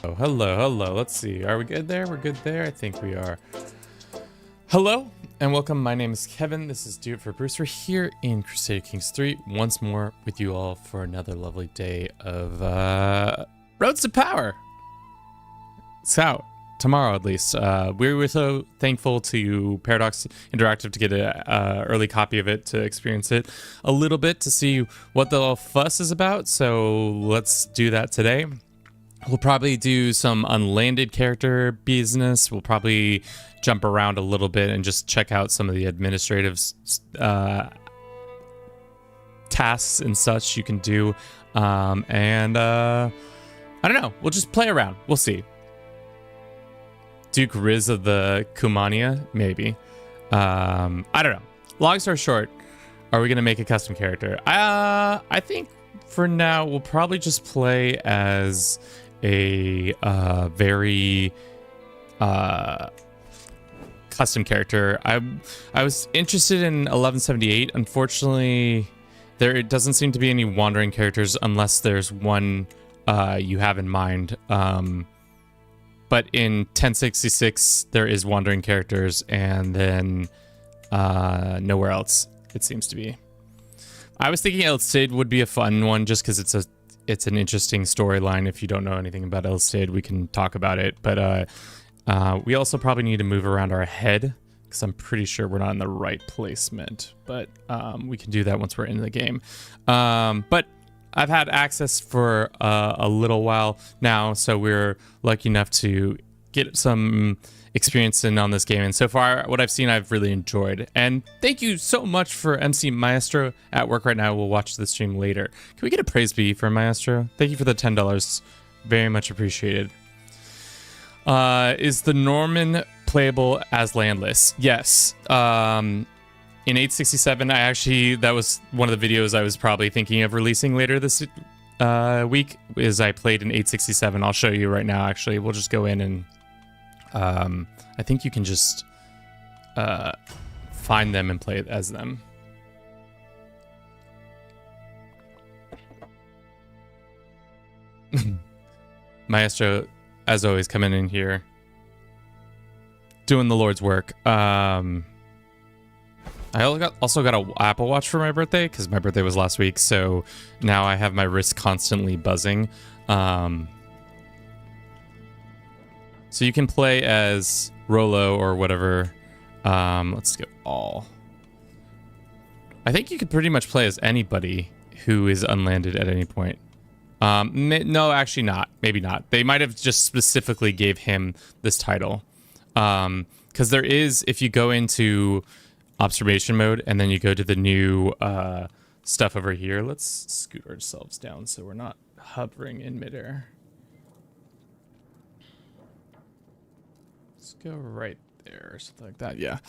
Oh, hello. Let's see. Are we good there? We're good there. I think we are. Hello and welcome. My name is Kevin. This is Do It for Bruce. We're here in Crusader Kings 3 once more with you all for another lovely day of Roads to Power. It's out tomorrow, at least. We were so thankful to Paradox Interactive to get an early copy of it, to experience it a little bit, to see what the fuss is about. So let's do that today. We'll probably do some unlanded character business. We'll probably jump around a little bit and just check out some of the administrative tasks and such you can do. I don't know. We'll just play around. We'll see. Duke Riz of the Kumania? Maybe. I don't know. Long story short, are we going to make a custom character? I think for now, we'll probably just play as a very custom character. I was interested in 1178. Unfortunately, there doesn't seem to be any wandering characters unless there's one you have in mind. But in 1066, there is wandering characters, and then nowhere else, it seems to be. I was thinking El Cid would be a fun one just because it's an interesting storyline. If you don't know anything about El Cid, we can talk about it. But we also probably need to move around our head because I'm pretty sure we're not in the right placement. But we can do that once we're in the game. But I've had access for a little while now, so we're lucky enough to get some experience in on this game, and so far what I've seen I've really enjoyed. And thank you so much for MC Maestro at work right now. We'll watch the stream later. Can we get a praise be for Maestro? Thank you for the $10, very much appreciated. Is the Norman playable as landless? Yes. In 867, that was one of the videos I was probably thinking of releasing later this week, is I played in 867. I'll show you right now, actually. We'll just go in and I think you can just find them and play as them. Maestro, as always, coming in here, doing the Lord's work. I also got an Apple Watch for my birthday because my birthday was last week, so now I have my wrist constantly buzzing. So you can play as Rolo or whatever. Let's go all. I think you could pretty much play as anybody who is unlanded at any point. No, actually not. Maybe not. They might have just specifically gave him this title. Because there is, if you go into observation mode and then you go to the new stuff over here. Let's scoot ourselves down so we're not hovering in midair. Let's go right there or something like that. Yeah.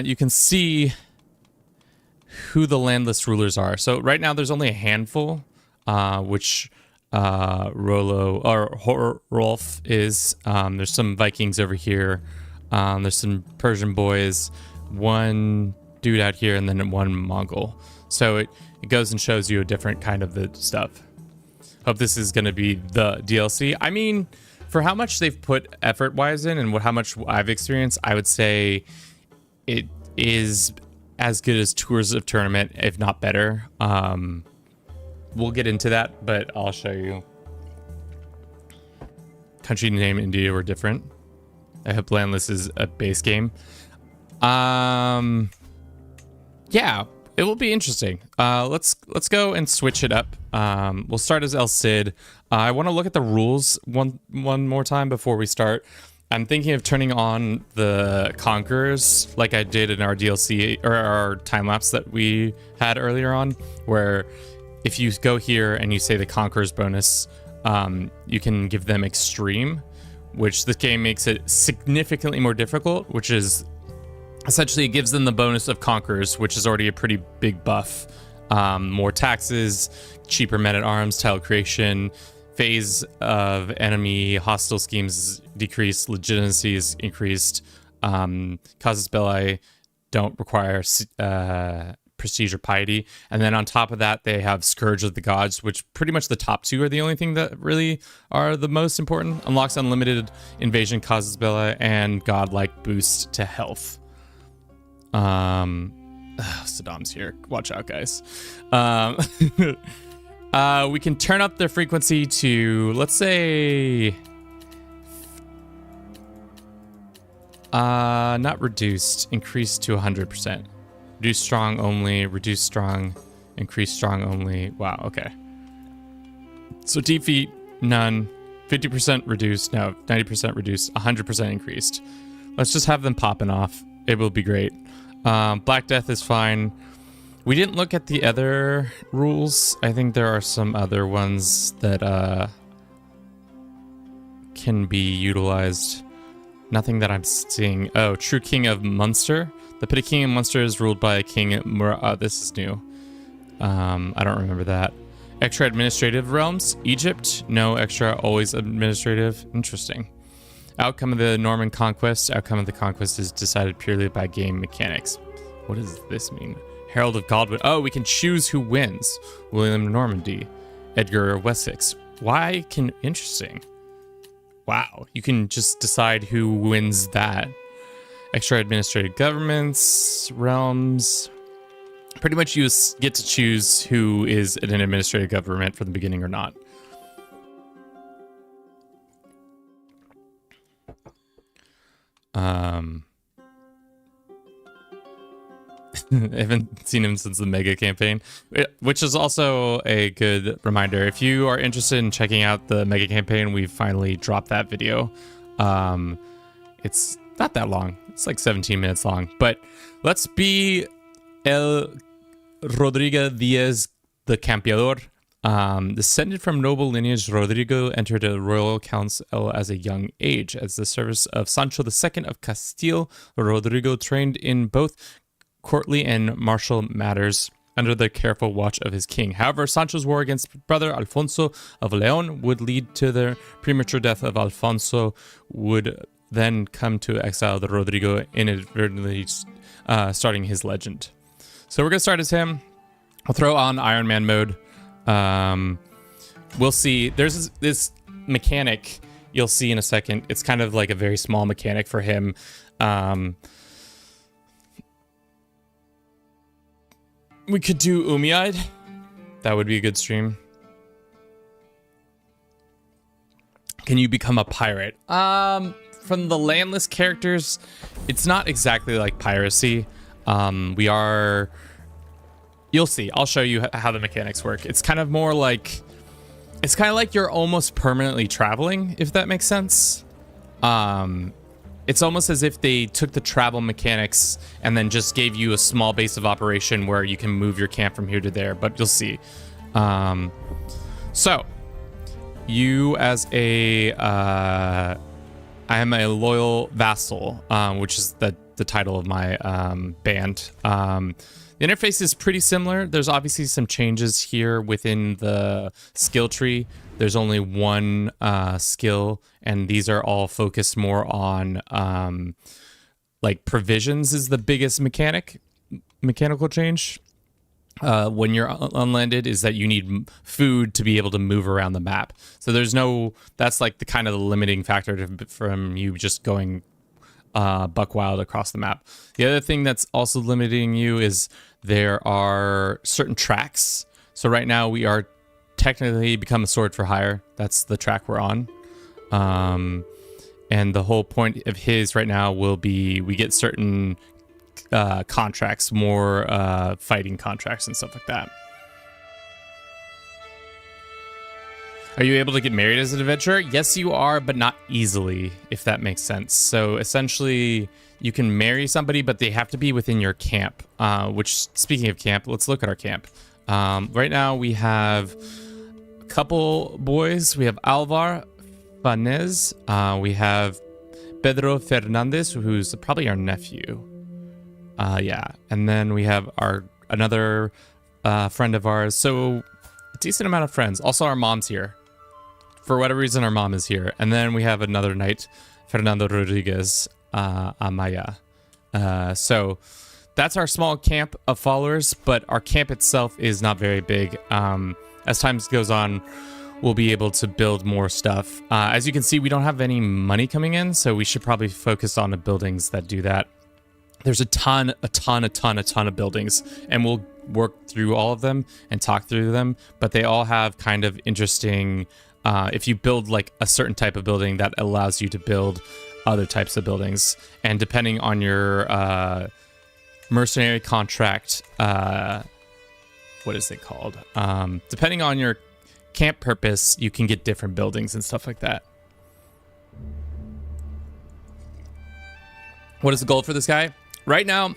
You can see who the landless rulers are. So right now there's only a handful, which Rollo or Rolf is. There's some Vikings over here. There's some Persian boys, one dude out here, and then one Mongol. So it goes and shows you a different kind of the stuff. Hope this is going to be the DLC. I mean, for how much they've put effort-wise in and how much I've experienced, I would say it is as good as Tours of Tournament, if not better. We'll get into that, but I'll show you. Country name India were different. I hope Landless is a base game. Yeah, it will be interesting. Let's go and switch it up. We'll start as El Cid. I want to look at the rules one more time before we start. I'm thinking of turning on the Conquerors like I did in our DLC or our time lapse that we had earlier on, where if you go here and you say the Conquerors bonus, you can give them Extreme, which this game makes it significantly more difficult, which is essentially it gives them the bonus of Conquerors, which is already a pretty big buff. More taxes, cheaper men-at-arms, tile creation, phase of enemy hostile schemes is decreased, legitimacy is increased, Casus Belli don't require prestige or piety. And then on top of that, they have Scourge of the Gods, which pretty much the top two are the only thing that really are the most important. Unlocks unlimited invasion, Casus Belli, and godlike boost to health. Saddam's here. Watch out, guys. We can turn up the frequency to, let's say, not reduced, increased to 100%. Reduce strong only, reduce strong, increase strong only. Wow, okay. So defeat, none, 50% reduced, no, 90% reduced, 100% increased. Let's just have them popping off. It will be great. Black Death is fine. We didn't look at the other rules. I think there are some other ones that can be utilized. Nothing that I'm seeing. Oh, True King of Munster. The Petty King of Munster is ruled by a king. This is new. I don't remember that. Extra administrative realms. Egypt. No extra, always administrative. Interesting. Outcome of the Norman conquest. Outcome of the conquest is decided purely by game mechanics. What does this mean? Herald of Godwin. Oh, we can choose who wins. William Normandy. Edgar Wessex. Interesting. Wow. You can just decide who wins that. Extra administrative governments, realms. Pretty much you get to choose who is in an administrative government from the beginning or not. I haven't seen him since the Mega campaign, which is also a good reminder. If you are interested in checking out the Mega campaign, we've finally dropped that video. It's not that long. It's like 17 minutes long. But let's be El Rodrigo Diaz the Campeador. Descended from noble lineage, Rodrigo entered a royal council as a young age. As the service of Sancho II of Castile, Rodrigo trained in both courtly and martial matters under the careful watch of his king. However, Sancho's war against brother Alfonso of Leon would lead to the premature death of Alfonso, would then come to exile the Rodrigo, inadvertently starting his legend. So we're going to start as him. I'll throw on Iron Man mode. We'll see. There's this mechanic you'll see in a second. It's kind of like a very small mechanic for him. We could do Umayyad. That would be a good stream. Can you become a pirate? From the landless characters, it's not exactly like piracy. You'll see. I'll show you how the mechanics work. It's kind of more like, it's kind of like you're almost permanently traveling, if that makes sense. It's almost as if they took the travel mechanics and then just gave you a small base of operation where you can move your camp from here to there, but you'll see. So, you as I am a loyal vassal, which is the title of my band. The interface is pretty similar. There's obviously some changes here within the skill tree. There's only one skill, and these are all focused more on like provisions is the biggest mechanical change. When you're unlanded is that you need food to be able to move around the map. So that's like the kind of the limiting factor from you just going buck wild across the map. The other thing that's also limiting you is there are certain tracks. So right now we are technically become a sword for hire. That's the track we're on. And the whole point of his right now will be we get certain contracts, more fighting contracts and stuff like that. Are you able to get married as an adventurer? Yes, you are, but not easily, if that makes sense. So essentially, you can marry somebody, but they have to be within your camp. Which, speaking of camp, let's look at our camp. Right now, we have a couple boys. We have Alvar Fanez. We have Pedro Fernandez, who's probably our nephew. Yeah, and then we have another friend of ours. So a decent amount of friends. Also, our mom's here. For whatever reason, our mom is here. And then we have another knight, Fernando Rodriguez. Amaya. So that's our small camp of followers, but our camp itself is not very big. As time goes on, we'll be able to build more stuff. As you can see, we don't have any money coming in, so we should probably focus on the buildings that do that. There's a ton of buildings, and we'll work through all of them and talk through them, but they all have kind of interesting, if you build like a certain type of building, that allows you to build other types of buildings. And depending on your mercenary contract, what is it called? Depending on your camp purpose, you can get different buildings and stuff like that. What is the goal for this guy? Right now,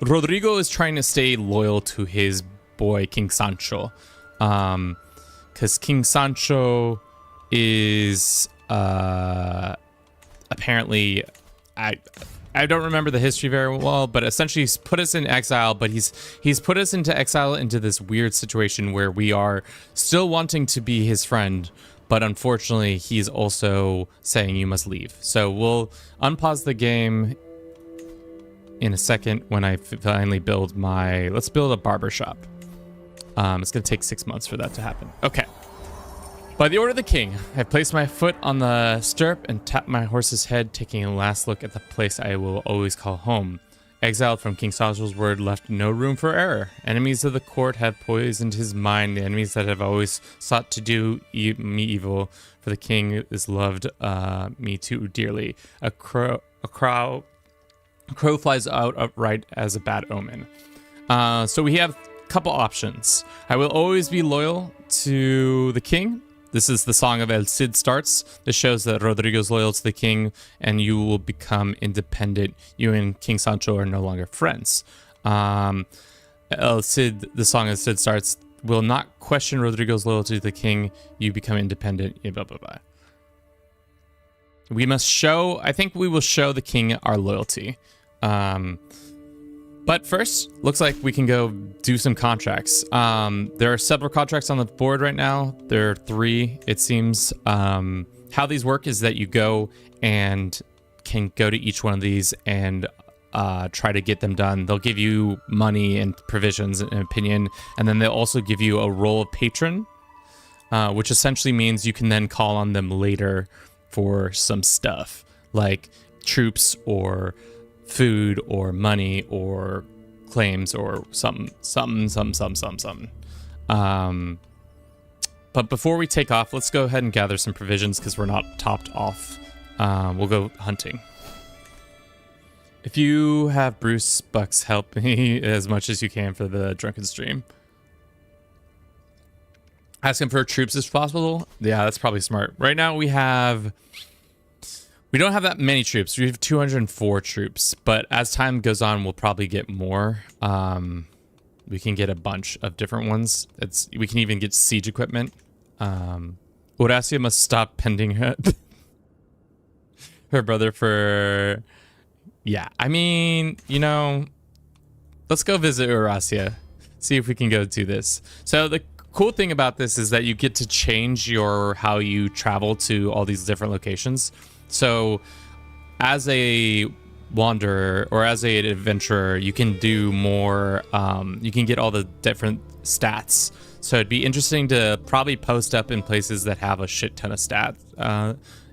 Rodrigo is trying to stay loyal to his boy King Sancho, because King Sancho is apparently, I don't remember the history very well, but essentially he's put us in exile, but he's put us into exile into this weird situation where we are still wanting to be his friend, but unfortunately he's also saying you must leave. So we'll unpause the game in a second when I finally build my, let's build a barber shop. It's gonna take 6 months for that to happen. Okay. By the order of the king, I place my foot on the stirrup and tap my horse's head, taking a last look at the place I will always call home. Exiled from King Sancho's word left no room for error. Enemies of the court have poisoned his mind, the enemies that have always sought to do me evil, for the king is loved me too dearly. A crow flies out upright as a bad omen. So we have a couple options. I will always be loyal to the king. This is the song of El Cid starts. This shows that Rodrigo's loyal to the king and you will become independent. You and King Sancho are no longer friends. El Cid, the song of El Cid starts, will not question Rodrigo's loyalty to the king. You become independent. Blah, blah, blah. We must show, I think we will show the king our loyalty. But first, looks like we can go do some contracts. There are several contracts on the board right now. There are 3, it seems. How these work is that you go and can go to each one of these and try to get them done. They'll give you money and provisions and opinion, and then they'll also give you a role of patron, which essentially means you can then call on them later for some stuff, like troops or food or money or claims or something. But before we take off, let's go ahead and gather some provisions because we're not topped off. We'll go hunting. If you have Bruce Bucks help me as much as you can for the drunken stream. Ask him for troops as possible. Yeah, that's probably smart. Right now we don't have that many troops. We have 204 troops, but as time goes on, we'll probably get more. We can get a bunch of different ones. We can even get siege equipment. Horacia must stop pending her brother for... Yeah, I mean, you know, let's go visit Horacia. See if we can go do this. So the cool thing about this is that you get to change how you travel to all these different locations. So as a wanderer or as an adventurer, you can do more, you can get all the different stats. So it'd be interesting to probably post up in places that have a shit ton of stat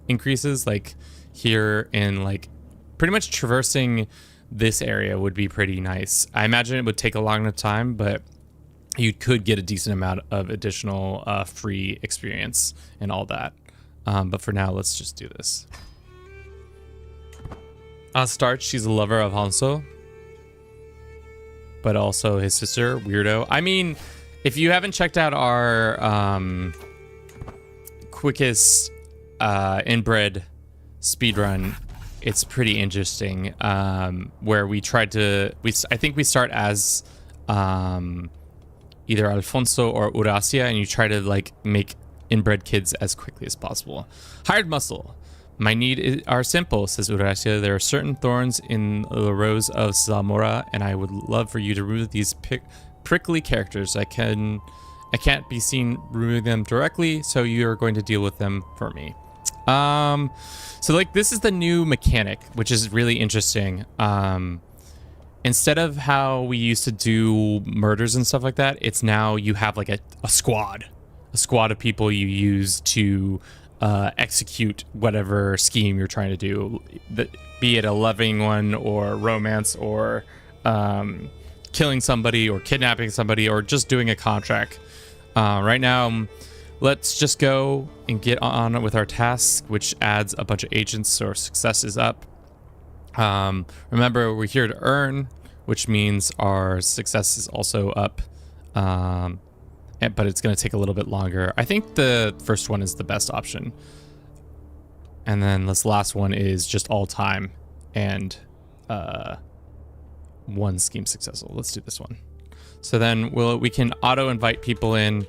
increases, like here in like pretty much traversing this area would be pretty nice. I imagine it would take a long time, but you could get a decent amount of additional free experience and all that. But for now, let's just do this. Start, she's a lover of Hanzo, but also his sister, weirdo. I mean, if you haven't checked out our quickest inbred speedrun, it's pretty interesting. Where we tried to, I think we start as either Alfonso or Horacia, and you try to like make inbred kids as quickly as possible. Hired muscle. My need are simple, says Horacia. There are certain thorns in the rose of Zamora, and I would love for you to remove these prickly characters. I can't be seen removing them directly, so you are going to deal with them for me. So like this is the new mechanic, which is really interesting. Instead of how we used to do murders and stuff like that, it's now you have like a squad of people you use to execute whatever scheme you're trying to do, be it a loving one or romance or killing somebody or kidnapping somebody or just doing a contract. Right now, let's just go and get on with our task, which adds a bunch of agents, so our success is up. Remember, we're here to earn, which means our success is also up. But it's going to take a little bit longer. I think the first one is the best option. And then this last one is just all time and one scheme successful. Let's do this one. So then we can auto invite people in.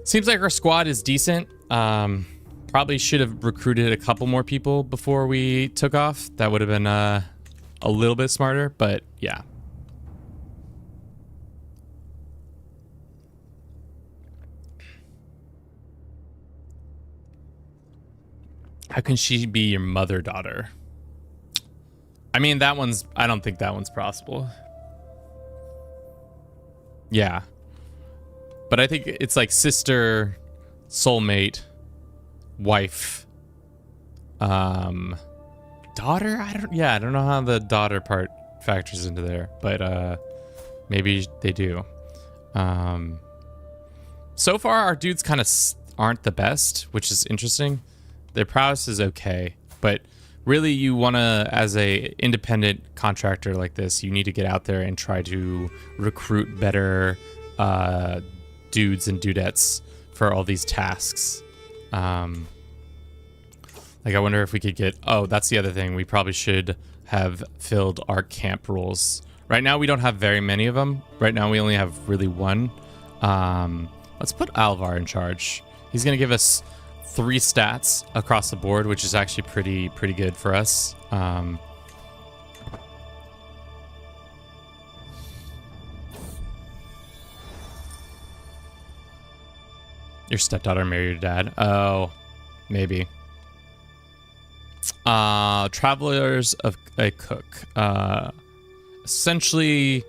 Seems like our squad is decent. Probably should have recruited a couple more people before we took off. That would have been a little bit smarter, but yeah. How can she be your mother daughter? I mean, I don't think that one's possible. Yeah. But I think it's like sister, soulmate, wife, daughter? I don't know how the daughter part factors into there, but maybe they do. So far our dudes kind of aren't the best, which is interesting. Their prowess is okay, but really you want to, as a independent contractor like this, you need to get out there and try to recruit better dudes and dudettes for all these tasks. Like I wonder if we could get, that's the other thing. We probably should have filled our camp roles. Right now we don't have very many of them. Right now we only have really one. Let's put Alvar in charge. He's going to give us 3 stats across the board, which is actually pretty good for us. Your stepdaughter married your dad. Oh, maybe. Travelers of a cook. Essentially,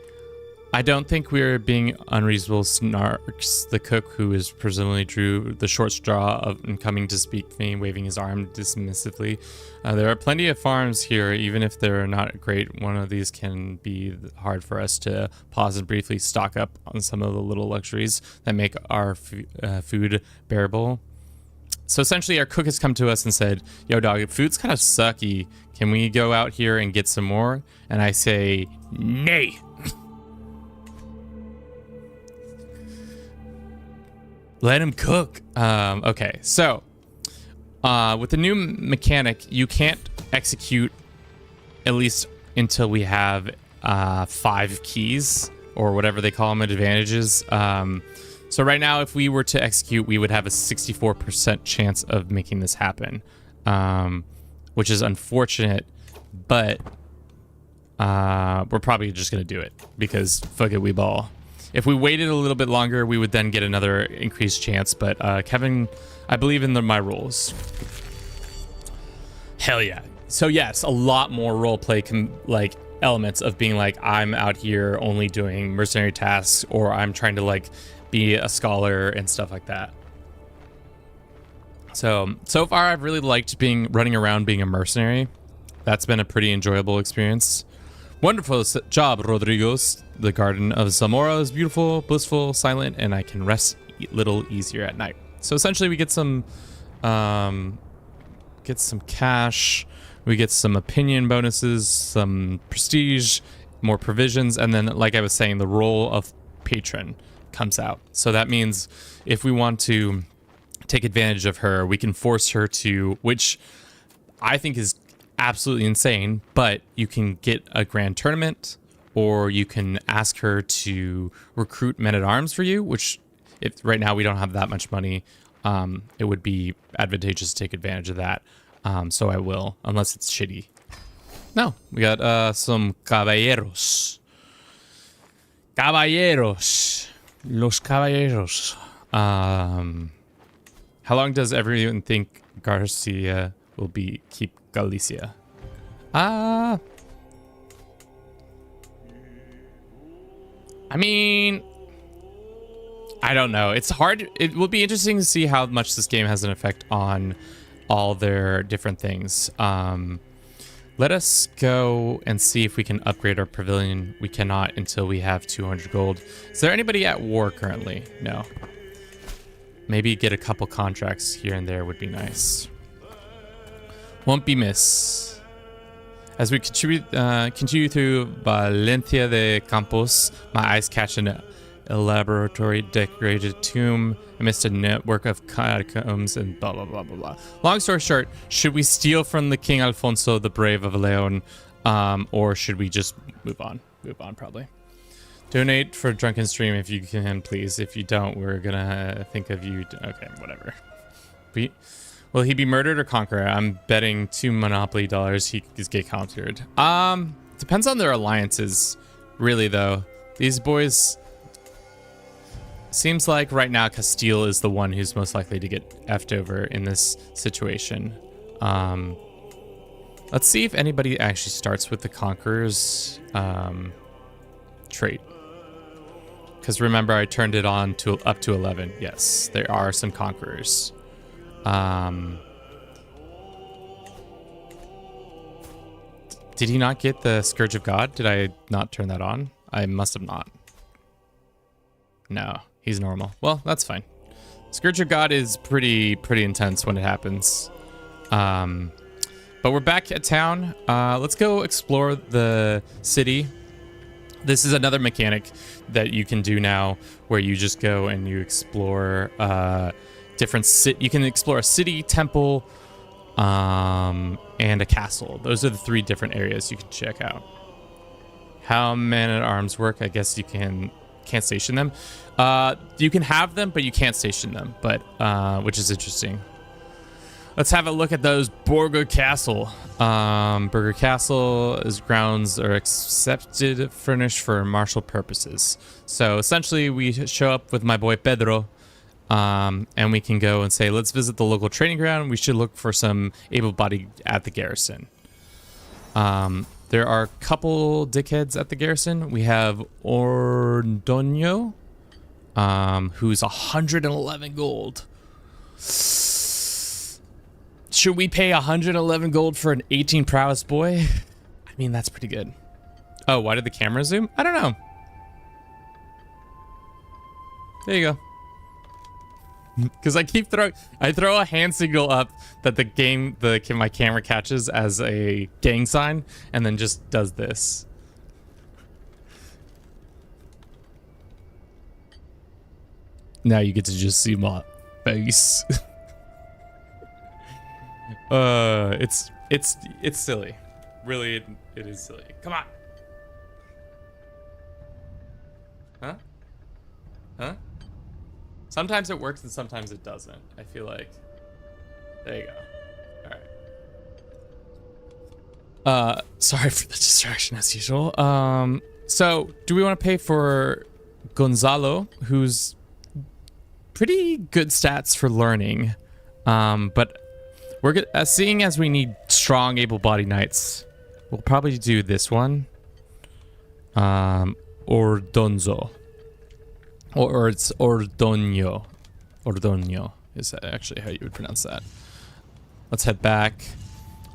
I don't think we're being unreasonable. Snarks, the cook who is presumably drew the short straw of coming to speak to me, waving his arm dismissively. There are plenty of farms here, even if they're not great. One of these can be hard for us to pause and briefly stock up on some of the little luxuries that make our food bearable. So essentially, our cook has come to us and said, "Yo, dog, food's kind of sucky. Can we go out here and get some more?" And I say, "Nay." Let him cook. Okay, so with the new mechanic, you can't execute at least until we have 5 keys or whatever they call them, advantages. So right now, if we were to execute, we would have a 64% chance of making this happen, which is unfortunate, but we're probably just going to do it because fuck it, we ball. If we waited a little bit longer, we would then get another increased chance. But Kevin, I believe in my rules. Hell yeah. So yes, a lot more roleplay like elements of being like, I'm out here only doing mercenary tasks, or I'm trying to like be a scholar and stuff like that. So far I've really liked running around being a mercenary. That's been a pretty enjoyable experience. Wonderful job, Rodriguez. The Garden of Zamora is beautiful, blissful, silent, and I can rest a little easier at night. So essentially we get some cash, we get some opinion bonuses, some prestige, more provisions, and then, like I was saying, the role of patron comes out. So that means if we want to take advantage of her, we can force her to, which I think is absolutely insane, but you can get a grand tournament, or you can ask her to recruit men-at-arms for you, which if right now we don't have that much money, it would be advantageous to take advantage of that. So I will, unless it's shitty. No, we got some caballeros. Caballeros. Los caballeros. How long does everyone think Garcia will keep Galicia. I mean, I don't know. It's hard. It will be interesting to see how much this game has an effect on all their different things. Let us go and see if we can upgrade our pavilion. We cannot until we have 200 gold. Is there anybody at war currently? No. Maybe get a couple contracts here and there would be nice. Won't be miss. As we continue through Valencia de Campos, my eyes catch an elaborately decorated tomb amidst a network of catacombs and blah, blah, blah, blah, blah. Long story short, should we steal from the King Alfonso the Brave of Leon, or should we just move on? Move on, probably. Donate for Drunken Stream if you can, please. If you don't, we're gonna think of you. Okay, whatever. Will he be murdered or conquer? I'm betting 2 Monopoly dollars he get conquered. Depends on their alliances, really, though. These boys... Seems like right now Castile is the one who's most likely to get effed over in this situation. Let's see if anybody actually starts with the Conqueror's trait. Because remember, I turned it on to up to 11. Yes, there are some Conquerors. Did he not get the Scourge of God? Did I not turn that on? I must have not. No, he's normal. Well, that's fine. Scourge of God is pretty intense when it happens. But we're back at town. Let's go explore the city. This is another mechanic that you can do now where you just go and you explore you can explore a city, temple, and a castle. Those are the 3 different areas you can check out. How men-at-arms work, I guess you can't station them. You can have them, but you can't station them, but which is interesting. Let's have a look at those Burger Castle. Burger Castle's grounds are accepted, furnished for martial purposes. So essentially, we show up with my boy Pedro, and we can go and say, let's visit the local training ground. We should look for some able-bodied at the garrison. There are a couple dickheads at the garrison. We have Ordonio, who's 111 gold. Should we pay 111 gold for an 18 prowess boy? I mean, that's pretty good. Oh, why did the camera zoom? I don't know. There you go. Because I throw a hand signal up that my camera catches as a gang sign, and then just does this. Now you get to just see my face. It's silly. Really, it is silly. Come on. Huh? Huh? Sometimes it works and sometimes it doesn't. I feel like. There you go. All right. Sorry for the distraction as usual. So do we want to pay for Gonzalo, who's pretty good stats for learning, but we're seeing as we need strong, able-bodied knights. We'll probably do this one. Ordonzo. Or it's Ordonio. Ordonio is actually how you would pronounce that. Let's head back.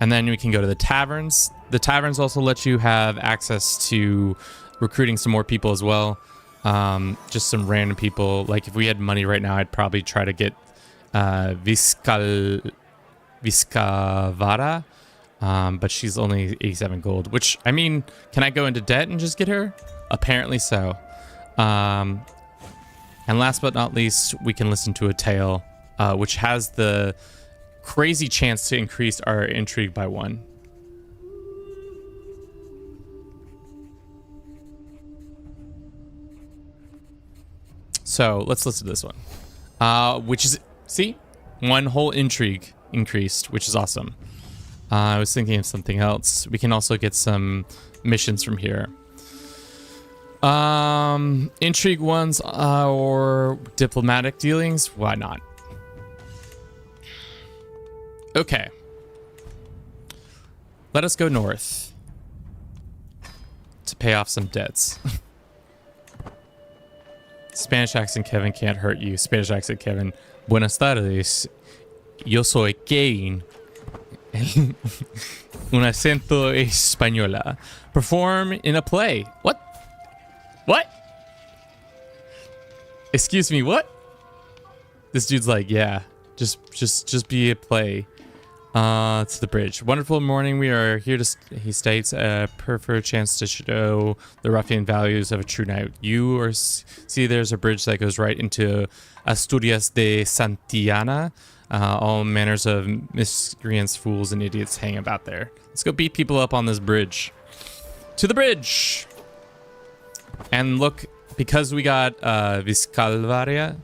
And then we can go to the taverns. The taverns also let you have access to recruiting some more people as well. Just some random people. Like if we had money right now, I'd probably try to get Viscavara. But she's only 87 gold. Which, I mean, can I go into debt and just get her? Apparently so. And last but not least, we can listen to a tale, which has the crazy chance to increase our intrigue by 1. So let's listen to this one, which is, see, 1 whole intrigue increased, which is awesome. I was thinking of something else. We can also get some missions from here. Intrigue ones or diplomatic dealings? Why not? Okay. Let us go north to pay off some debts. Spanish accent Kevin can't hurt you. Spanish accent Kevin. Buenas tardes. Yo soy Kevin. Un acento española. Perform in a play. What? What? Excuse me, what? This dude's like, yeah, just be a play. To the bridge. Wonderful morning. We are here to, he states, a preferred chance to show the ruffian values of a true knight. You are, see, there's a bridge that goes right into Asturias de Santillana. All manners of miscreants, fools, and idiots hang about there. Let's go beat people up on this bridge. To the bridge! And look, because we got Viscalvaria,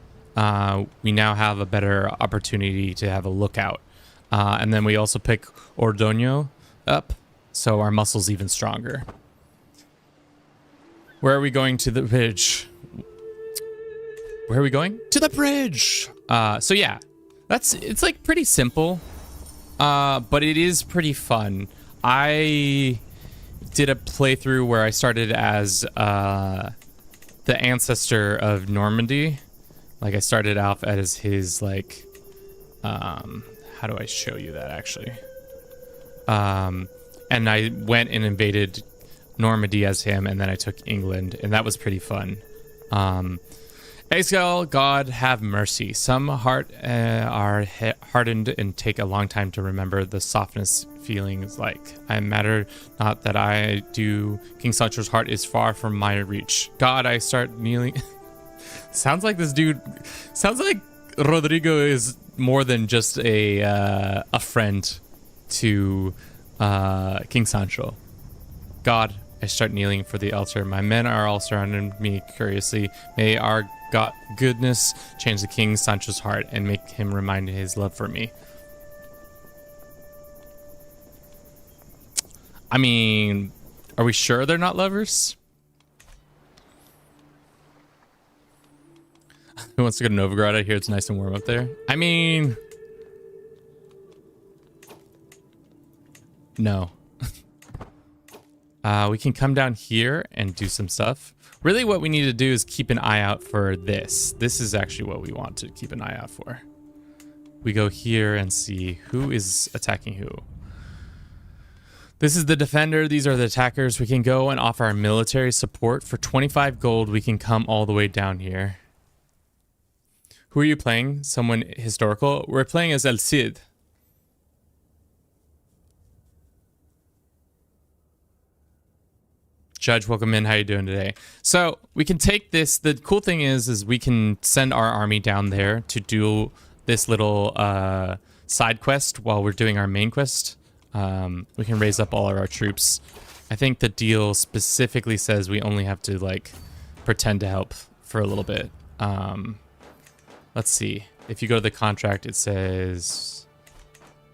we now have a better opportunity to have a lookout. And then we also pick Ordoño up, so our muscle's even stronger. Where are we going? To the bridge. Where are we going? To the bridge! So yeah, it's like pretty simple, but it is pretty fun. I did a playthrough where I started as the ancestor of Normandy. Like I started off as his like, how do I show you that actually? And I went and invaded Normandy as him, and then I took England, and that was pretty fun. Exile, God have mercy. Some heart are hardened and take a long time to remember the softness feelings like. I matter not that I do. King Sancho's heart is far from my reach. God, I start kneeling. Sounds like this dude. Sounds like Rodrigo is more than just a friend to King Sancho. God, I start kneeling for the altar. My men are all surrounding me curiously. May our God goodness change the King Sancho's heart and make him remind his love for me. I mean, are we sure they're not lovers? Who wants to go to Novigrad? I hear it's nice and warm up there. I mean, no. We can come down here and do some stuff. Really what we need to do is keep an eye out for this. This is actually what we want to keep an eye out for. We go here and see who is attacking who. This is the defender. These are the attackers. We can go and offer our military support. For 25 gold, we can come all the way down here. Who are you playing? Someone historical? We're playing as El Cid. Judge, welcome in. How you doing today? So we can take this. The cool thing is we can send our army down there to do this little side quest while we're doing our main quest. We can raise up all of our troops. I think the deal specifically says we only have to like pretend to help for a little bit. Let's see. If you go to the contract, it says,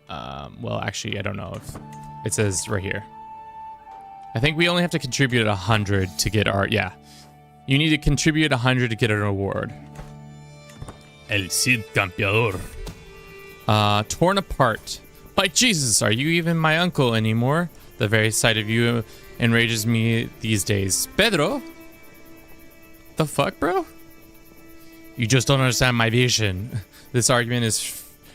well, actually, I don't know if it says right here. I think we only have to contribute 100 to get our, yeah. You need to contribute 100 to get an award. El Cid Campeador. Torn apart. By Jesus, are you even my uncle anymore? The very sight of you enrages me these days. Pedro? The fuck, bro? You just don't understand my vision. This argument is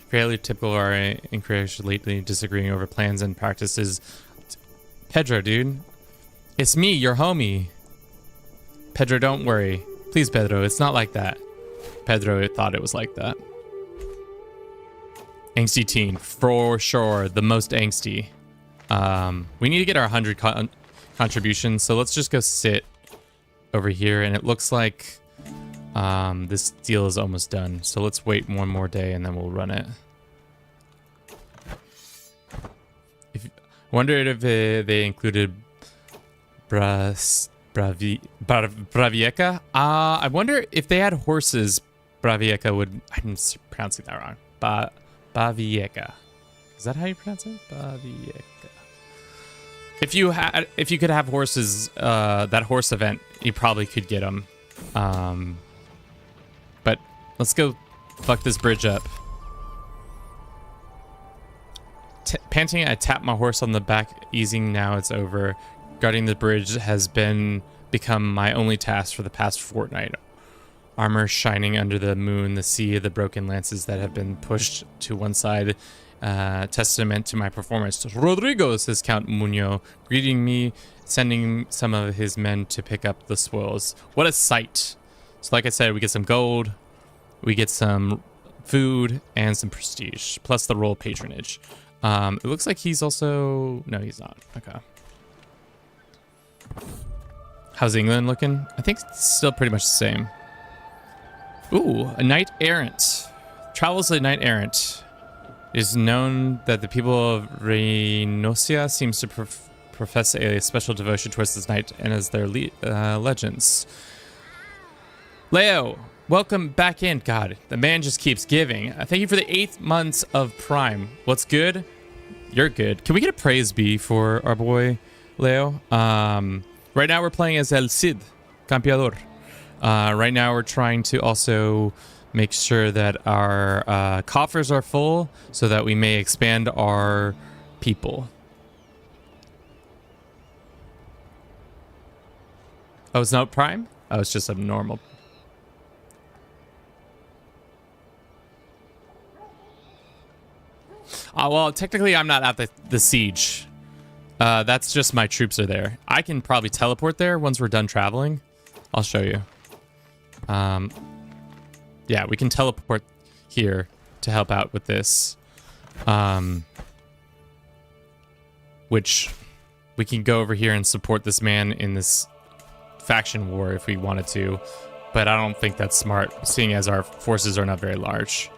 fairly typical of our encouraged lately disagreeing over plans and practices. Pedro, dude. It's me, your homie. Pedro, don't worry. Please, Pedro, it's not like that. Pedro thought it was like that. Angsty teen, for sure. The most angsty. We need to get our 100 contributions, so let's just go sit over here, and it looks like this deal is almost done. So let's wait one more day, and then we'll run it. Wondered if they included Bravieca. I wonder if they had horses. Bravieca would. I'm pronouncing that wrong. Bavieca. Is that how you pronounce it? Bavieca. If you could have horses, that horse event, you probably could get them. But let's go fuck this bridge up. Panting, I tap my horse on the back, easing now it's over. Guarding the bridge has become my only task for the past fortnight. Armor shining under the moon, the sea of the broken lances that have been pushed to one side, testament to my performance. Rodrigo, says Count Muñoz, greeting me, sending some of his men to pick up the spoils. What a sight. So like I said, we get some gold, we get some food, and some prestige, plus the royal patronage. It looks like he's also... No, he's not. Okay. How's England looking? I think it's still pretty much the same. Ooh, a knight errant. Travels a knight errant. It is known that the people of Reynosia seems to profess a special devotion towards this knight and as their legends. Leo, welcome back in. God, the man just keeps giving. Thank you for the 8 months of Prime. What's good? You're good. Can we get a praise B for our boy Leo? Right now we're playing as El Cid, Campeador. Right now we're trying to also make sure that our coffers are full so that we may expand our people. Oh, it's not Prime? Oh, it's just a normal. Well, technically I'm not at the siege. That's just my troops are there. I can probably teleport there once we're done traveling. I'll show you. Yeah, we can teleport here to help out with this. Which we can go over here and support this man in this faction war if we wanted to. But I don't think that's smart, seeing as our forces are not very large.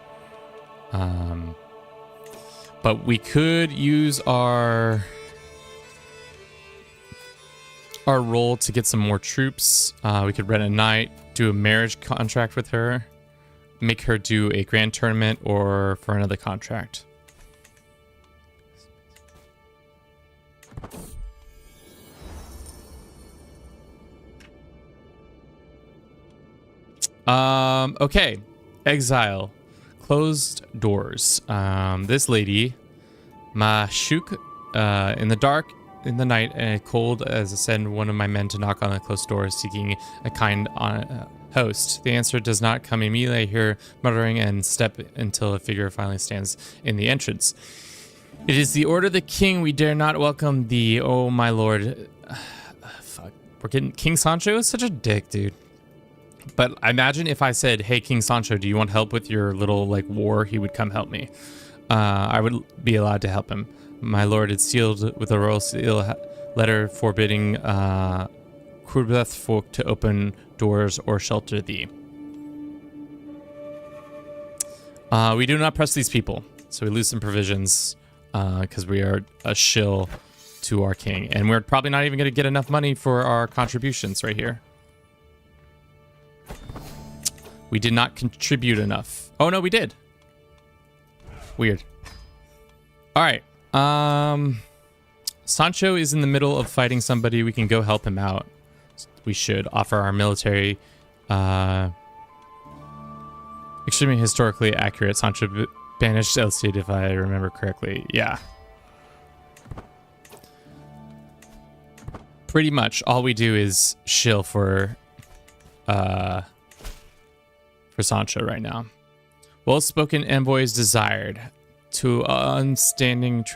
But we could use our role to get some more troops. We could rent a knight, do a marriage contract with her, make her do a grand tournament, or for another contract. Okay. Exile. Closed doors. This lady, Mashuk, in the dark, in the night, and cold as I send one of my men to knock on the closed door, seeking a kind host. The answer does not come immediately. I hear muttering and step until a figure finally stands in the entrance. It is the order of the king. We dare not welcome thee, oh my lord. Fuck. We're getting... King Sancho is such a dick, dude. But I imagine if I said, hey, King Sancho, do you want help with your little, like, war? He would come help me. I would be allowed to help him. My lord is sealed with a royal seal letter forbidding Kurbeth folk to open doors or shelter thee. We do not press these people, so we lose some provisions because we are a shill to our king. And we're probably not even going to get enough money for our contributions right here. We did not contribute enough. Oh, no, we did. Weird. All right. Sancho is in the middle of fighting somebody. We can go help him out. We should offer our military. Extremely historically accurate. Sancho banished El Cid, if I remember correctly. Yeah. Pretty much all we do is shill for Sancho right now. Well-spoken envoys desired. To unstanding,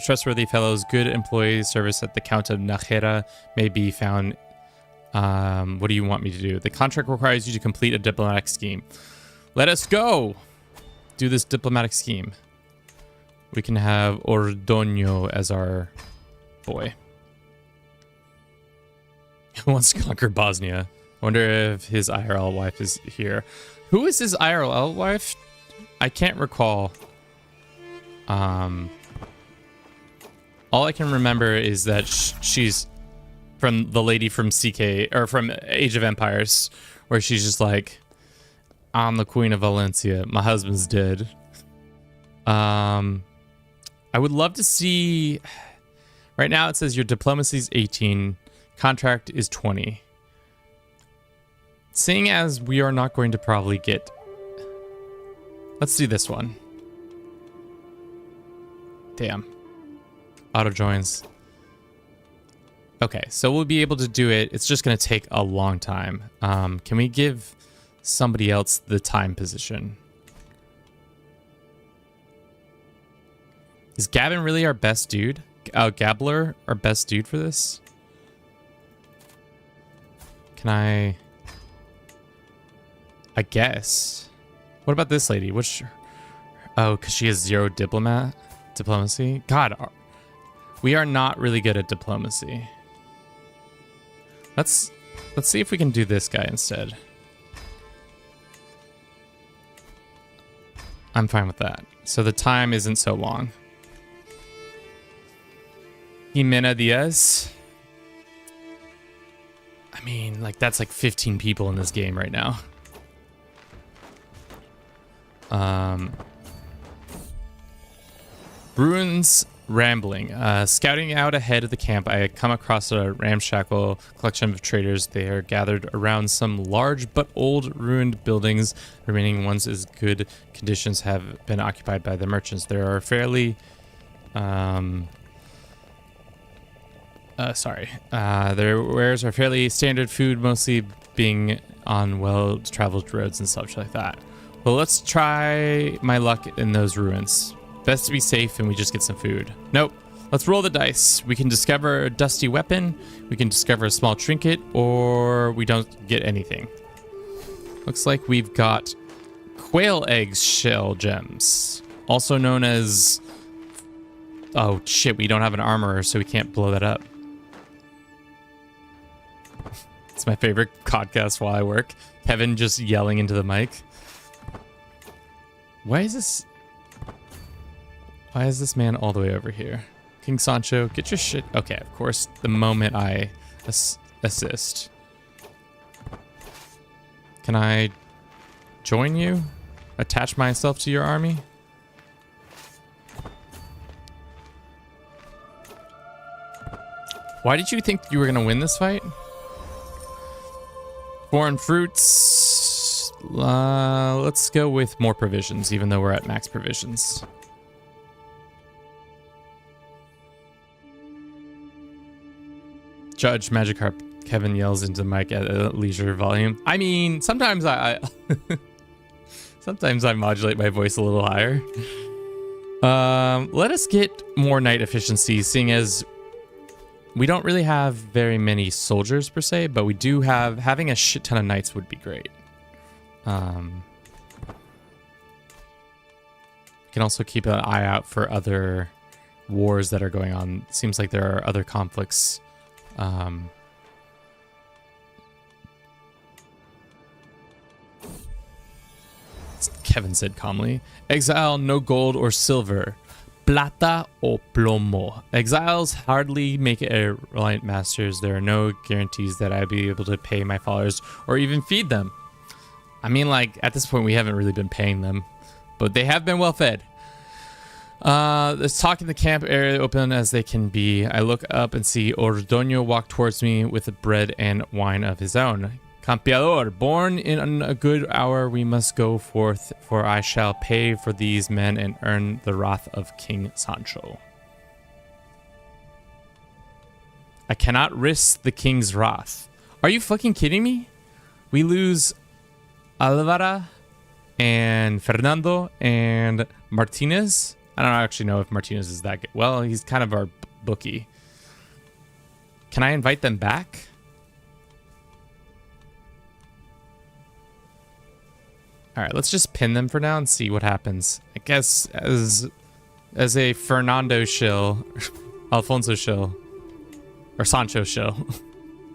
trustworthy fellows, good employee service at the Count of Najera may be found. What do you want me to do? The contract requires you to complete a diplomatic scheme. Let us go! Do this diplomatic scheme. We can have Ordoño as our boy. He wants to conquer Bosnia. Wonder if his IRL wife is here. Who is his IRL wife? I can't recall. All I can remember is that she's from the lady from CK, or from Age of Empires, where she's just like, I'm the Queen of Valencia. My husband's dead. I would love to see... Right now it says your diplomacy's 18. Contract is 20. Seeing as we are not going to probably get... Let's do this one. Damn. Auto joins. Okay, so we'll be able to do it. It's just going to take a long time. Can we give somebody else the time position? Is Gavin really our best dude? Gabler, our best dude for this? Can I guess. What about this lady? Oh, because she has 0 diplomacy? God, we are not really good at diplomacy. Let's see if we can do this guy instead. I'm fine with that. So the time isn't so long. Jimena Diaz. I mean, like, that's like 15 people in this game right now. Bruins rambling. Scouting out ahead of the camp, I had come across a ramshackle collection of traders. They are gathered around some large but old ruined buildings. The remaining ones in good conditions have been occupied by the merchants. There are fairly... their wares are fairly standard food, mostly being on well-traveled roads and such like that. Well, let's try my luck in those ruins. Best to be safe and we just get some food. Nope. Let's roll the dice. We can discover a dusty weapon, we can discover a small trinket, or we don't get anything. Looks like we've got quail eggs shell gems, also known as... Oh, shit, we don't have an armorer, so we can't blow that up. It's my favorite podcast while I work. Kevin just yelling into the mic. Why is this man all the way over here? King Sancho, get your shit. Okay, of course, the moment I assist. Can I join you? Attach myself to your army? Why did you think you were gonna win this fight? Foreign fruits. Let's go with more provisions, even though we're at max provisions. Judge Magikarp. Kevin yells into the mic at a leisure volume. I mean, sometimes sometimes I modulate my voice a little higher. Let us get more knight efficiency, seeing as we don't really have very many soldiers per se, but we do having a shit ton of knights would be great. Can also keep an eye out for other wars that are going on. Seems like there are other conflicts. Kevin said calmly. Exile no gold or silver. Plata o plomo. Exiles hardly make a reliant masters. There are no guarantees that I'll be able to pay my followers or even feed them. I mean, like, at this point, we haven't really been paying them, but they have been well fed. Let's talk in the camp area open as they can be. I look up and see Ordoño walk towards me with the bread and wine of his own. Campeador, born in a good hour, we must go forth, for I shall pay for these men and earn the wrath of King Sancho. I cannot risk the king's wrath. Are you fucking kidding me? We lose Alvara and Fernando and Martinez. I don't actually know if Martinez is that good. Well, he's kind of our bookie. Can I invite them back? All right, let's just pin them for now and see what happens. I guess as a Fernando shill, Alfonso shill, or Sancho shill,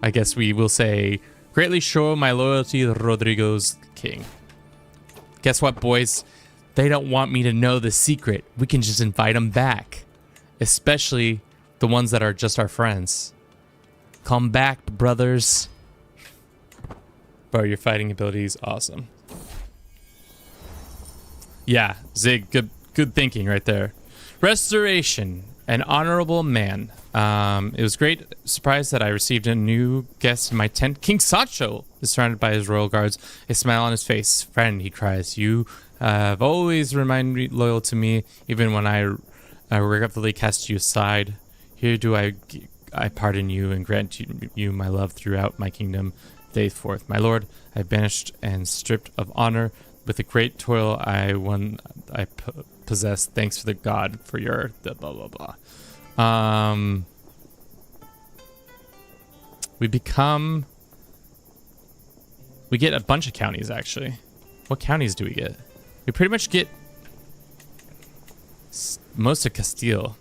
I guess we will say, greatly show my loyalty to Rodrigo's king. Guess what, boys? They don't want me to know the secret. We can just invite them back. Especially the ones that are just our friends. Come back, brothers. Bro, your fighting ability is awesome. Yeah, Zig, good thinking right there. Restoration, an honorable man. It was great surprise that I received a new guest in my tent. King Sancho is surrounded by his royal guards, a smile on his face. Friend, he cries, you have always remained loyal to me, even when I regretfully cast you aside. Here do I pardon you and grant you my love throughout my kingdom. Day forth, my lord, I banished and stripped of honor. With a great toil I possess. Thanks for the god for your blah blah blah. We get a bunch of counties actually. What counties do we get? We pretty much get most of Castile.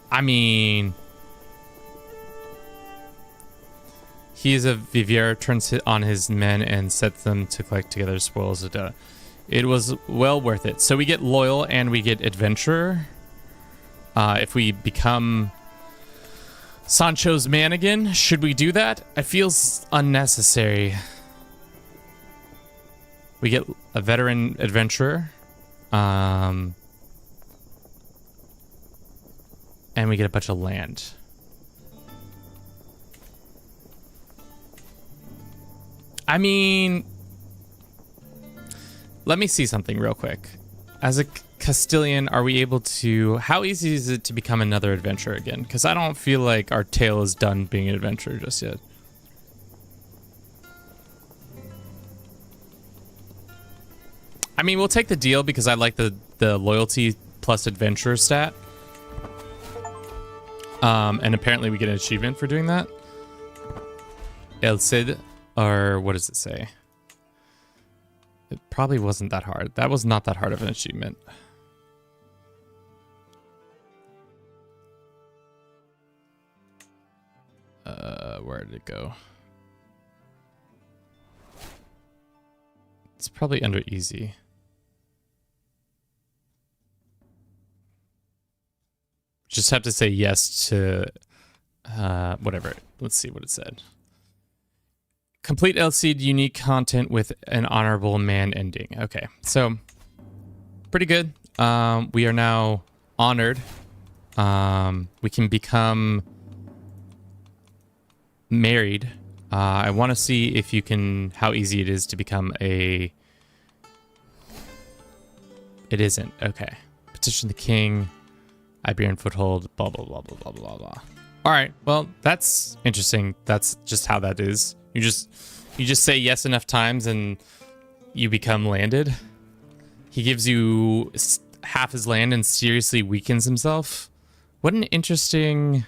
I mean, he is a vivier, turns on his men and sets them to collect together spoils. It was well worth it. So we get loyal and we get adventurer. If we become Sancho's man again, should we do that? It feels unnecessary. We get a veteran adventurer. And we get a bunch of land. I mean, let me see something real quick. As a Castilian, are we able to... How easy is it to become another adventurer again? Because I don't feel like our tale is done being an adventurer just yet. I mean, we'll take the deal because I like the loyalty plus adventurer stat. And apparently we get an achievement for doing that. El Cid, or what does it say? It probably wasn't that hard. That was not that hard of an achievement. Where did it go? It's probably under easy. Just have to say yes to whatever. Let's see what it said. Complete LC unique content with an honorable man ending. Okay, so pretty good. We are now honored. We can become married. I want to see if you can, how easy it is to become a... It isn't. Okay. Petition the king. Iberian foothold. Blah, blah, blah, blah, blah, blah, blah. All right. Well, that's interesting. That's just how that is. You just say yes enough times and you become landed. He gives you half his land and seriously weakens himself. What an interesting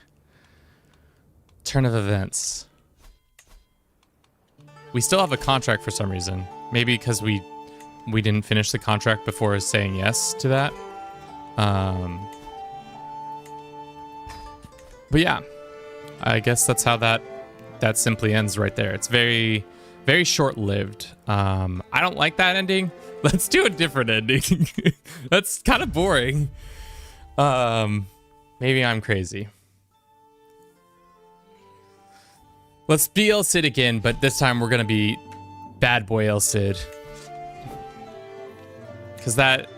turn of events. We still have a contract for some reason. Maybe because we didn't finish the contract before saying yes to that. But yeah, I guess that's how that simply ends right there. It's very, very short-lived. I don't like that ending. Let's do a different ending. That's kind of boring. Maybe I'm crazy. Let's be El Cid again, but this time we're gonna be bad boy El Cid. Because that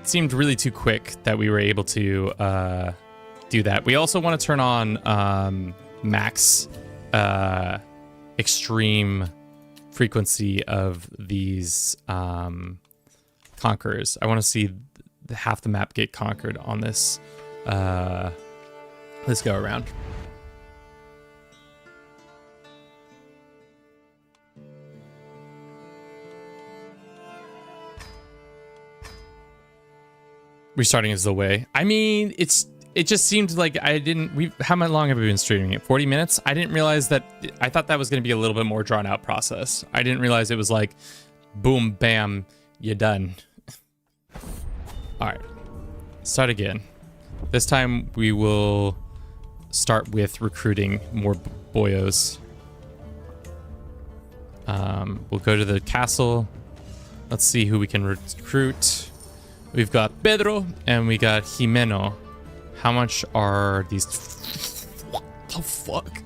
seemed really too quick that we were able to do that. We also want to turn on max extreme frequency of these conquerors. I want to see half the map get conquered on this this go around. Restarting is the way. I mean, it just seemed like how long have we been streaming it? 40 minutes? I didn't realize that. I thought that was going to be a little bit more drawn out process. I didn't realize it was like, boom, bam, you're done. All right, start again. This time we will start with recruiting more boyos. We'll go to the castle. Let's see who we can recruit. We've got Pedro and we got Jimeno. How much are these? What the fuck?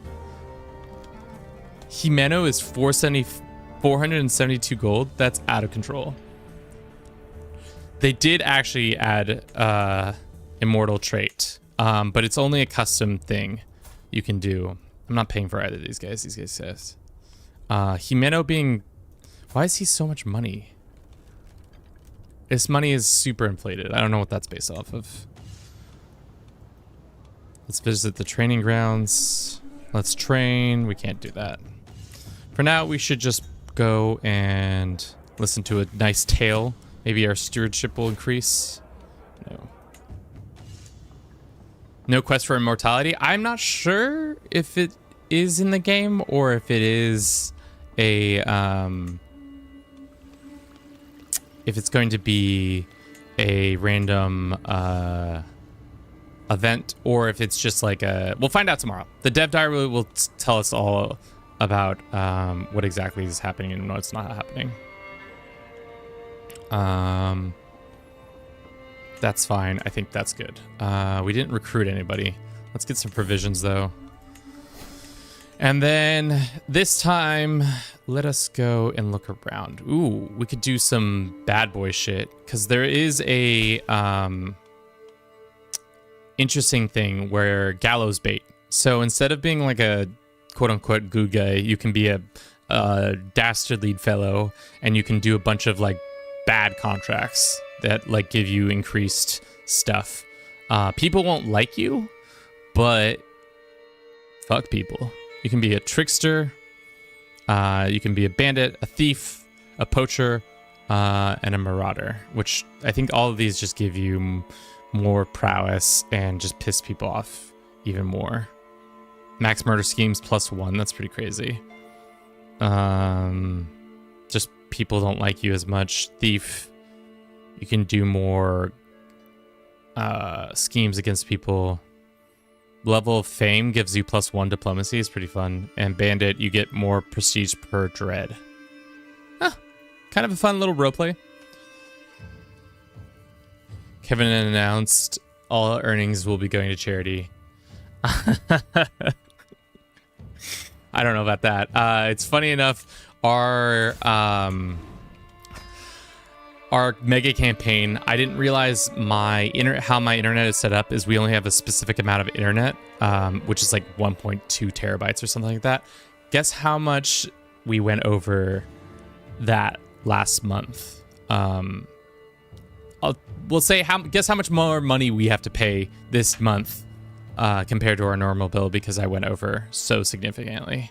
Jimeno is 472 gold. That's out of control. They did actually add immortal trait, but it's only a custom thing you can do. I'm not paying for either of these guys. These guys says Jimeno being. Why is he so much money? This money is super inflated. I don't know what that's based off of. Let's visit the training grounds. Let's train. We can't do that. For now, we should just go and listen to a nice tale. Maybe our stewardship will increase. No. No quest for immortality. I'm not sure if it is in the game or if it is a if it's going to be a random event, or if it's just like a... We'll find out tomorrow. The dev diary will tell us all about what exactly is happening and what's not happening. That's fine. I think that's good. We didn't recruit anybody. Let's get some provisions though. And then this time, let us go and look around. Ooh, we could do some bad boy shit, because there is a interesting thing where gallows bait. So instead of being like a quote-unquote good guy, you can be a dastardly fellow, and you can do a bunch of like bad contracts that like give you increased stuff. People won't like you, but fuck people. You can be a trickster, you can be a bandit, a thief, a poacher, and a marauder, which I think all of these just give you more prowess and just piss people off even more. Max murder schemes +1, that's pretty crazy. Just people don't like you as much. Thief, you can do more schemes against people. Level of fame gives you +1 diplomacy, is pretty fun. And bandit, you get more prestige per dread. Huh, kind of a fun little roleplay. Kevin announced all earnings will be going to charity. I don't know about that. It's funny enough, our mega campaign, I didn't realize how my internet is set up is we only have a specific amount of internet, which is like 1.2 terabytes or something like that. Guess how much we went over that last month? We'll say guess how much more money we have to pay this month compared to our normal bill, because I went over so significantly.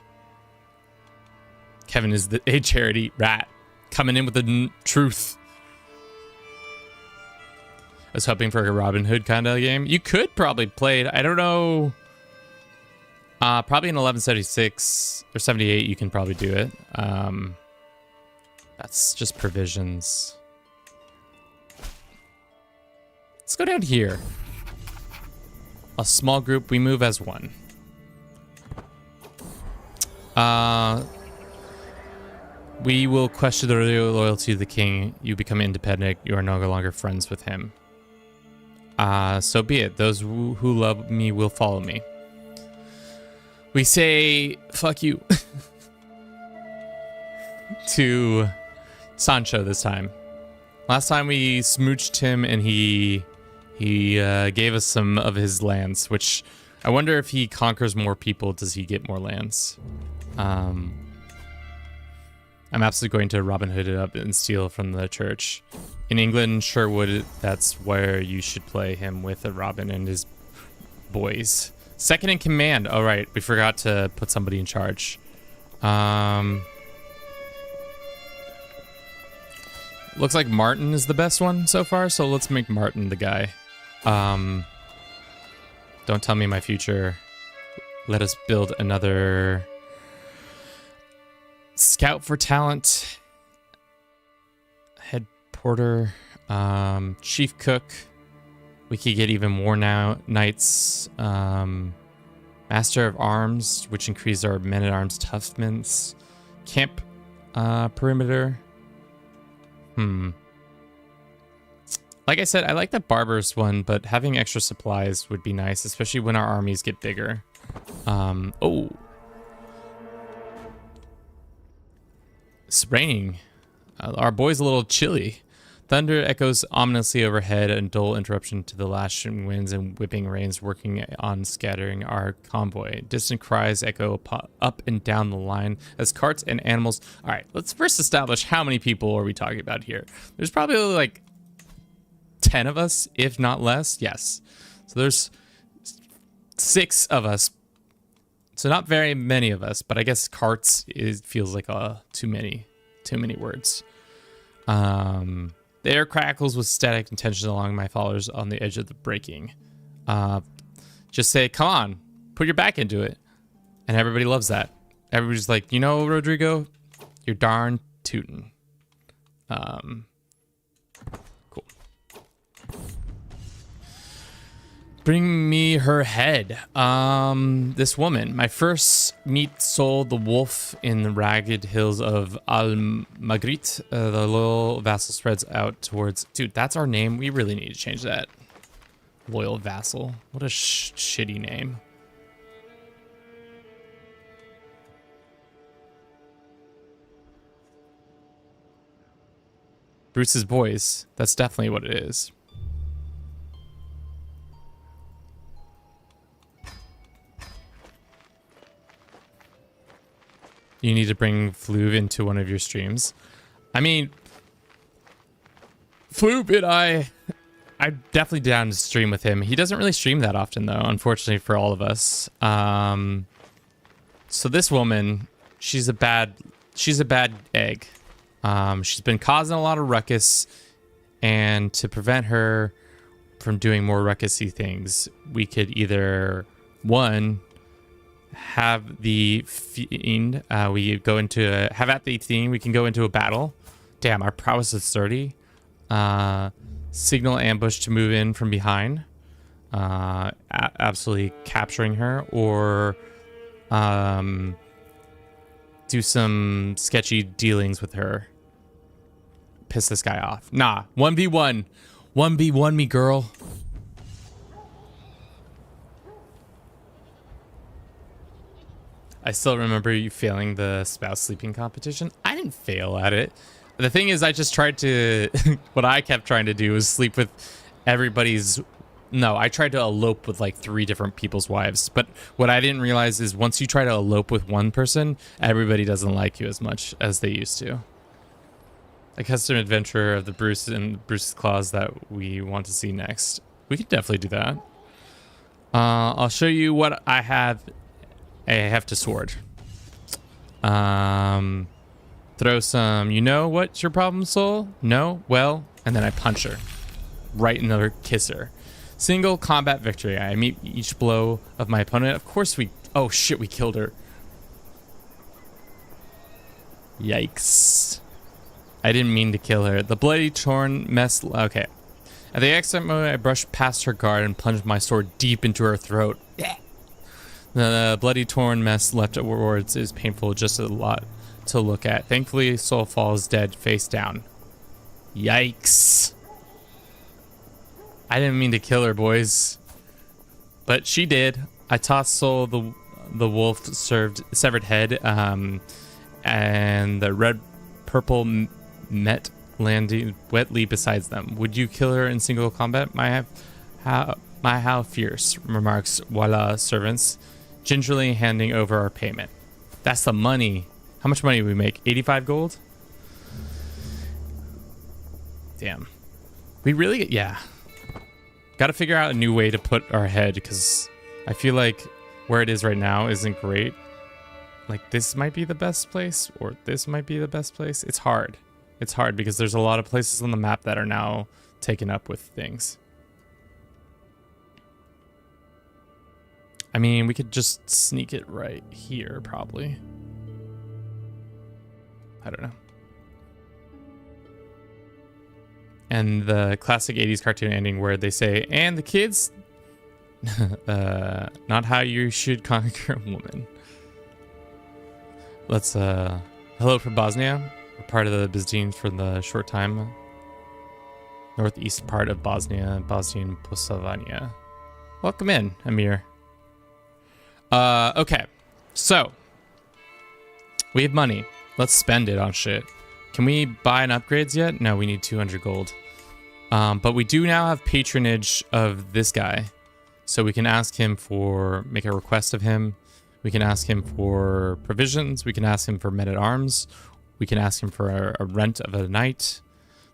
Kevin is a charity rat coming in with the truth. I was hoping for a Robin Hood kind of game. You could probably play it. I don't know. Probably in 1176 or 78, you can probably do it. That's just provisions. Let's go down here. A small group. We move as one. We will question the loyalty of the king. You become independent. You are no longer friends with him. So be it. Those who love me will follow me. We say, fuck you. To Sancho this time. Last time we smooched him and he gave us some of his lands, which I wonder if he conquers more people, does he get more lands? I'm absolutely going to Robin Hood it up and steal from the church. In England, Sherwood, that's where you should play him with a Robin and his boys. Second in command. All right, we forgot to put somebody in charge. Looks like Martin is the best one so far, so let's make Martin the guy. Don't tell me my future. Let us build another scout for talent. Head porter, chief cook. We could get even more now. Knights, master of arms, which increases our men-at-arms toughness. Camp perimeter. Like I said, I like the barber's one, but having extra supplies would be nice, especially when our armies get bigger. Oh. It's raining. Our boy's a little chilly. Thunder echoes ominously overhead, a dull interruption to the lashing winds and whipping rains working on scattering our convoy. Distant cries echo up and down the line as carts and animals... All right, let's first establish how many people are we talking about here. There's probably like 10 of us, if not less. Yes. So there's 6 of us. So not very many of us, but I guess carts feels like too many words. The air crackles with static and tension along my followers on the edge of the breaking. Just say, come on, put your back into it. And everybody loves that. Everybody's like, you know, Rodrigo, you're darn tootin'. Cool. Bring me her head. This woman. My first meet sold the wolf in the ragged hills of Al-Magrit. The loyal vassal spreads out towards... Dude, that's our name. We really need to change that. Loyal vassal. What a shitty name. Bruce's boys. That's definitely what it is. You need to bring Floob into one of your streams. I mean, Floob and I'm definitely down to stream with him. He doesn't really stream that often, though, unfortunately for all of us. So this woman, she's a bad egg. She's been causing a lot of ruckus, and to prevent her from doing more ruckusy things, we could either, one, have the fiend, we go into have at the fiend, we can go into a battle. Damn, our prowess is 30. Signal ambush to move in from behind, absolutely capturing her, or do some sketchy dealings with her. Piss this guy off. Nah, 1v1. 1v1 me, girl. I still remember you failing the spouse sleeping competition. I didn't fail at it. The thing is, I just tried to... what I kept trying to do was sleep with everybody's... No, I tried to elope with like 3 different people's wives. But what I didn't realize is once you try to elope with one person, everybody doesn't like you as much as they used to. A custom adventure of the Bruce and Bruce's Claws that we want to see next. We could definitely do that. I'll show you what I have. A hefty sword. Throw some, you know what's your problem, soul? No? Well, and then I punch her. Right in the kisser. Single combat victory. I meet each blow of my opponent. Of course we... Oh shit, we killed her. Yikes. I didn't mean to kill her. The bloody torn mess... Okay. At the exit moment, I brushed past her guard and plunged my sword deep into her throat. The bloody torn mess left afterwards is painful, just a lot to look at. Thankfully, Soul falls dead face down. Yikes. I didn't mean to kill her, boys. But she did. I tossed Soul the wolf severed head, and the red-purple met landing wetly beside them. Would you kill her in single combat? How fierce, remarks Voila servants, gingerly handing over our payment. That's the money. How much money do we make? 85 gold? Damn. We really... Yeah. Got to figure out a new way to put our head, because I feel like where it is right now isn't great. Like, this might be the best place, or this might be the best place. It's hard. It's hard because there's a lot of places on the map that are now taken up with things. I mean, we could just sneak it right here, probably. I don't know. And the classic 80s cartoon ending where they say, and the kids, not how you should conquer a woman. Let's, hello from Bosnia. We're part of the Byzantines for the short time. Northeast part of Bosnia, Bosnian Posavania. Welcome in, Amir. Okay, so we have money. Let's spend it on shit. Can we buy an upgrades yet? No, we need 200 gold. But we do now have patronage of this guy. So we can ask him for, make a request of him. We can ask him for provisions. We can ask him for men-at-arms. We can ask him for a rent of a night.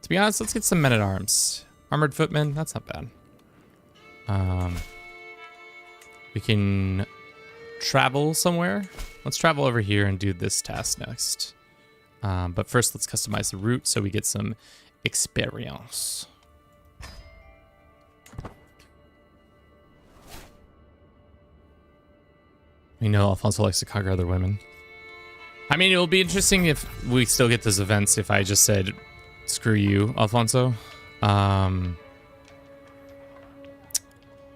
To be honest, let's get some men-at-arms. Armored footmen, that's not bad. We can travel somewhere. Let's travel over here and do this task next. But first, let's customize the route so we get some experience. We know Alfonso likes to conquer other women. I mean, it'll be interesting if we still get those events if I just said, screw you, Alfonso.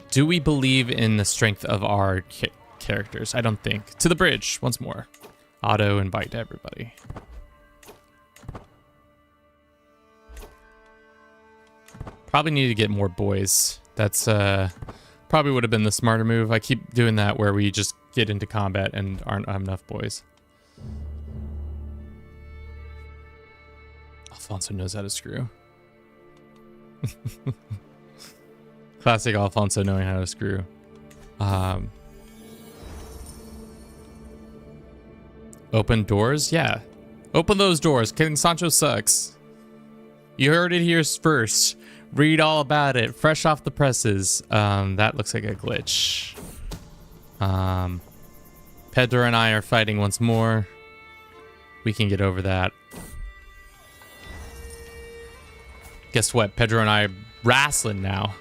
Do we believe in the strength of our characters? I don't think. To the bridge, once more. Auto invite everybody. Probably need to get more boys. That's probably would have been the smarter move. I keep doing that where we just get into combat and aren't enough boys. Alfonso knows how to screw. Classic Alfonso knowing how to screw. Open doors? Yeah. Open those doors. King Sancho sucks. You heard it here first. Read all about it. Fresh off the presses. That looks like a glitch. Pedro and I are fighting once more. We can get over that. Guess what? Pedro and I are wrestling now.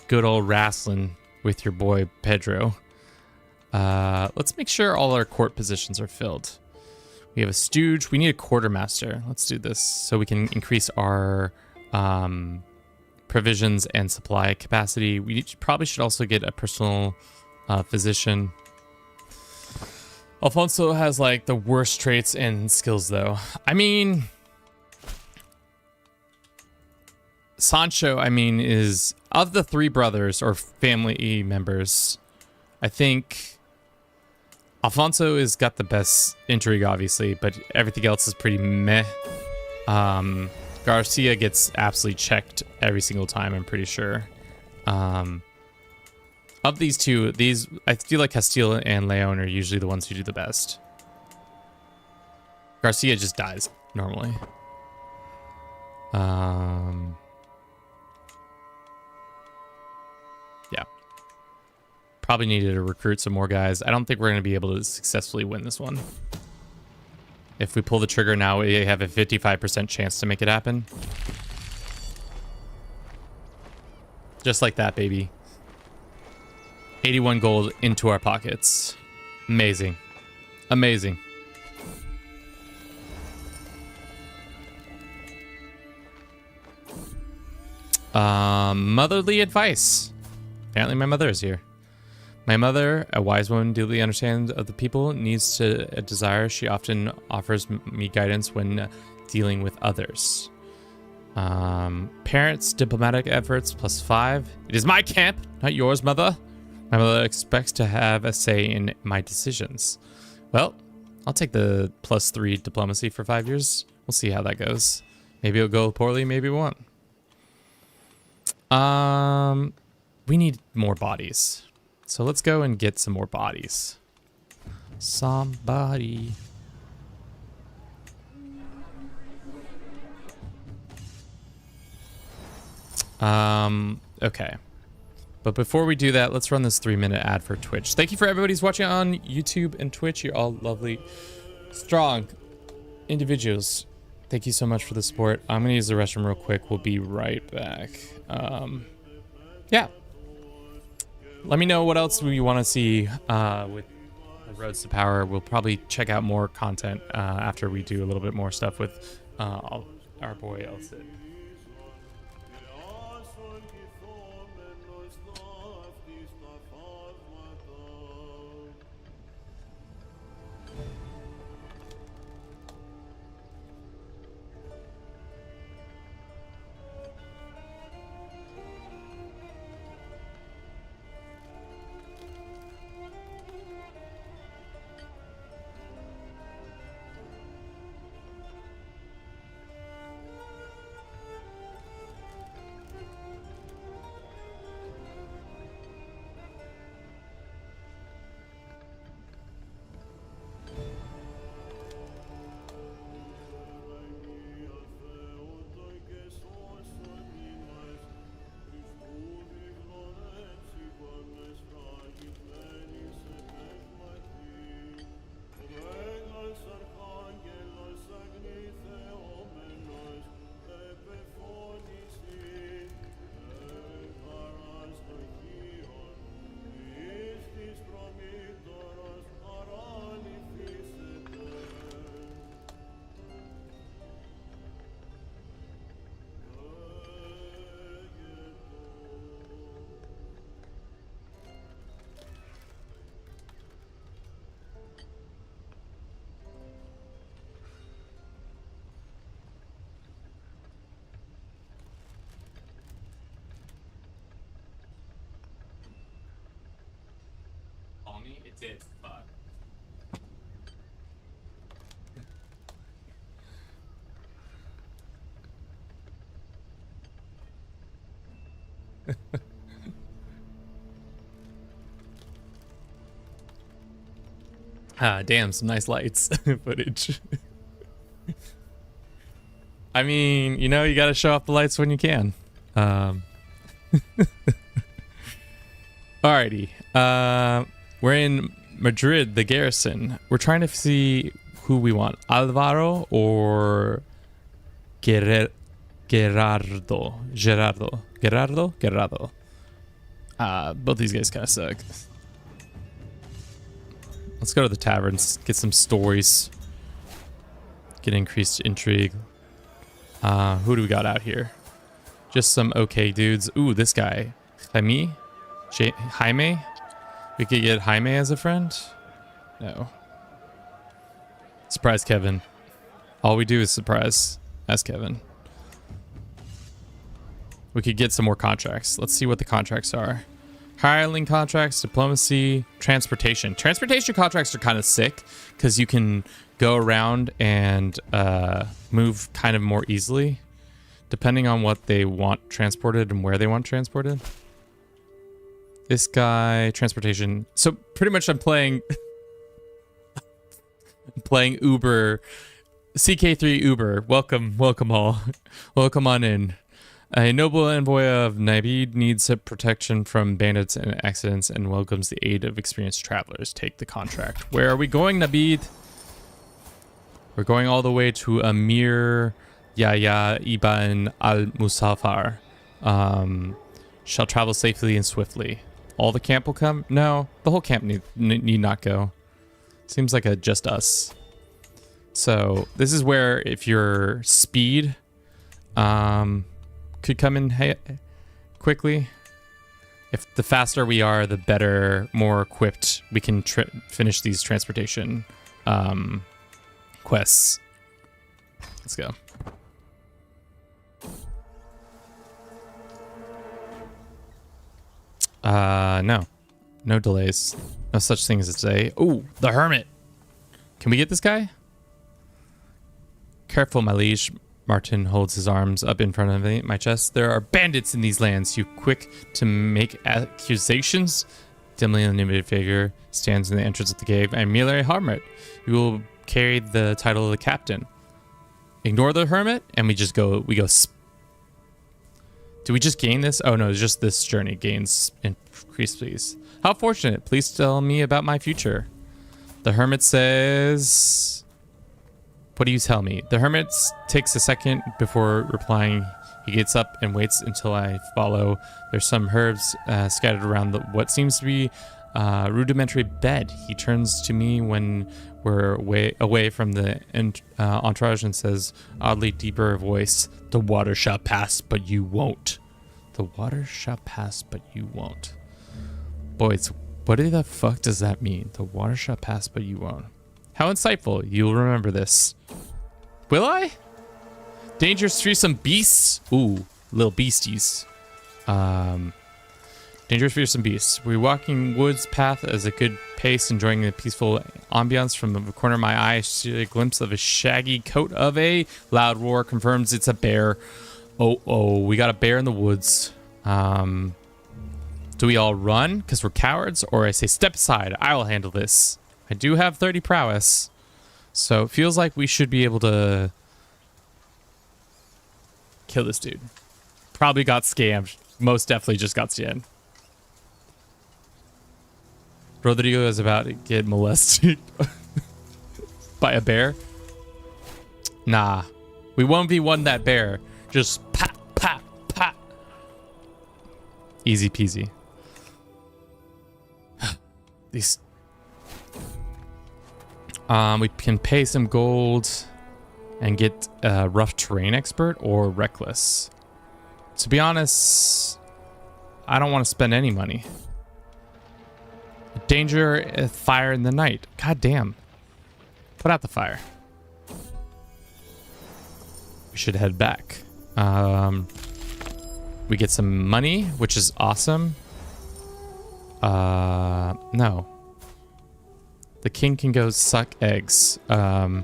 Good old wrestling with your boy Pedro. Let's make sure all our court positions are filled. We have a stooge. We need a quartermaster. Let's do this so we can increase our provisions and supply capacity. We probably should also get a personal physician. Alfonso has like the worst traits and skills though. I mean, Sancho, I mean, is of the three brothers or family members, I think Alfonso has got the best intrigue, obviously, but everything else is pretty meh. Garcia gets absolutely checked every single time, I'm pretty sure. Of these two, I feel like Castile and Leon are usually the ones who do the best. Garcia just dies normally. Yeah. Probably needed to recruit some more guys. I don't think we're going to be able to successfully win this one. If we pull the trigger now, we have a 55% chance to make it happen. Just like that, baby. 81 gold into our pockets. Amazing. Amazing. Motherly advice. Apparently my mother is here. My mother, a wise woman deeply understands of the people, needs to a desire. She often offers me guidance when dealing with others. Parents, diplomatic efforts, +5. It is my camp, not yours, mother. My mother expects to have a say in my decisions. Well, I'll take the +3 diplomacy for 5 years. We'll see how that goes. Maybe it'll go poorly, maybe it won't. We need more bodies. So let's go and get some more bodies. Somebody. Okay. But before we do that, let's run this 3-minute ad for Twitch. Thank you for everybody who's watching on YouTube and Twitch. You're all lovely, strong individuals. Thank you so much for the support. I'm going to use the restroom real quick. We'll be right back. Yeah. Let me know what else we want to see with the Roads to Power. We'll probably check out more content after we do a little bit more stuff with our boy Elsid. did. Fuck. Ah, damn, some nice lights footage. I mean, you know, you gotta show off the lights when you can. Alrighty. We're in Madrid, the garrison. We're trying to see who we want. Alvaro or Gerardo. Both these guys kind of suck. Let's go to the taverns, get some stories, get increased intrigue. Who do we got out here? Just some okay dudes. Ooh, this guy. Jaime? We could get Jaime as a friend? No. Surprise Kevin. All we do is surprise as Kevin. We could get some more contracts. Let's see what the contracts are. Hireling contracts, diplomacy, transportation. Transportation contracts are kind of sick because you can go around and move kind of more easily depending on what they want transported and where they want transported. This guy, transportation. So pretty much I'm playing playing Uber, CK3 Uber. Welcome all. Welcome on in. A noble envoy of Naibid needs protection from bandits and accidents and welcomes the aid of experienced travelers. Take the contract. Where are we going, Naibid? We're going all the way to Amir Yahya Ibn al-Musaffar. Shall travel safely and swiftly. All the camp will come? No, the whole camp need not go. Seems like a just us. So this is where if your speed could come in quickly. If the faster we are, the better, more equipped we can finish these transportation quests. Let's go. No delays. No such thing as a delay. Ooh, the hermit. Can we get this guy? Careful, my liege. Martin holds his arms up in front of my chest. There are bandits in these lands. You quick to make accusations? Dimly illuminated figure stands in the entrance of the cave. I'm merely a hermit. You will carry the title of the captain. Ignore the hermit, and we go. Do we just gain this? Oh no, it's just this journey gains increase, please. How fortunate. Please tell me about my future. The hermit says... What do you tell me? The hermit takes a second before replying. He gets up and waits until I follow. There's some herbs scattered around what seems to be a rudimentary bed. He turns to me when we're away from the entourage and says, oddly deeper voice, the water shall pass, but you won't. The water shall pass, but you won't. Boys, what the fuck does that mean? The water shall pass, but you won't. How insightful. You'll remember this. Will I? Dangerous fearsome beasts. Ooh, little beasties. Dangerous fearsome beasts. We're walking woods path as a good pace, enjoying the peaceful ambiance. From the corner of my eye, I see a glimpse of a shaggy coat of a loud roar confirms it's a bear. Oh, we got a bear in the woods. Do we all run because we're cowards, or I say step aside? I will handle this. I do have 30 prowess, so it feels like we should be able to kill this dude. Probably got scammed. Most definitely just got scammed. Rodrigo is about to get molested by a bear. Nah, we 1v1 that bear. Just pat, pat, pat. Easy peasy. These... we can pay some gold and get a rough terrain expert or reckless. To be honest, I don't want to spend any money. Danger, fire in the night. God damn. Put out the fire. We should head back. We get some money, which is awesome. No. The king can go suck eggs. Because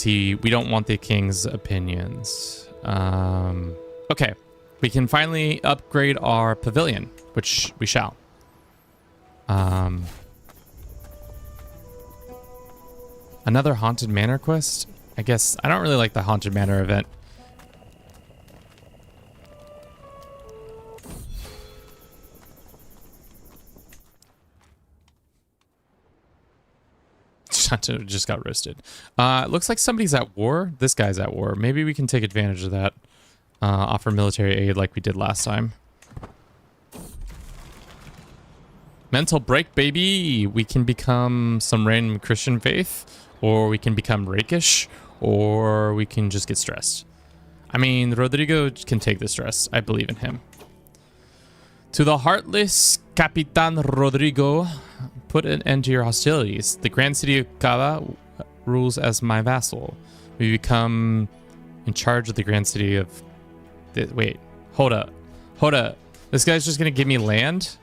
we don't want the king's opinions. Okay. We can finally upgrade our pavilion, which we shall. Another Haunted Manor quest? I guess I don't really like the Haunted Manor event. Just got roasted. Looks like somebody's at war. This guy's at war. Maybe we can take advantage of that. Offer military aid like we did last time. Mental break, baby. We can become some random Christian faith, or we can become rakish, or we can just get stressed. I mean, Rodrigo can take the stress. I believe in him. To the heartless Capitan Rodrigo, put an end to your hostilities. The grand city of Cava rules as my vassal. We become in charge of the grand city of... Wait, hold up. Hold up. This guy's just going to give me land?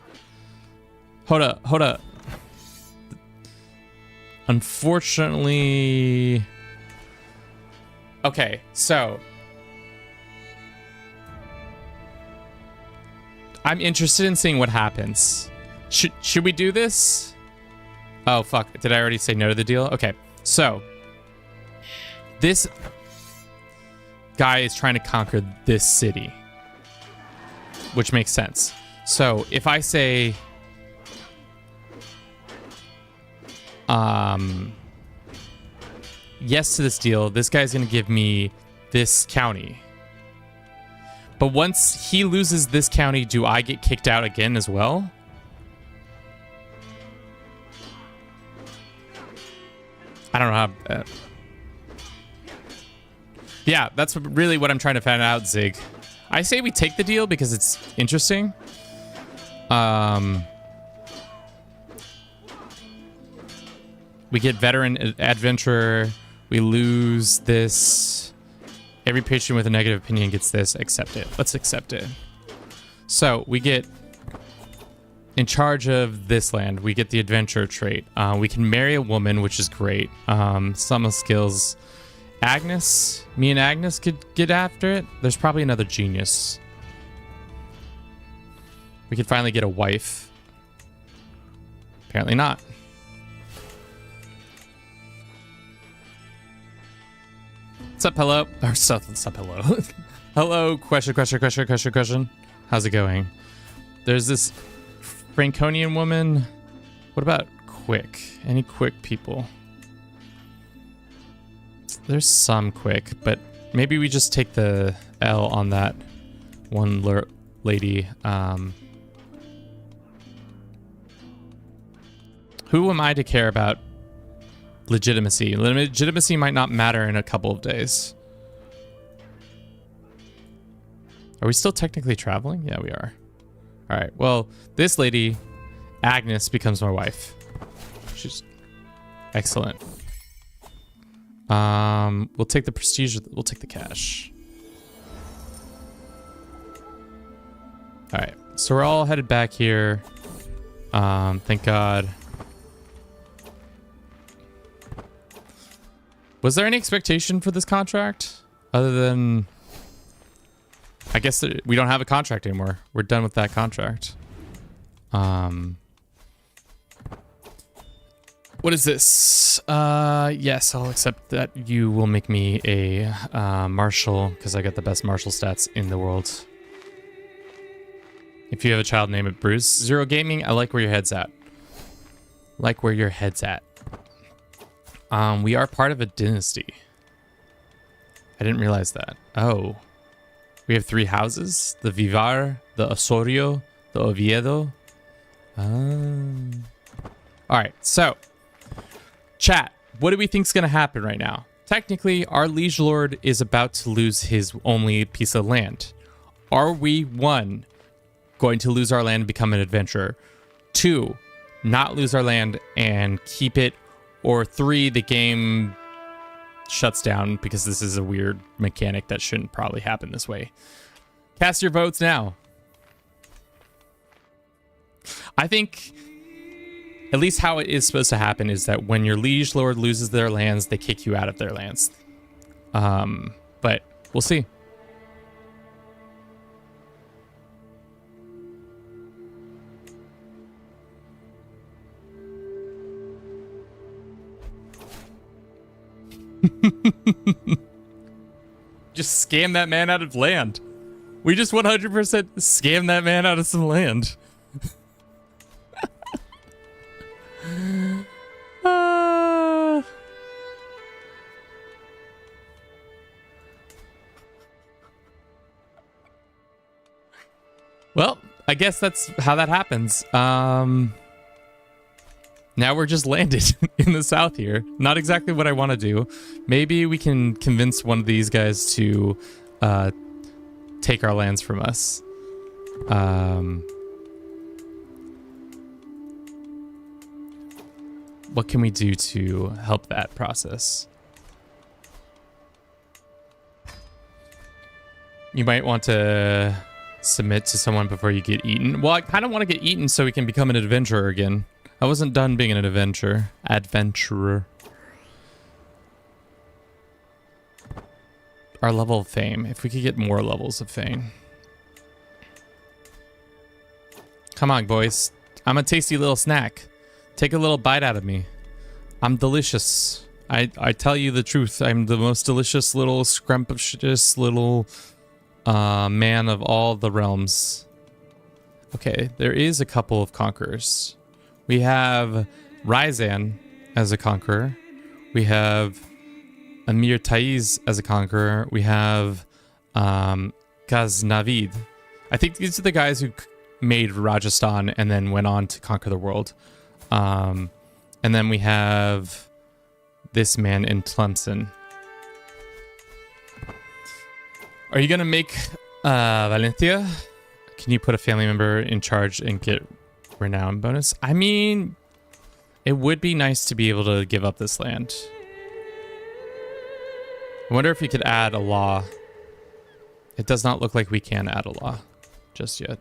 Hold up. Hold up. Unfortunately... Okay, so... I'm interested in seeing what happens. Should we do this? Oh, fuck. Did I already say no to the deal? Okay, so... This guy is trying to conquer this city. Which makes sense. So, if I say... yes to this deal, this guy's going to give me this county. But once he loses this county, do I get kicked out again as well? I don't know how... yeah, that's really what I'm trying to find out, Zig. I say we take the deal because it's interesting. We get veteran adventurer. We lose this... Every patient with a negative opinion gets this. Accept it. Let's accept it. So we get in charge of this land. We get the adventure trait. We can marry a woman, which is great. Some skills. Agnes. Me and Agnes could get after it. There's probably another genius. We could finally get a wife. Apparently not. What's up, hello? Or what's up, hello? Hello, question. How's it going? There's this Franconian woman. What about quick? Any quick people? There's some quick, but maybe we just take the L on that one lady. Who am I to care about legitimacy? Legitimacy might not matter in a couple of days. Are we still technically traveling? Yeah, we are. All right. Well, this lady, Agnes, becomes my wife. She's excellent. We'll take the prestige. We'll take the cash. All right. So we're all headed back here. Thank God. Was there any expectation for this contract? Other than... I guess we don't have a contract anymore. We're done with that contract. What is this? Yes, I'll accept that you will make me a marshal because I got the best martial stats in the world. If you have a child, name it Bruce. Zero Gaming, I like where your head's at. Like where your head's at. We are part of a dynasty. I didn't realize that. Oh. We have 3 houses. The Vivar, the Osorio, the Oviedo. Alright, so. Chat, what do we think is going to happen right now? Technically, our liege lord is about to lose his only piece of land. Are we, 1, going to lose our land and become an adventurer? 2, not lose our land and keep it? Or 3, the game shuts down because this is a weird mechanic that shouldn't probably happen this way. Cast your votes now. I think at least how it is supposed to happen is that when your liege lord loses their lands, they kick you out of their lands. But we'll see. Just scam that man out of land. We just 100% scam that man out of some land. Well, I guess that's how that happens. Now we're just landed in the south here. Not exactly what I want to do. Maybe we can convince one of these guys to take our lands from us. What can we do to help that process? You might want to submit to someone before you get eaten. Well, I kind of want to get eaten so we can become an adventurer again. I wasn't done being an adventurer. Our level of fame. If we could get more levels of fame. Come on, boys. I'm a tasty little snack. Take a little bite out of me. I'm delicious. I tell you the truth. I'm the most delicious little scrumptious little man of all the realms. Okay, there is a couple of conquerors. We have Ryzan as a conqueror. We have Amir Taiz as a conqueror. We have Ghaznavid. I think these are the guys who made Rajasthan and then went on to conquer the world. And then we have this man in Tlemcen. Are you going to make Valencia? Can you put a family member in charge and get renown bonus? I mean, it would be nice to be able to give up this land. I wonder if you could add a law. It does not look like we can add a law just yet.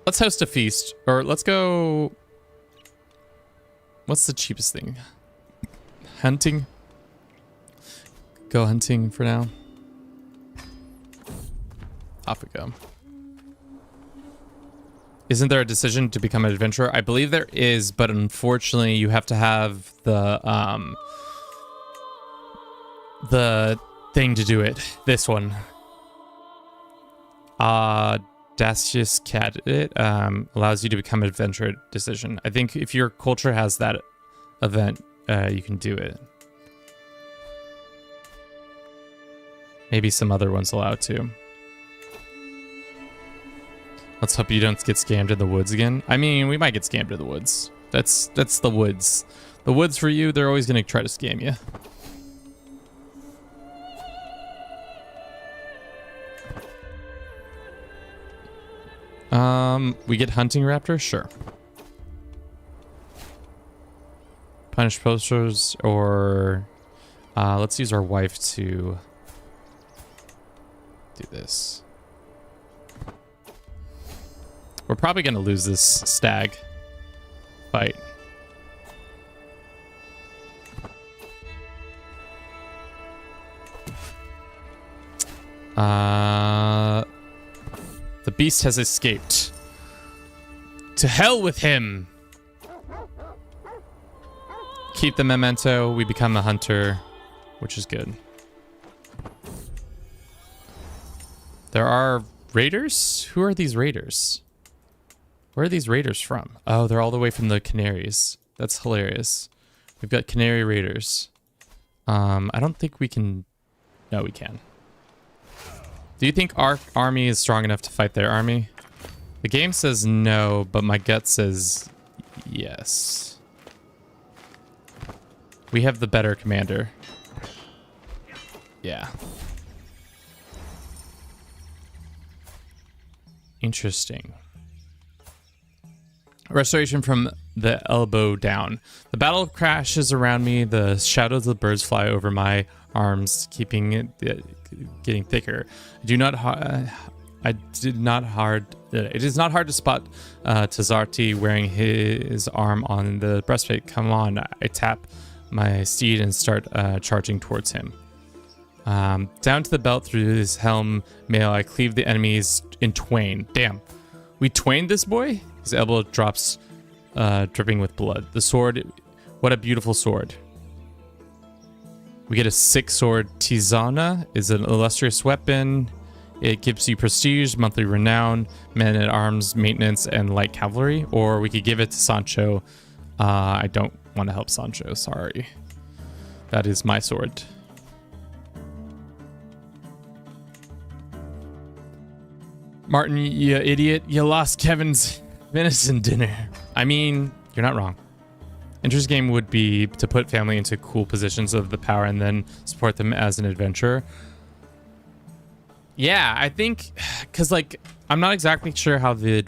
Let's host a feast, or let's go. What's the cheapest thing? Hunting. Go hunting for now. Off we go. Isn't there a decision to become an adventurer? I believe there is, but unfortunately you have to have the thing to do it. This one. Audacious Candidate allows you to become an adventurer decision. I think if your culture has that event, you can do it. Maybe some other ones allow it too. Let's hope you don't get scammed in the woods again. I mean, we might get scammed in the woods. That's the woods. The woods for you, they're always going to try to scam you. We get hunting raptor? Sure. Punish posters, or let's use our wife to do this. We're probably going to lose this stag fight. The beast has escaped. To hell with him! Keep the memento. We become a hunter, which is good. There are raiders? Who are these raiders? Where are these raiders from? Oh, they're all the way from the Canaries. That's hilarious. We've got Canary raiders. I don't think we can... No, we can. Do you think our army is strong enough to fight their army? The game says no, but my gut says yes. We have the better commander. Yeah. Interesting. Restoration from the elbow down. The battle crashes around me. The shadows of the birds fly over my arms, keeping it getting thicker. I do not It is not hard to spot Tazarti wearing his arm on the breastplate. Come on, I tap my steed and start charging towards him. Down to the belt through his helm mail, I cleave the enemies in twain. Damn, we twained this boy? His elbow drops, dripping with blood. The sword, what a beautiful sword. We get a 6-sword. Tizana is an illustrious weapon. It gives you prestige, monthly renown, men-at-arms, maintenance, and light cavalry. Or we could give it to Sancho. I don't want to help Sancho, sorry. That is my sword. Martin, you idiot. You lost Kevin's venison dinner. I mean, you're not wrong. Interest game would be to put family into cool positions of the power and then support them as an adventurer. Yeah, I think, because like, I'm not exactly sure how the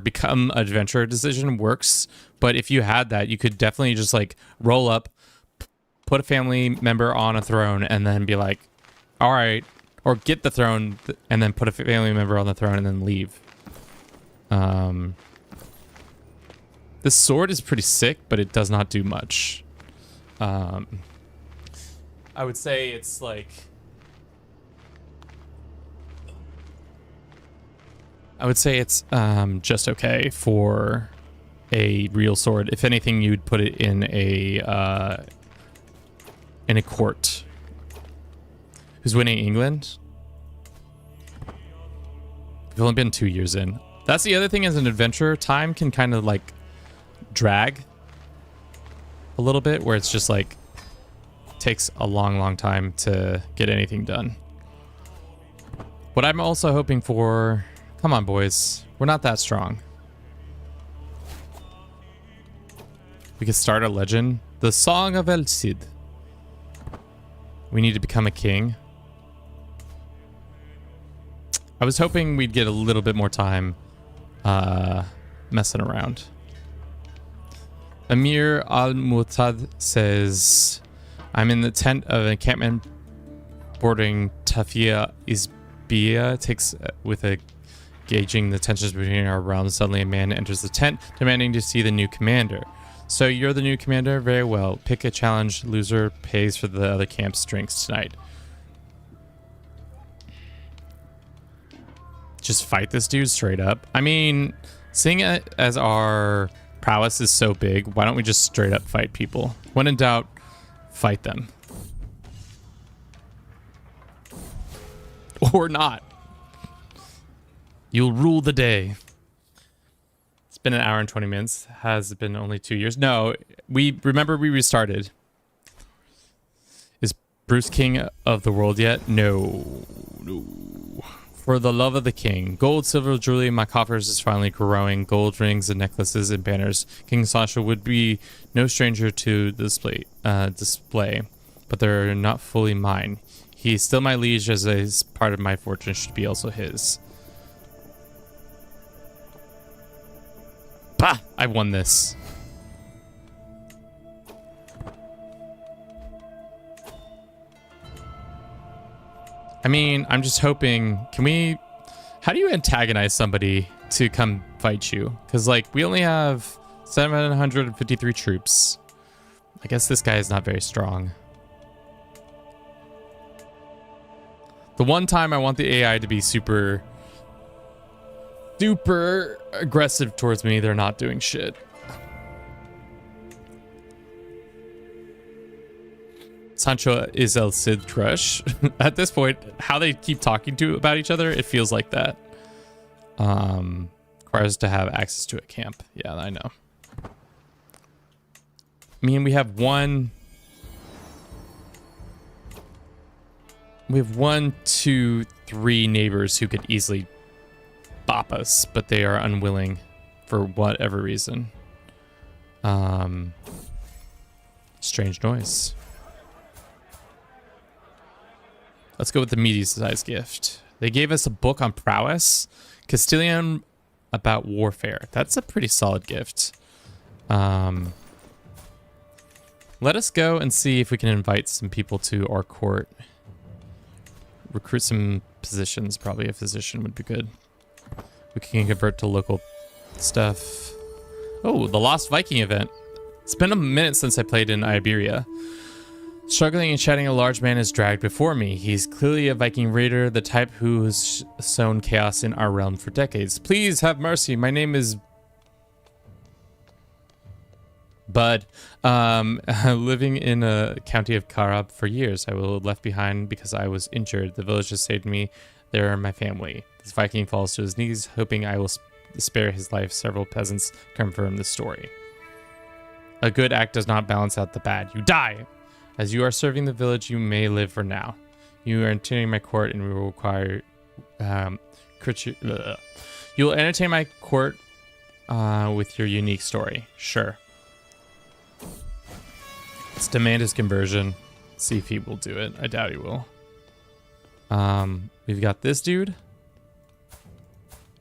become adventure decision works, but if you had that, you could definitely just like roll up, put a family member on a throne, and then be like, all right, or get the throne and then put a family member on the throne and then leave. This sword is pretty sick, but it does not do much. I would say it's like... I would say it's just okay for a real sword. If anything, you'd put it in a court. Who's winning? England? We've only been 2 years in. That's the other thing as an adventure. Time can kind of like drag a little bit, where it's just like takes a long time to get anything done. What I'm also hoping for, come on boys, we're not that strong. We could start a legend. The Song of El Cid. We need to become a king. I was hoping we'd get a little bit more time messing around. Amir Al-Mutad says, I'm in the tent of an encampment bordering Tafia Isbia. Takes with a gauging the tensions between our realms. Suddenly a man enters the tent demanding to see the new commander. So you're the new commander? Very well. Pick a challenge. Loser pays for the other camp's drinks tonight. Just fight this dude straight up. I mean, seeing it as our prowess is so big, why don't we just straight up fight people? When in doubt, fight them. Or not. You'll rule the day. It's been an hour and 20 minutes. Has it been only 2 years? No, we restarted. Is Bruce king of the world yet? No. For the love of the king. Gold, silver, jewelry, my coffers is finally growing. Gold rings and necklaces and banners. King Sasha would be no stranger to display, but they're not fully mine. He is still my liege, as a part of my fortune should be also his. Bah! I won this. I mean, I'm just hoping, how do you antagonize somebody to come fight you? Because, like, we only have 753 troops. I guess this guy is not very strong. The one time I want the AI to be super aggressive towards me, they're not doing shit. Sancho is El Cid crush. At this point, how they keep talking about each other, it feels like that. Requires to have access to a camp. Yeah, I know. I mean, we have one, two, three neighbors who could easily bop us, but they are unwilling for whatever reason. Strange noise. Let's go with the medium-sized gift. They gave us a book on prowess. Castilian about warfare. That's a pretty solid gift. Let us go and see if we can invite some people to our court. Recruit some positions. Probably a physician would be good. We can convert to local stuff. Oh, the Lost Viking event. It's been a minute since I played in Iberia. Struggling and chatting, a large man is dragged before me. He's clearly a Viking raider, the type who has sown chaos in our realm for decades. Please have mercy. My name is Bud. Living in a county of Karab for years. I was left behind because I was injured. The village has saved me. They are my family. This Viking falls to his knees, hoping I will spare his life. Several peasants confirm the story. A good act does not balance out the bad. You die! As you are serving the village, you may live for now. You are entering my court and we will require... You will entertain my court with your unique story. Sure. Let's demand his conversion. See if he will do it. I doubt he will. We've got this dude.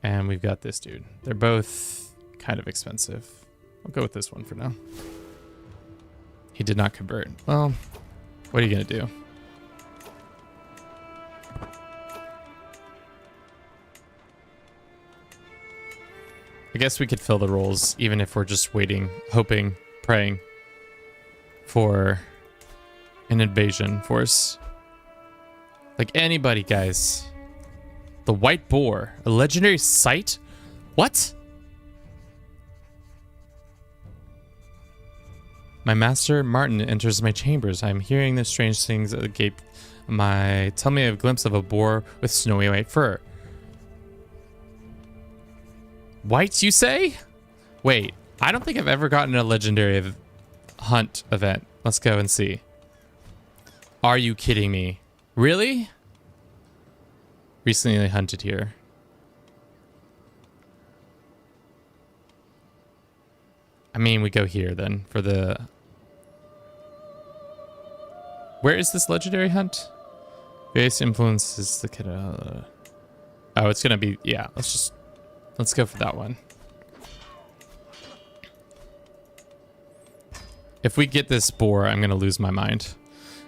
And we've got this dude. They're both kind of expensive. I'll go with this one for now. He did not convert. Well, what are you going to do? I guess we could fill the roles even if we're just waiting, hoping, praying for an invasion force. Like anybody, guys. The White Boar, a legendary sight? What? My master, Martin, enters my chambers. I'm hearing the strange things at the gate. Tell me a glimpse of a boar with snowy white fur. White, you say? Wait, I don't think I've ever gotten a legendary hunt event. Let's go and see. Are you kidding me? Really? Recently hunted here. I mean, we go here then for the... Where is this legendary hunt? Various influences the kid. Oh, it's gonna be... Yeah, let's go for that one. If we get this boar, I'm gonna lose my mind.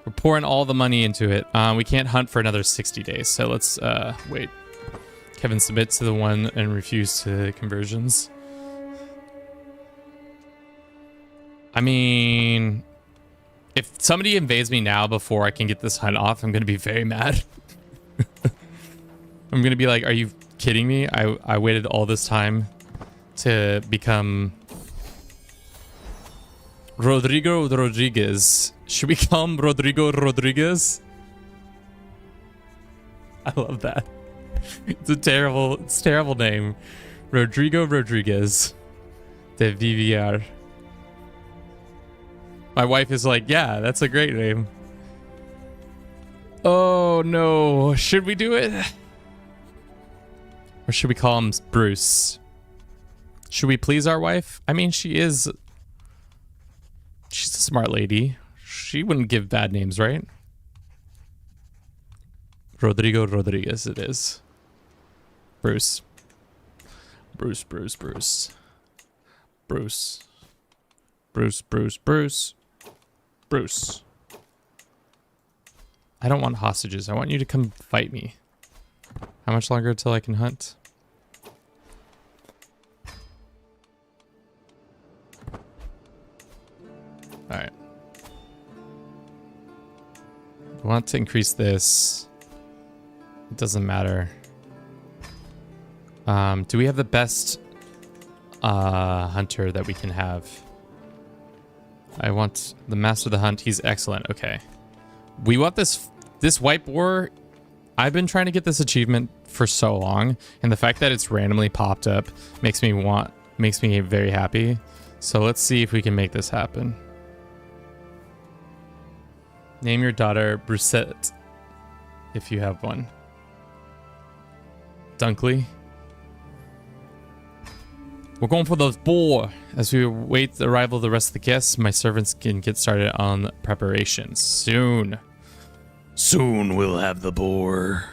We're pouring all the money into it. We can't hunt for another 60 days, so let's wait. Kevin submits to the one and refuse to conversions. I mean, if somebody invades me now before I can get this hunt off, I'm gonna be very mad. I'm gonna be like, are you kidding me? I waited all this time to become Rodrigo Rodriguez. Should we call him Rodrigo Rodriguez? I love that. It's a terrible name. Rodrigo Rodriguez de Vivier. My wife is like, yeah, that's a great name. Oh no, should we do it? Or should we call him Bruce? Should we please our wife? I mean, she's a smart lady. She wouldn't give bad names, right? Rodrigo Rodriguez it is. Bruce. Bruce. I don't want hostages. I want you to come fight me. How much longer until I can hunt? Alright. I want to increase this. It doesn't matter. Do we have the best hunter that we can have? I want the master of the hunt. He's excellent. Okay. We want this white boar. I've been trying to get this achievement for so long, and the fact that it's randomly popped up makes me very happy. So let's see if we can make this happen. Name your daughter Brusette, if you have one. Dunkley. We're going for the boar. As we wait the arrival of the rest of the guests, my servants can get started on preparations. Soon we'll have the boar.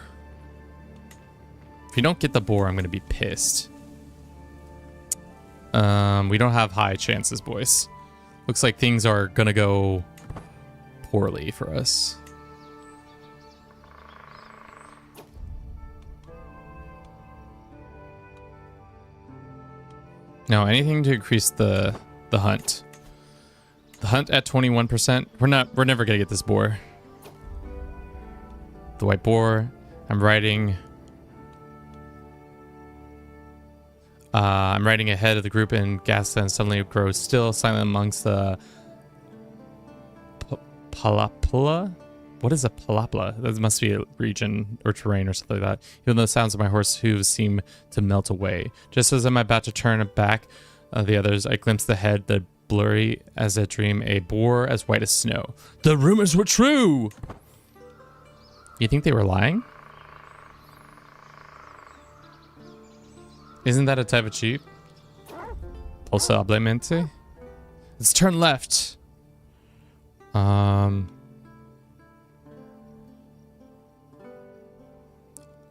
If you don't get the boar, I'm going to be pissed. We don't have high chances, boys. Looks like things are going to go poorly for us. No, anything to increase the hunt. The hunt at 21%. We're never gonna get this boar. The white boar. I'm riding ahead of the group in gas and suddenly grows still, silent amongst the palapla. What is a palapla? That must be a region or terrain or something like that. Even though the sounds of my horse hooves seem to melt away. Just as I'm about to turn back the others, I glimpse the head, the blurry as a dream, a boar as white as snow. The rumors were true! You think they were lying? Isn't that a type of sheep? Possiblemente. Let's turn left.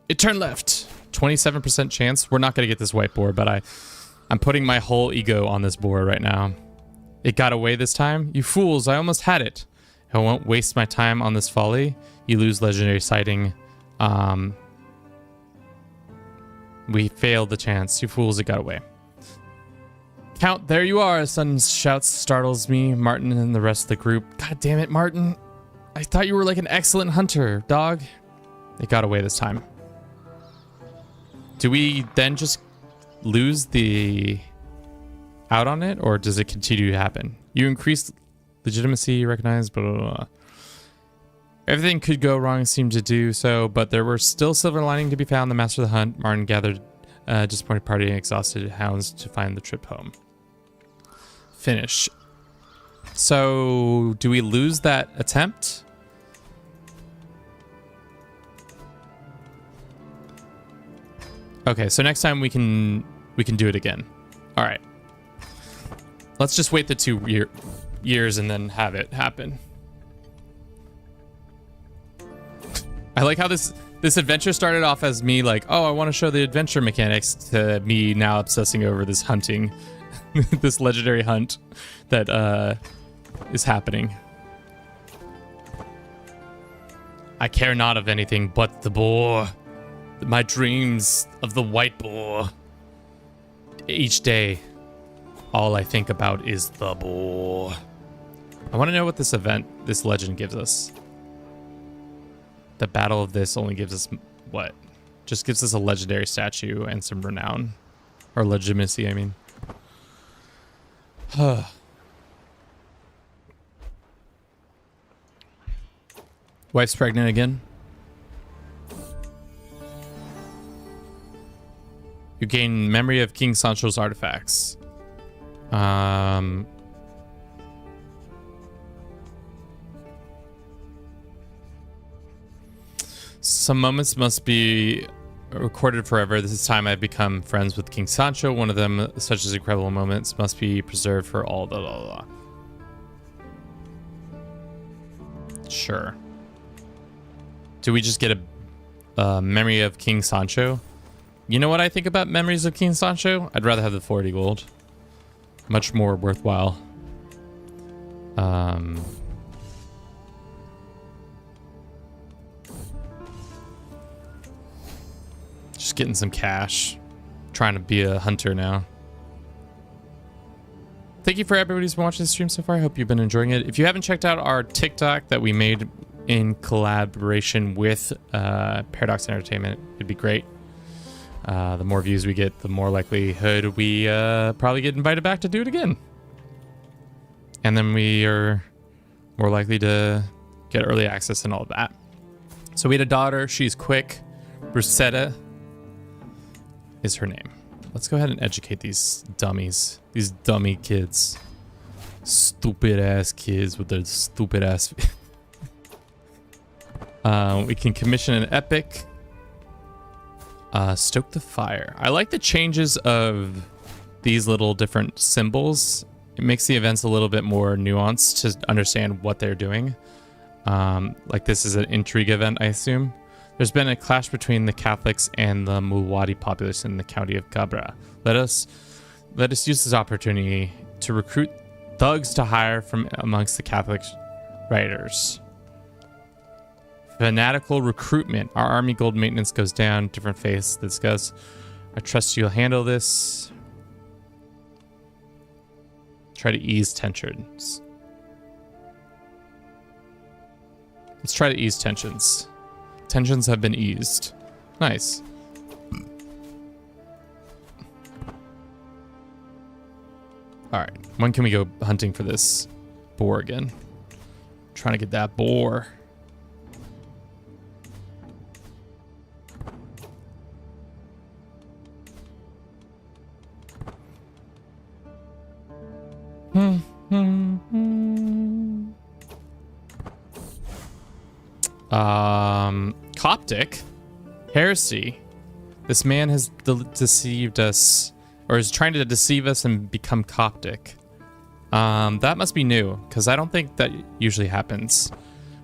It turned left. 27% chance. We're not gonna get this white boar, but I'm putting my whole ego on this boar right now. It got away this time. You fools! I almost had it. I won't waste my time on this folly. You lose legendary sighting. We failed the chance. You fools, it got away. Count, there you are. A sudden shouts startles me, Martin and the rest of the group. God damn it, Martin. I thought you were like an excellent hunter, dog. It got away this time. Do we then just lose the out on it, or does it continue to happen? You increase legitimacy, recognize, blah, blah, blah. Everything could go wrong, seemed to do so, but there were still silver lining to be found. The master of the hunt, Martin, gathered a disappointed party and exhausted hounds to find the trip home. Finish. So, do we lose that attempt? Okay, so next time we can do it again. All right. Let's just wait the 2 years and then have it happen. I like how this adventure started off as me like, oh, I want to show the adventure mechanics, to me now obsessing over this hunting, this legendary hunt that is happening. I care not of anything but the boar. My dreams of the white boar. Each day, all I think about is the boar. I want to know what this legend gives us. The battle of this only gives us what? Just gives us a legendary statue and some renown. Or legitimacy, I mean. Wife's pregnant again. You gain memory of King Sancho's artifacts. Some moments must be recorded forever. This time I've become friends with King Sancho. One of them, such as incredible moments, must be preserved for all. Blah, blah, blah. Sure. Do we just get a memory of King Sancho? You know what I think about memories of King Sancho? I'd rather have the 40 gold. Much more worthwhile. Just getting some cash. Trying to be a hunter now. Thank you for everybody who's been watching the stream so far. I hope you've been enjoying it. If you haven't checked out our TikTok that we made in collaboration with Paradox Entertainment, it'd be great. The more views we get, the more likelihood we probably get invited back to do it again. And then we are more likely to get early access and all of that. So we had a daughter. She's quick. Crusader is her name. Let's go ahead and educate these dummies. These dummy kids. Stupid ass kids with their stupid ass. We can commission an epic. Stoke the fire. I like the changes of these little different symbols. It makes the events a little bit more nuanced to understand what they're doing. Like this is an intrigue event, I assume. There's been a clash between the Catholics and the Mulwadi populace in the county of Cabra. Let us use this opportunity to recruit thugs to hire from amongst the Catholic riders. Fanatical recruitment. Our army gold maintenance goes down. Different phase to discuss. I trust you'll handle this. Try to ease tensions. Let's try to ease tensions. Tensions have been eased. Nice. Alright, when can we go hunting for this boar again? Trying to get that boar. Coptic heresy. This man has deceived us, or is trying to deceive us and become Coptic. That must be new, because I don't think that usually happens,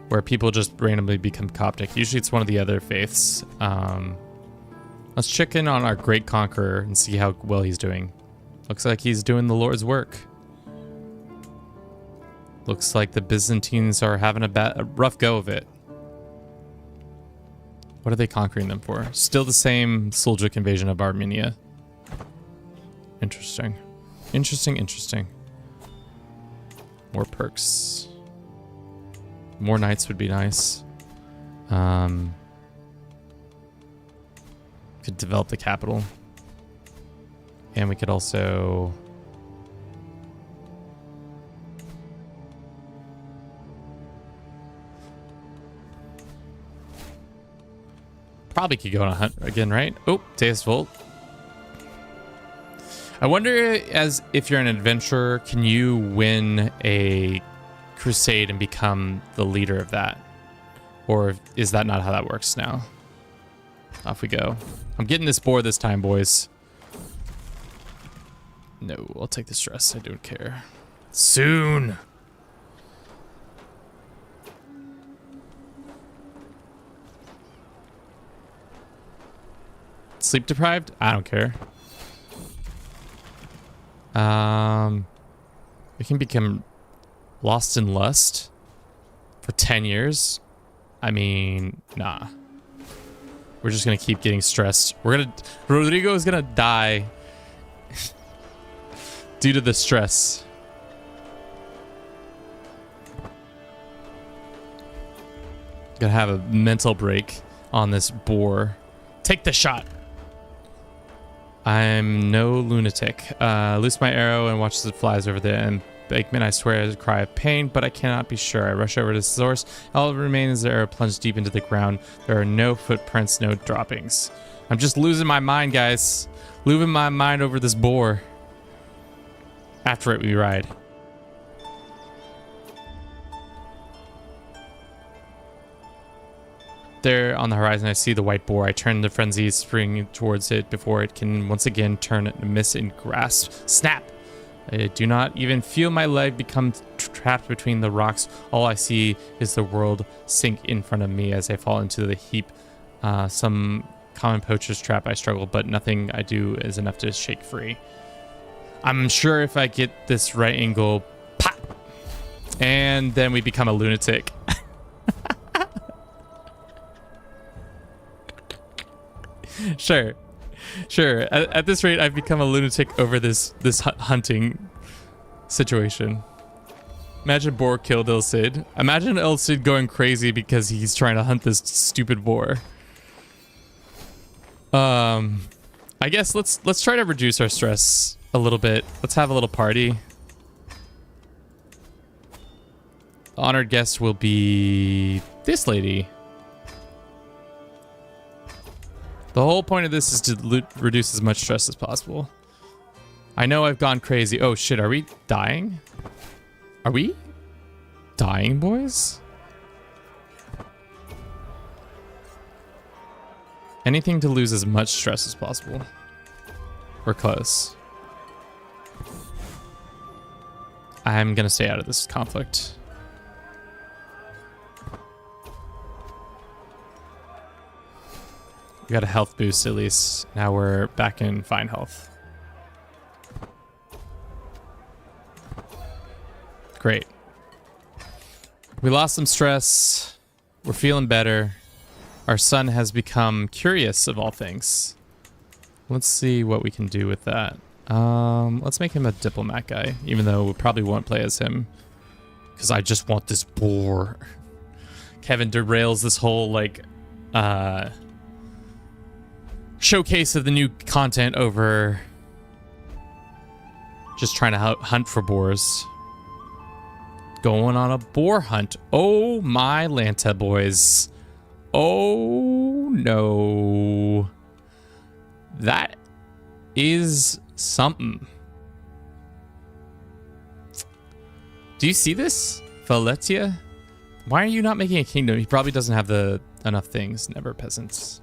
where people just randomly become Coptic. Usually it's one of the other faiths. Let's check in on our great conqueror and see how well he's doing. Looks like he's doing the Lord's work. Looks like the Byzantines are having a rough go of it. What are they conquering them for? Still the same Seljuk invasion of Armenia. Interesting. Interesting, interesting. More perks. More knights would be nice. Could develop the capital. And we could also... Probably could go on a hunt again, right? Oh, Deus Volt. I wonder, as if you're an adventurer, can you win a crusade and become the leader of that? Or is that not how that works now? Off we go. I'm getting this boar this time, boys. No, I'll take the stress. I don't care. Soon. Sleep deprived? I don't care. We can become lost in lust for 10 years. I mean, nah. We're just gonna keep getting stressed. Rodrigo is gonna die due to the stress. Gonna have a mental break on this boar. Take the shot. I'm no lunatic. Loose my arrow and watch as it flies over the embankment. I swear I cry of pain, but I cannot be sure. I rush over to the source. All that remains is the arrow plunged deep into the ground. There are no footprints, no droppings. I'm just losing my mind, guys. Losing my mind over this boar. After it, we ride. There on the horizon, I see the white boar. I turn the frenzy, spring towards it before it can once again turn and miss and grasp. Snap! I do not even feel my leg become trapped between the rocks. All I see is the world sink in front of me as I fall into the heap. Some common poacher's trap. I struggle, but nothing I do is enough to shake free. I'm sure if I get this right angle, pop! And then we become a lunatic. Sure. At this rate, I've become a lunatic over this hunting situation. Imagine boar killed El Cid. Imagine El Cid going crazy because he's trying to hunt this stupid boar. I guess let's try to reduce our stress a little bit. Let's have a little party. The honored guest will be this lady. The whole point of this is to reduce as much stress as possible. I know I've gone crazy. Oh shit, are we dying? Are we dying, boys? Anything to lose as much stress as possible. We're close. I'm gonna stay out of this conflict. We got a health boost at least. Now we're back in fine health. Great. We lost some stress. We're feeling better. Our son has become curious of all things. Let's see what we can do with that. Let's make him a diplomat guy, even though we probably won't play as him. Because I just want this boar. Kevin derails this whole, like, showcase of the new content over just trying to hunt for boars. Going on a boar hunt. Oh my Lanta boys. Oh no. That is something. Do you see this? Valetia? Why are you not making a kingdom? He probably doesn't have enough things. Never peasants.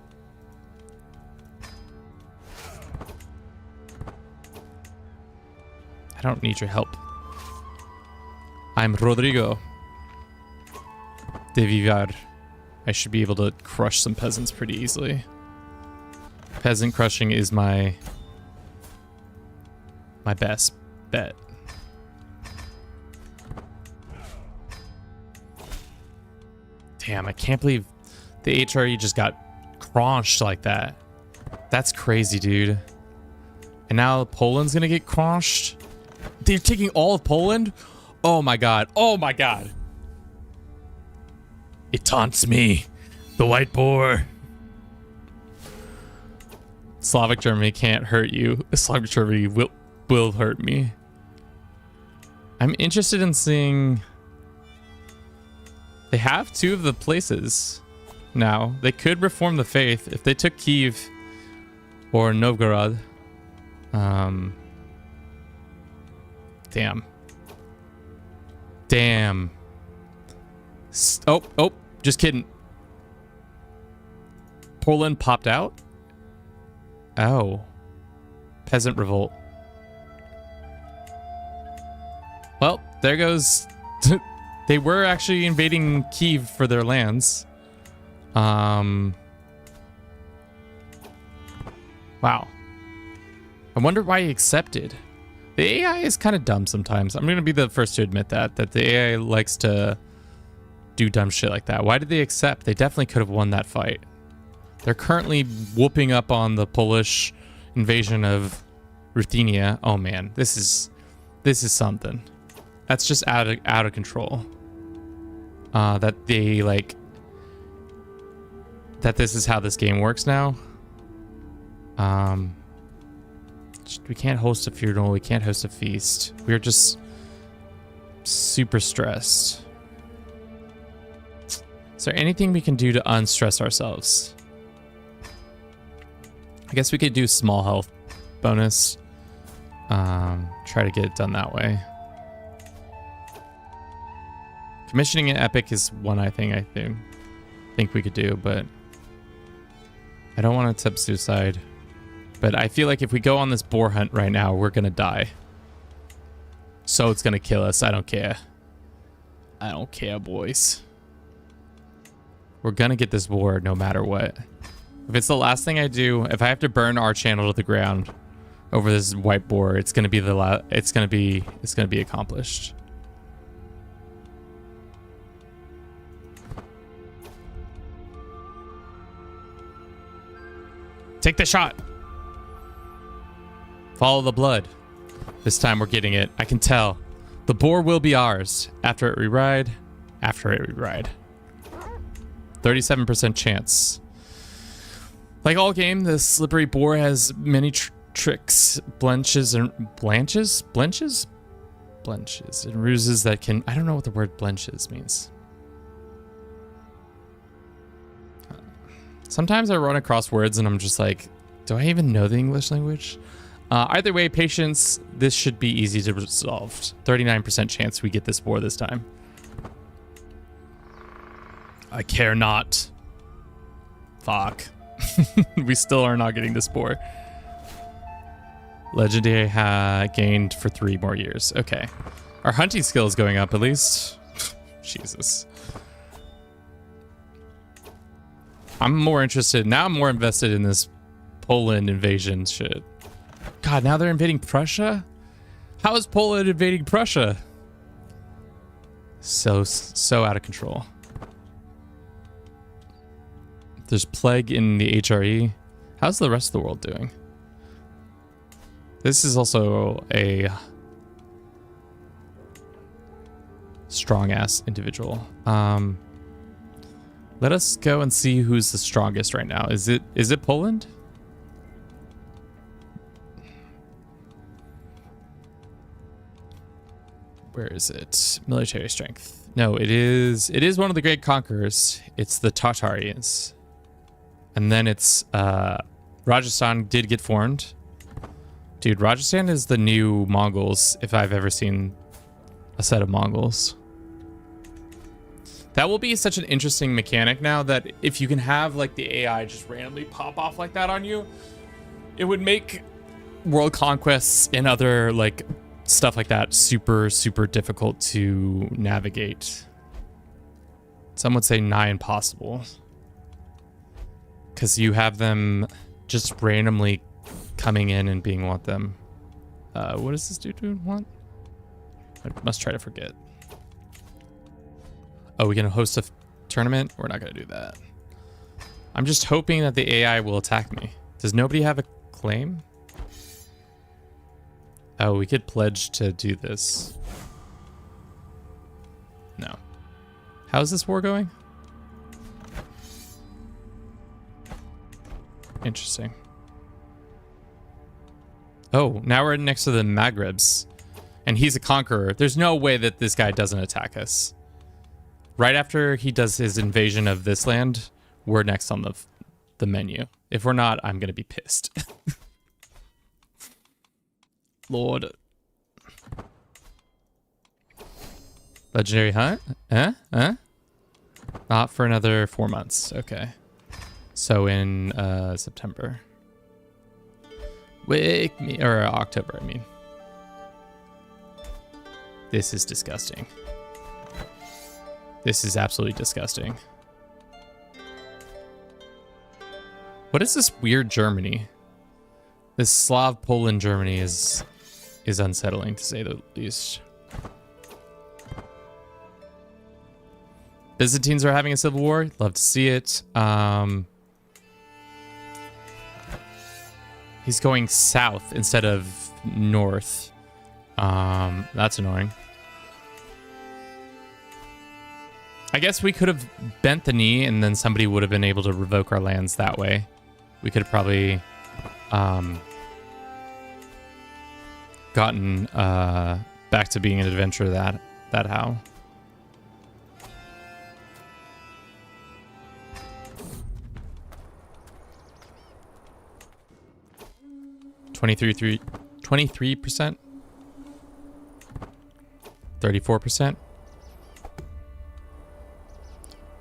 I don't need your help. I'm Rodrigo de Vivar. I should be able to crush some peasants pretty easily. Peasant crushing is my best bet. Damn, I can't believe the HRE just got crunched like that. That's crazy, dude. And now Poland's gonna get crunched. They're taking all of Poland? Oh my god. Oh my god. It taunts me. The white boar. Slavic Germany can't hurt you. Slavic Germany will hurt me. I'm interested in seeing... They have two of the places now. They could reform the faith if they took Kiev or Novgorod. Damn. Damn. Oh, just kidding. Poland popped out? Oh. Peasant revolt. Well, there goes... They were actually invading Kiev for their lands. Wow. I wonder why he accepted. The AI is kind of dumb sometimes. I'm going to be the first to admit that the AI likes to do dumb shit like that. Why did they accept? They definitely could have won that fight. They're currently whooping up on the Polish invasion of Ruthenia. Oh man, this is something. That's just out of control. That they like that this is how this game works now. We can't host a funeral, we can't host a feast. We're just super stressed. Is there anything we can do to unstress ourselves? I guess we could do small health bonus. Try to get it done that way. Commissioning an epic is one I think we could do, but I don't want to attempt suicide. But I feel like if we go on this boar hunt right now, we're gonna die. So it's gonna kill us. I don't care. I don't care, boys. We're gonna get this boar no matter what. If it's the last thing I do, if I have to burn our channel to the ground over this white boar, it's gonna be it's gonna be accomplished. Take the shot. Follow the blood. This time we're getting it. I can tell. The boar will be ours. After it re-ride. 37% chance. Like all game, the slippery boar has many tricks, blenches, and ruses that can... I don't know what the word blenches means. Sometimes I run across words and I'm just like, do I even know the English language? Either way, patience, this should be easy to resolve. 39% chance we get this boar this time. I care not. Fuck. We still are not getting this boar. Legendary gained for 3 more years. Okay. Our hunting skill is going up at least. Jesus. I'm more interested. Now I'm more invested in this Poland invasion shit. God, now they're invading Prussia? How is Poland invading Prussia? So out of control. There's plague in the HRE. How's the rest of the world doing? This is also a strong ass individual. Let us go and see who's the strongest right now. Is it Poland? Where is it? Military strength. No, it is one of the great conquerors. It's the Tatars. And then it's Rajasthan did get formed. Dude, Rajasthan is the new Mongols if I've ever seen a set of Mongols. That will be such an interesting mechanic now that if you can have like the AI just randomly pop off like that on you, it would make world conquests and other like stuff like that super, super difficult to navigate. Some would say nigh impossible. Because you have them just randomly coming in and being want them. What does this dude want? I must try to forget. Oh, we're gonna host a tournament? We're not gonna do that. I'm just hoping that the AI will attack me. Does nobody have a claim? Oh, we could pledge to do this. No. How's this war going? Interesting. Oh, now we're next to the Maghrebs. And he's a conqueror. There's no way that this guy doesn't attack us. Right after he does his invasion of this land, we're next on the menu. If we're not, I'm going to be pissed. Lord. Legendary hunt? Not for another 4 months. Okay. So in September. Wake me, or October, I mean. This is disgusting. This is absolutely disgusting. What is this weird Germany? This Slav Poland Germany is unsettling to say the least. Byzantines are having a civil war. Love to see it. He's going south instead of north. That's annoying. I guess we could have bent the knee and then somebody would have been able to revoke our lands that way. We could have probably gotten back to being an adventurer that how. $23%, 34%.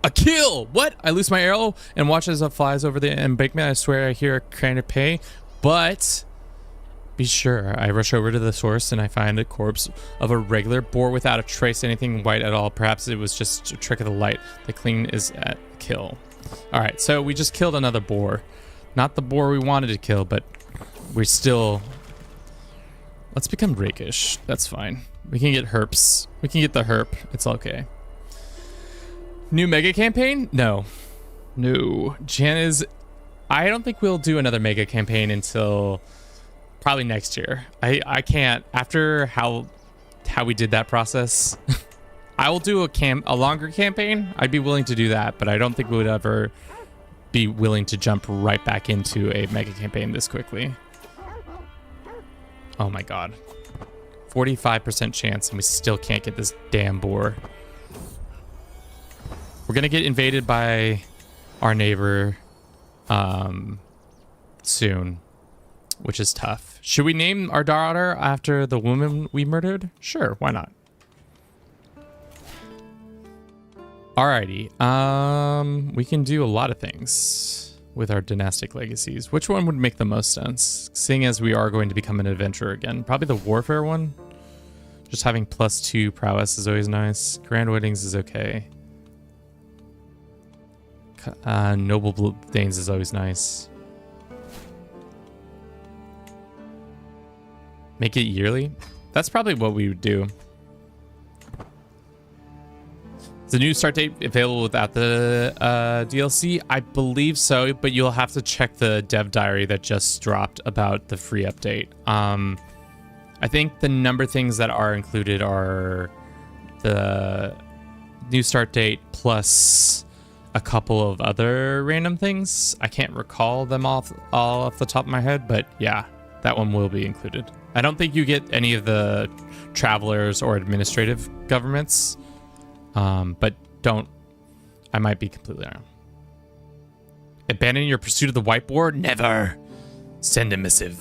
A kill! What? I lose my arrow and watch as it flies over the embankment. I swear I hear a crane of pay, but be sure. I rush over to the source and I find a corpse of a regular boar without a trace anything white at all. Perhaps it was just a trick of the light. The clean is at kill. All right, so we just killed another boar. Not the boar we wanted to kill, but we're still... Let's become rakish. That's fine. We can get herps. We can get the herp. It's okay. New mega campaign? No. Jan is... I don't think we'll do another mega campaign until probably next year. I can't... After how we did that process, I will do a longer campaign. I'd be willing to do that, but I don't think we would ever be willing to jump right back into a mega campaign this quickly. Oh my god. 45% chance and we still can't get this damn boar. We're gonna get invaded by our neighbor soon, which is tough. Should we name our daughter after the woman we murdered? Sure, why not? Alrighty, we can do a lot of things with our dynastic legacies. Which one would make the most sense, seeing as we are going to become an adventurer again? Probably the warfare one. Just having +2 prowess is always nice. Grand weddings is okay. Noble Danes is always nice. Make it yearly? That's probably what we would do. Is the new start date available without the DLC? I believe so, but you'll have to check the dev diary that just dropped about the free update. I think the number of things that are included are the new start date plus a couple of other random things. I can't recall them all off the top of my head, but yeah, that one will be included. I don't think you get any of the travelers or administrative governments. But I might be completely wrong. Abandon your pursuit of the whiteboard? Never. Send a missive.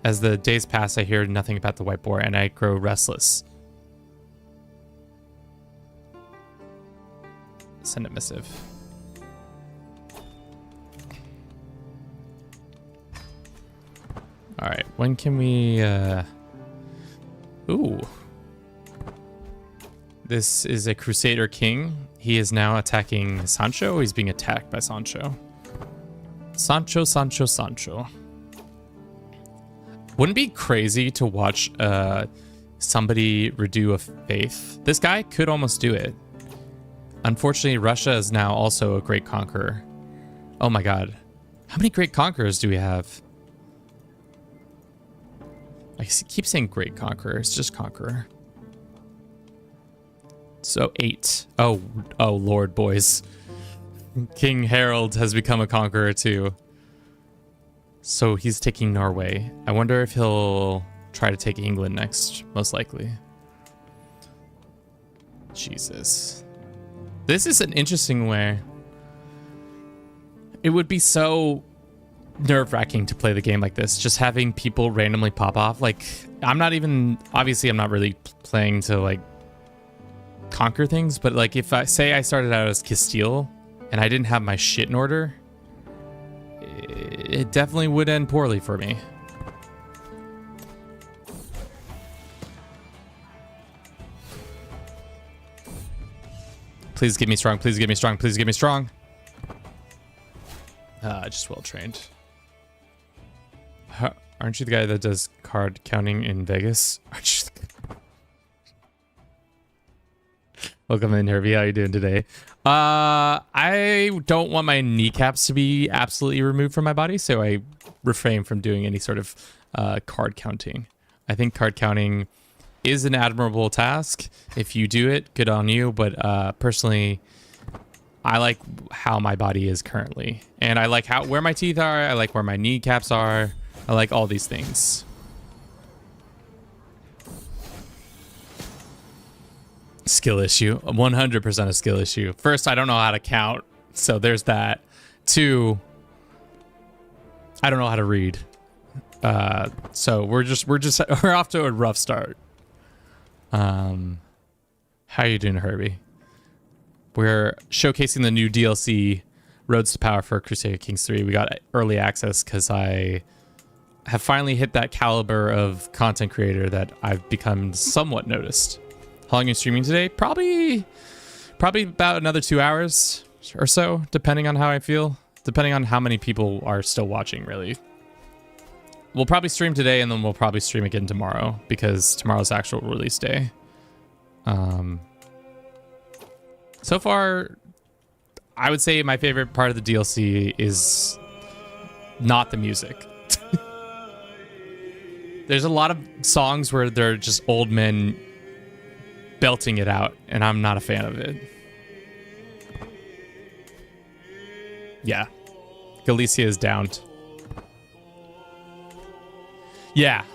As the days pass, I hear nothing about the whiteboard and I grow restless. Send a missive. All right, when can we, ooh. This is a Crusader king. He is now attacking Sancho. He's being attacked by Sancho. Sancho, Sancho, Sancho. Wouldn't it be crazy to watch somebody redo a faith? This guy could almost do it. Unfortunately, Russia is now also a great conqueror. Oh my god. How many great conquerors do we have? I keep saying great conqueror. It's just conqueror. So 8. Oh, Lord, boys. King Harold has become a conqueror too. So he's taking Norway. I wonder if he'll try to take England next, most likely. Jesus. This is an interesting way. It would be so nerve-wracking to play the game like this, just having people randomly pop off. Like, obviously I'm not really playing to like conquer things, but like if I started out as Castile and I didn't have my shit in order, it definitely would end poorly for me. Please get me strong, please get me strong, please get me strong. Just well trained. Aren't you the guy that does card counting in Vegas? Aren't you Welcome in, Herbie. How are you doing today? I don't want my kneecaps to be absolutely removed from my body, so I refrain from doing any sort of card counting. I think card counting is an admirable task. If you do it, good on you. But personally, I like how my body is currently, and I like where my teeth are. I like where my kneecaps are. I like all these things. Skill issue, 100% a skill issue. First, I don't know how to count, so there's that. 2, I don't know how to read. So we're off to a rough start. How are you doing, Herbie? We're showcasing the new DLC, Roads to Power for Crusader Kings 3. We got early access because I have finally hit that caliber of content creator that I've become somewhat noticed. How long are you streaming today? Probably about another 2 hours or so, depending on how I feel. Depending on how many people are still watching, really. We'll probably stream today, and then we'll probably stream again tomorrow, because tomorrow's actual release day. So far, I would say my favorite part of the DLC is not the music. There's a lot of songs where they're just old men belting it out, and I'm not a fan of it. Yeah. Galicia is downed. Yeah.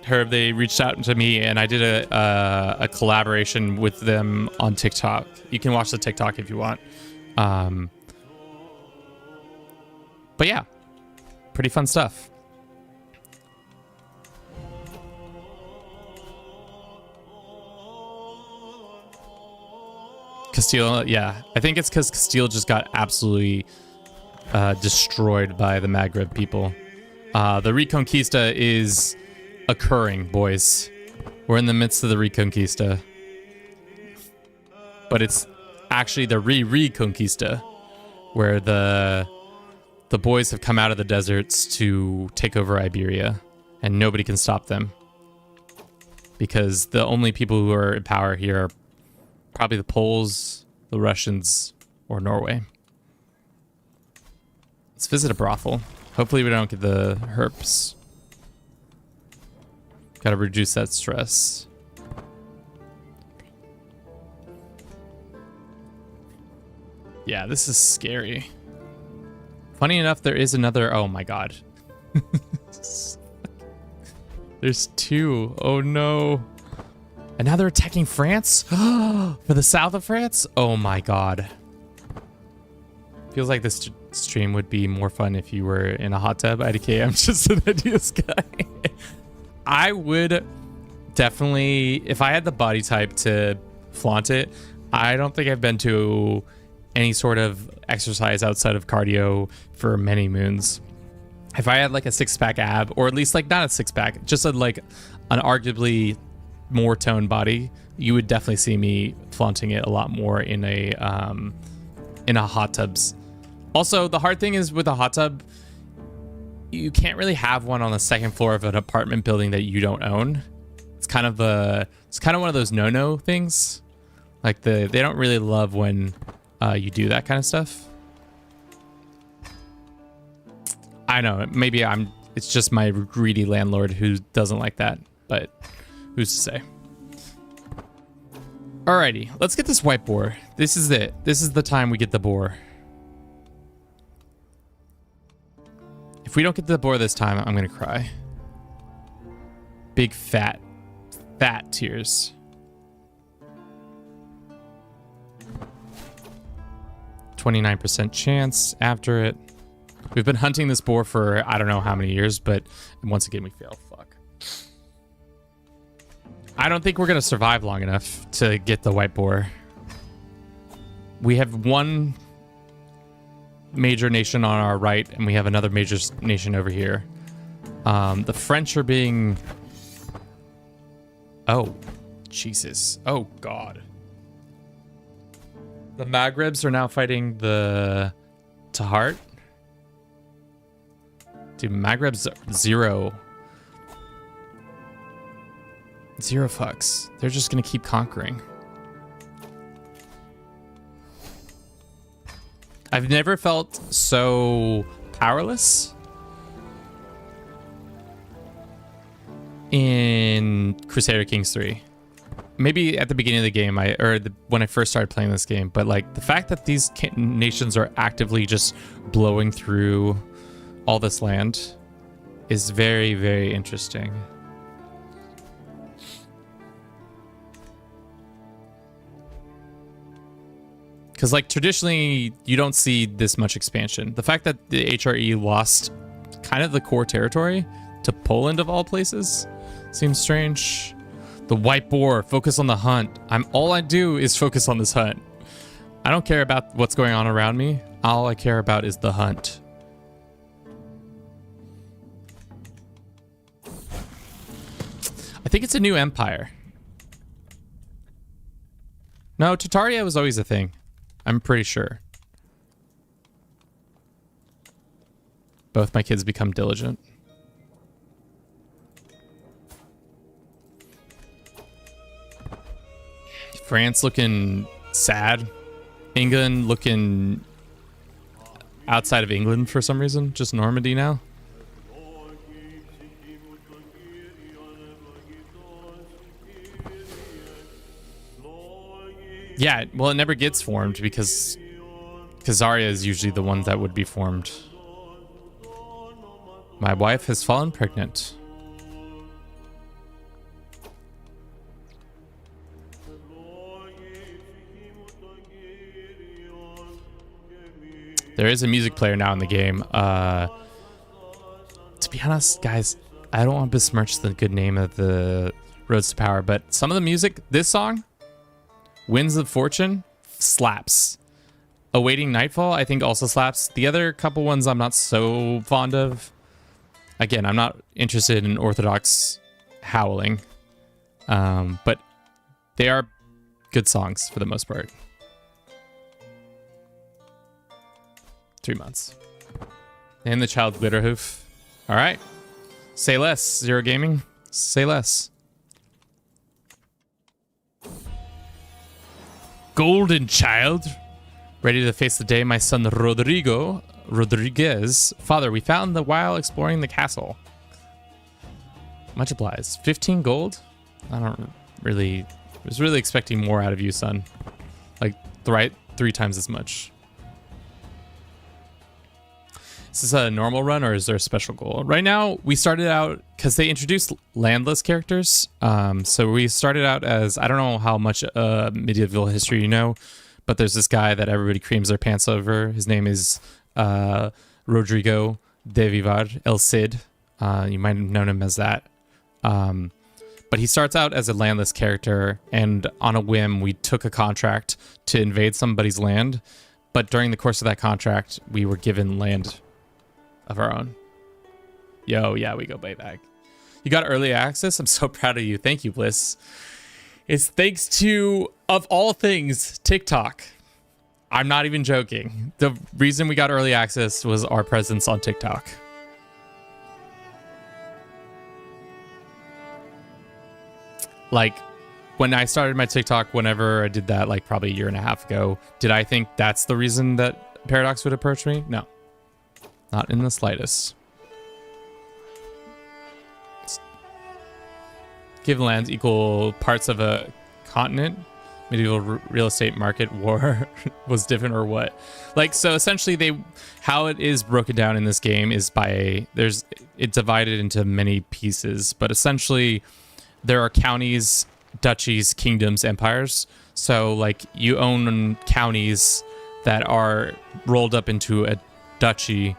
Herb, they reached out to me, and I did a collaboration with them on TikTok. You can watch the TikTok if you want. But yeah. Pretty fun stuff. Castile, yeah. I think it's because Castile just got absolutely destroyed by the Maghreb people. The Reconquista is occurring, boys. We're in the midst of the Reconquista. But it's actually the Reconquista, where the boys have come out of the deserts to take over Iberia, and nobody can stop them. Because the only people who are in power here are probably the Poles the Russians or Norway. Let's visit a brothel. Hopefully we don't get the herpes. Gotta reduce that stress. Yeah, this is scary. Funny enough, there is another... Oh my god. There's two. Oh no. And now they're attacking France? For the south of France? Oh my god. Feels like this stream would be more fun if you were in a hot tub. IDK, I'm just an ideas guy. I would definitely, if I had the body type to flaunt it, I don't think I've been to any sort of exercise outside of cardio for many moons. If I had like a six-pack ab, or at least like not a six-pack, just like an arguably more toned body, you would definitely see me flaunting it a lot more in a hot tubs. Also, the hard thing is with a hot tub, you can't really have one on the second floor of an apartment building that you don't own. It's kind of one of those no-no things. Like they don't really love when you do that kind of stuff. I know, maybe it's just my greedy landlord who doesn't like that, but who's to say? Alrighty, let's get this white boar. This is it. This is the time we get the boar. If we don't get the boar this time, I'm gonna cry. Big fat tears. %29 chance after it. We've been hunting this boar for I don't know how many years, but once again we fail. Fuck. I don't think we're gonna survive long enough to get the white boar. We have one major nation on our right, and we have another major nation over here. The French are being... Oh, Jesus. Oh, God. The Maghrebs are now fighting the Tahart. Dude, Maghreb's zero fucks. They're just gonna keep conquering. I've never felt so powerless in Crusader Kings 3. Maybe at the beginning of the game, when I first started playing this game, but like the fact that these nations are actively just blowing through all this land is very, very interesting. Because like traditionally, you don't see this much expansion. The fact that the HRE lost kind of the core territory to Poland of all places seems strange. The white boar, focus on the hunt. All I do is focus on this hunt. I don't care about what's going on around me. All I care about is the hunt. I think it's a new empire. No, Tartaria was always a thing. I'm pretty sure. Both my kids become diligent. France looking sad. England looking outside of England for some reason. Just Normandy now. Yeah, well, it never gets formed because Khazaria is usually the one that would be formed. My wife has fallen pregnant. There is a music player now in the game. To be honest, guys, I don't want to besmirch the good name of the Roads to Power, but some of the music, this song, Winds of Fortune, slaps. Awaiting Nightfall, I think also slaps. The other couple ones I'm not so fond of. Again, I'm not interested in orthodox howling. But they are good songs for the most part. 3 months. And the child Glitterhoof. All right. Say less, Zero Gaming. Say less. golden child. Ready to face the day, my son Rodriguez. Father, we found the while exploring the castle. Much obliged. 15 gold? I was really expecting more out of you, son. Like, three times as much. Is this a normal run or is there a special goal? Right now, we started out, because they introduced landless characters. So we started out as, I don't know how much medieval history you know, but there's this guy that everybody creams their pants over. His name is Rodrigo de Vivar, El Cid. You might have known him as that. But he starts out as a landless character, and on a whim, we took a contract to invade somebody's land. But during the course of that contract, we were given land of our own. Yo, yeah, we go way back. You got early access? I'm so proud of you. Thank you, Bliss. It's thanks to, of all things, TikTok. I'm not even joking. The reason we got early access was our presence on TikTok. Like, when I started my TikTok, whenever I did that, like probably a year and a half ago, did I think that's the reason that Paradox would approach me? No. Not in the slightest. Give lands equal parts of a continent. Medieval real estate market war was different or what? Like, so essentially how it is broken down in this game is it's divided into many pieces, but essentially there are counties, duchies, kingdoms, empires. So like you own counties that are rolled up into a duchy.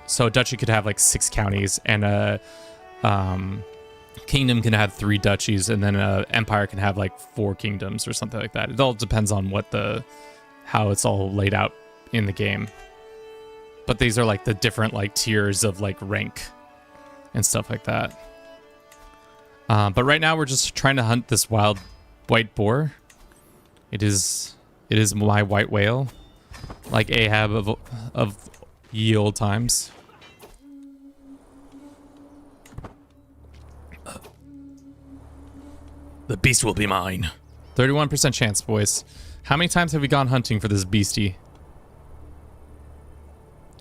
So a duchy could have like 6 counties, and a kingdom can have 3 duchies, and then an empire can have like 4 kingdoms or something like that. It all depends on how it's all laid out in the game. But these are like the different like tiers of like rank and stuff like that. But right now we're just trying to hunt this wild white boar. It is my white whale, like Ahab of ye old times. The beast will be mine. 31% chance, boys. How many times have we gone hunting for this beastie?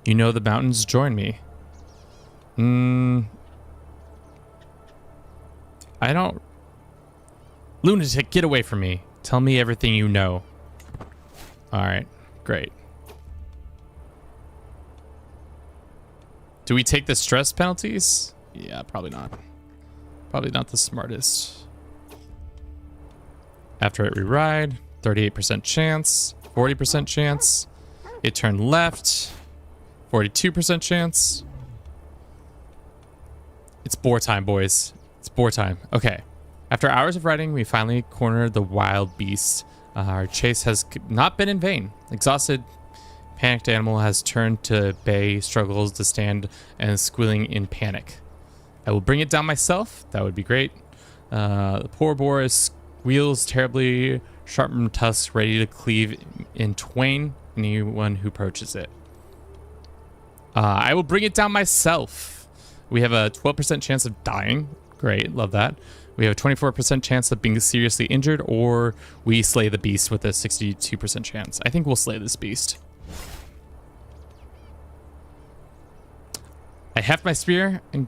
You know the mountains, join me. I don't... Lunatic, get away from me. Tell me everything you know. Alright, great. Do we take the stress penalties? Yeah, probably not. Probably not the smartest. After it re-ride, 38% chance, 40% chance. It turned left, 42% chance. It's boar time, boys. It's boar time. Okay. After hours of riding, we finally cornered the wild beast. Our chase has not been in vain. Exhausted, panicked animal has turned to bay, struggles to stand, and is squealing in panic. I will bring it down myself. That would be great. The poor boar squeals terribly, sharpened tusks ready to cleave in twain anyone who approaches it. I will bring it down myself. We have a 12% chance of dying. Great, love that. We have a 24% chance of being seriously injured, or we slay the beast with a 62% chance. I think we'll slay this beast. I heft my spear and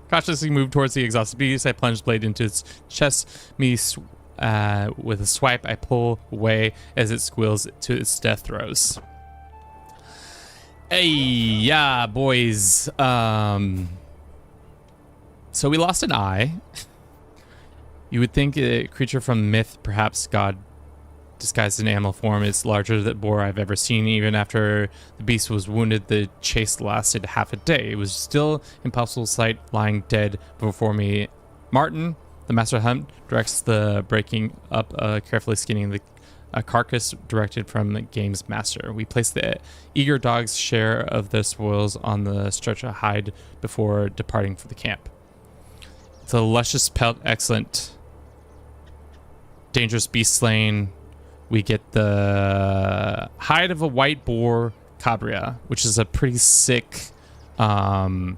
cautiously move towards the exhausted beast. I plunge blade into its chest. With a swipe, I pull away as it squeals to its death throes. Hey, yeah, boys. So we lost an eye. You would think a creature from myth, perhaps god disguised in animal form, is larger than boar I've ever seen. Even after the beast was wounded, the chase lasted half a day. It was still impossible sight, lying dead before me. Martin, the master hunt, directs the breaking up, carefully skinning the carcass directed from the game's master. We place the eager dog's share of the spoils on the stretch of hide before departing for the camp. It's a luscious pelt, excellent. Dangerous beast slain. We get the hide of a white boar cabria, which is a pretty sick item.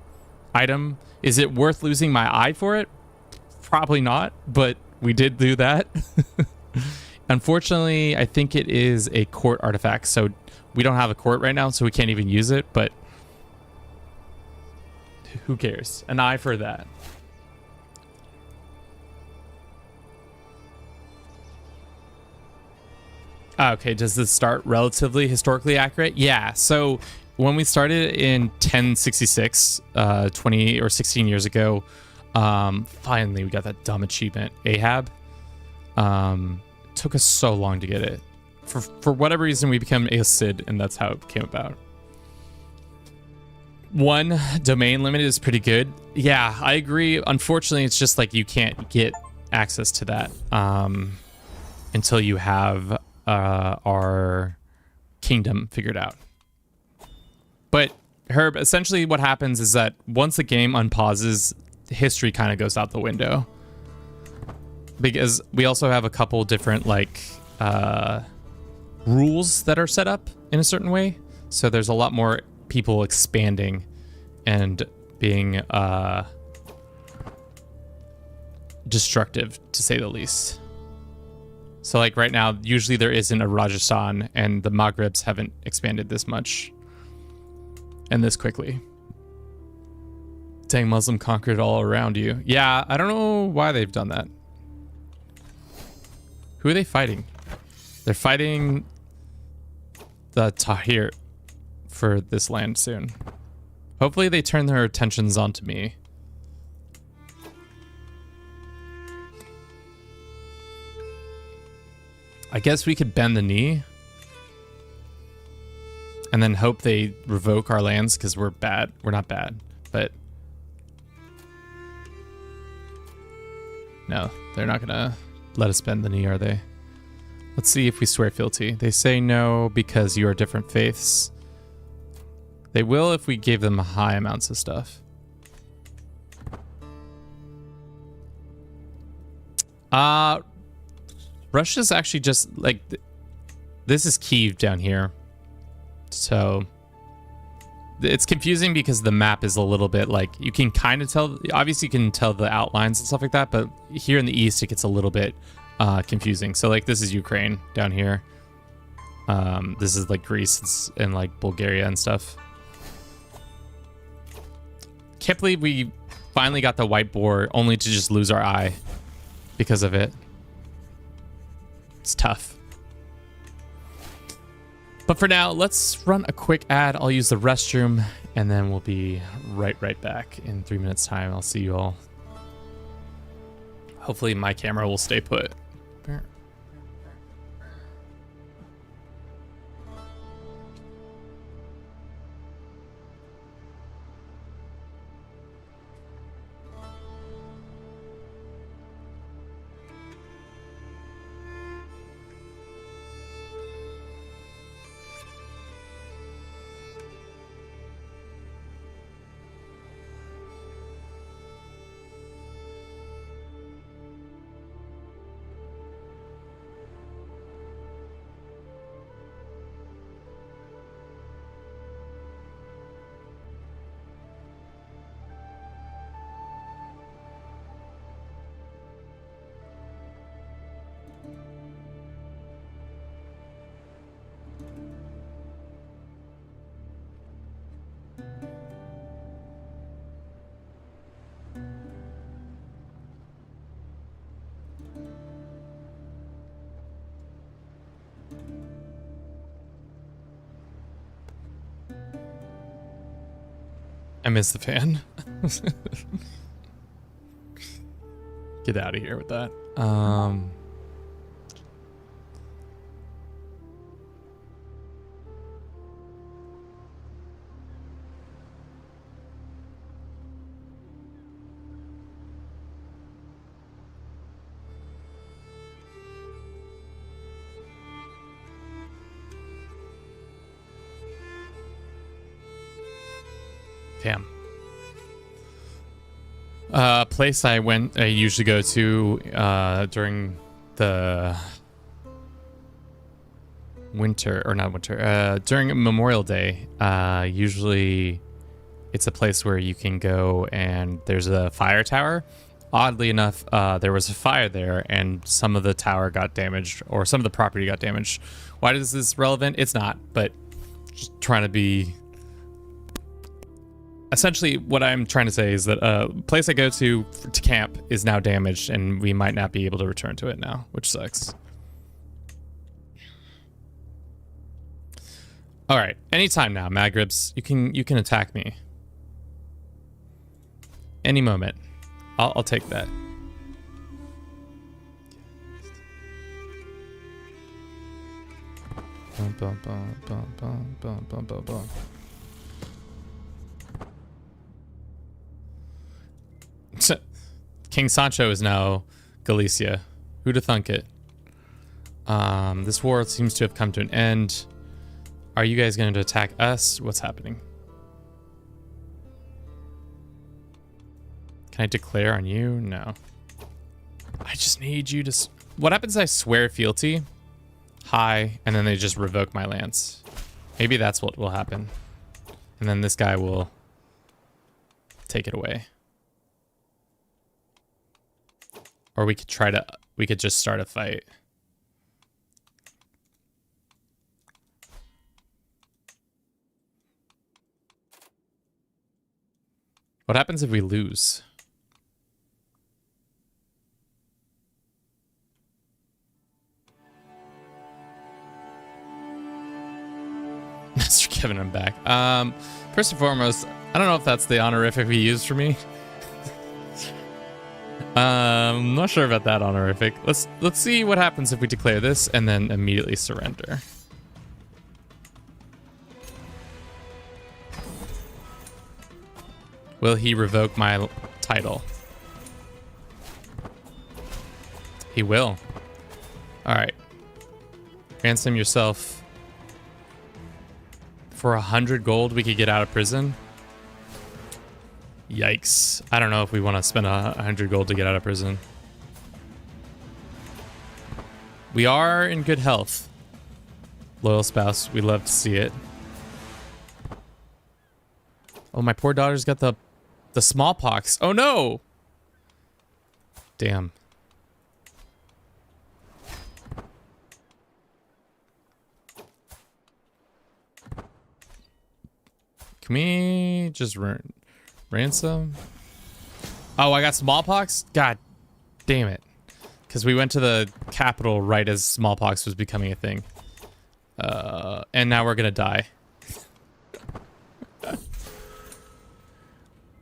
Is it worth losing my eye for it? Probably not, but we did do that. Unfortunately, I think it is a court artifact, so we don't have a court right now, so we can't even use it, but who cares? An eye for that. Okay, does this start relatively historically accurate? Yeah, so when we started in 1066, 20 or 16 years ago, finally we got that dumb achievement, Ahab. Took us so long to get it. For whatever reason, we became a Cid, and that's how it came about. One domain limit is pretty good. Yeah, I agree. Unfortunately, it's just like you can't get access to that until you have our kingdom figured out. But Herb, essentially what happens is that once the game unpauses, history kind of goes out the window. Because we also have a couple different like rules that are set up in a certain way. So there's a lot more people expanding and being destructive, to say the least. So like right now, usually there isn't a Rajasthan, and the Maghrebs haven't expanded this much and this quickly. Dang, Muslim conquered all around you. Yeah, I don't know why they've done that. Who are they fighting? They're fighting the Tahir for this land soon. Hopefully they turn their attentions onto me. I guess we could bend the knee and then hope they revoke our lands because we're bad. We're not bad, but no, they're not gonna let us bend the knee, are they? Let's see if we swear fealty. They say no because you are different faiths. They will if we gave them high amounts of stuff. Russia's actually just like, this is Kyiv down here. So it's confusing because the map is a little bit like, you can kind of tell, obviously you can tell the outlines and stuff like that, but here in the east it gets a little bit confusing. So like this is Ukraine down here. This is like Greece and like Bulgaria and stuff. Can't believe we finally got the white boar only to just lose our eye because of it. It's tough. But for now, let's run a quick ad. I'll use the restroom and then we'll be right back in 3 minutes time. I'll see you all. Hopefully my camera will stay put. I miss the fan. Get out of here with that. Damn. Place I usually go to during the winter, or not winter, during Memorial Day. Usually it's a place where you can go and there's a fire tower. oddly enough, there was a fire there and some of the tower got damaged, or some of the property got damaged. Why is this relevant? It's not, but just trying to be... Essentially, what I'm trying to say is that a place I go to camp is now damaged, and we might not be able to return to it now, which sucks. All right, anytime now, Magribs, you can attack me. Any moment, I'll take that. Bum, bum, bum, bum, bum, bum, bum, bum, bum. King Sancho is now Galicia. Who'da thunk it? This war seems to have come to an end. Are you guys going to attack us? What's happening? Can I declare on you? No. I just need you to... What happens if I swear fealty? Hi, and then they just revoke my lands. Maybe that's what will happen. And then this guy will take it away. Or we could just start a fight. What happens if we lose? Mr. Kevin, I'm back. First and foremost, I don't know if that's the honorific we used for me. I'm not sure about that honorific. Let's see what happens if we declare this and then immediately surrender. Will he revoke my title? He will. All right. Ransom yourself. For 100 gold, we could get out of prison. Yikes. I don't know if we want to spend 100 gold to get out of prison. We are in good health. Loyal spouse, we love to see it. Oh, my poor daughter's got the smallpox. Oh no! Damn. Can we just ransom? Oh, I got smallpox? God damn it. Because we went to the capital right as smallpox was becoming a thing. And now we're gonna die.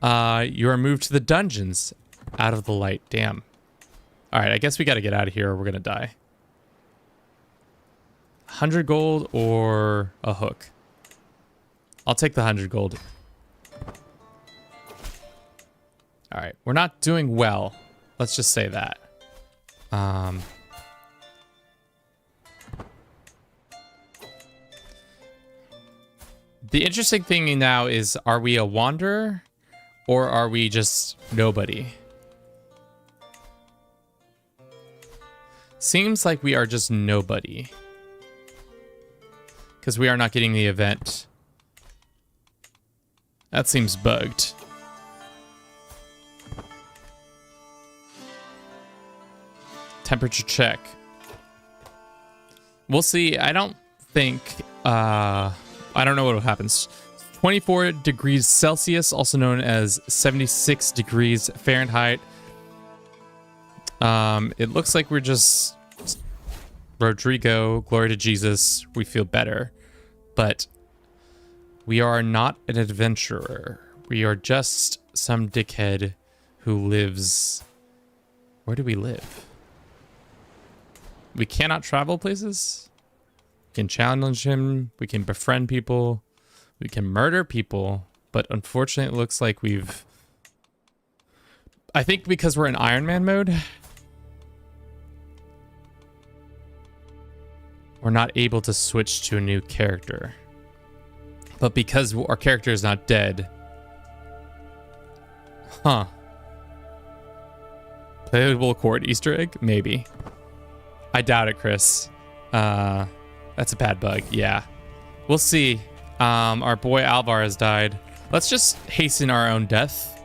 You are moved to the dungeons. Out of the light. Damn. Alright, I guess we gotta get out of here or we're gonna die. 100 gold or a hook? I'll take the 100 gold. Alright, we're not doing well. Let's just say that. The interesting thing now is, are we a wanderer or are we just nobody? Seems like we are just nobody. Because we are not getting the event. That seems bugged. Temperature check. We'll see. I don't think... I don't know what happens. 24 degrees Celsius, also known as 76 degrees Fahrenheit. It looks like we're just... Rodrigo, glory to Jesus, we feel better. But we are not an adventurer. We are just some dickhead who lives... Where do we live? We cannot travel places? We can challenge him. We can befriend people. We can murder people. But unfortunately, it looks like we've... I think because we're in Iron Man mode, we're not able to switch to a new character. But because our character is not dead... Huh. Playable chord Easter egg? Maybe. I doubt it, Chris. That's a bad bug. Yeah. We'll see. Our boy Alvar has died. Let's just hasten our own death.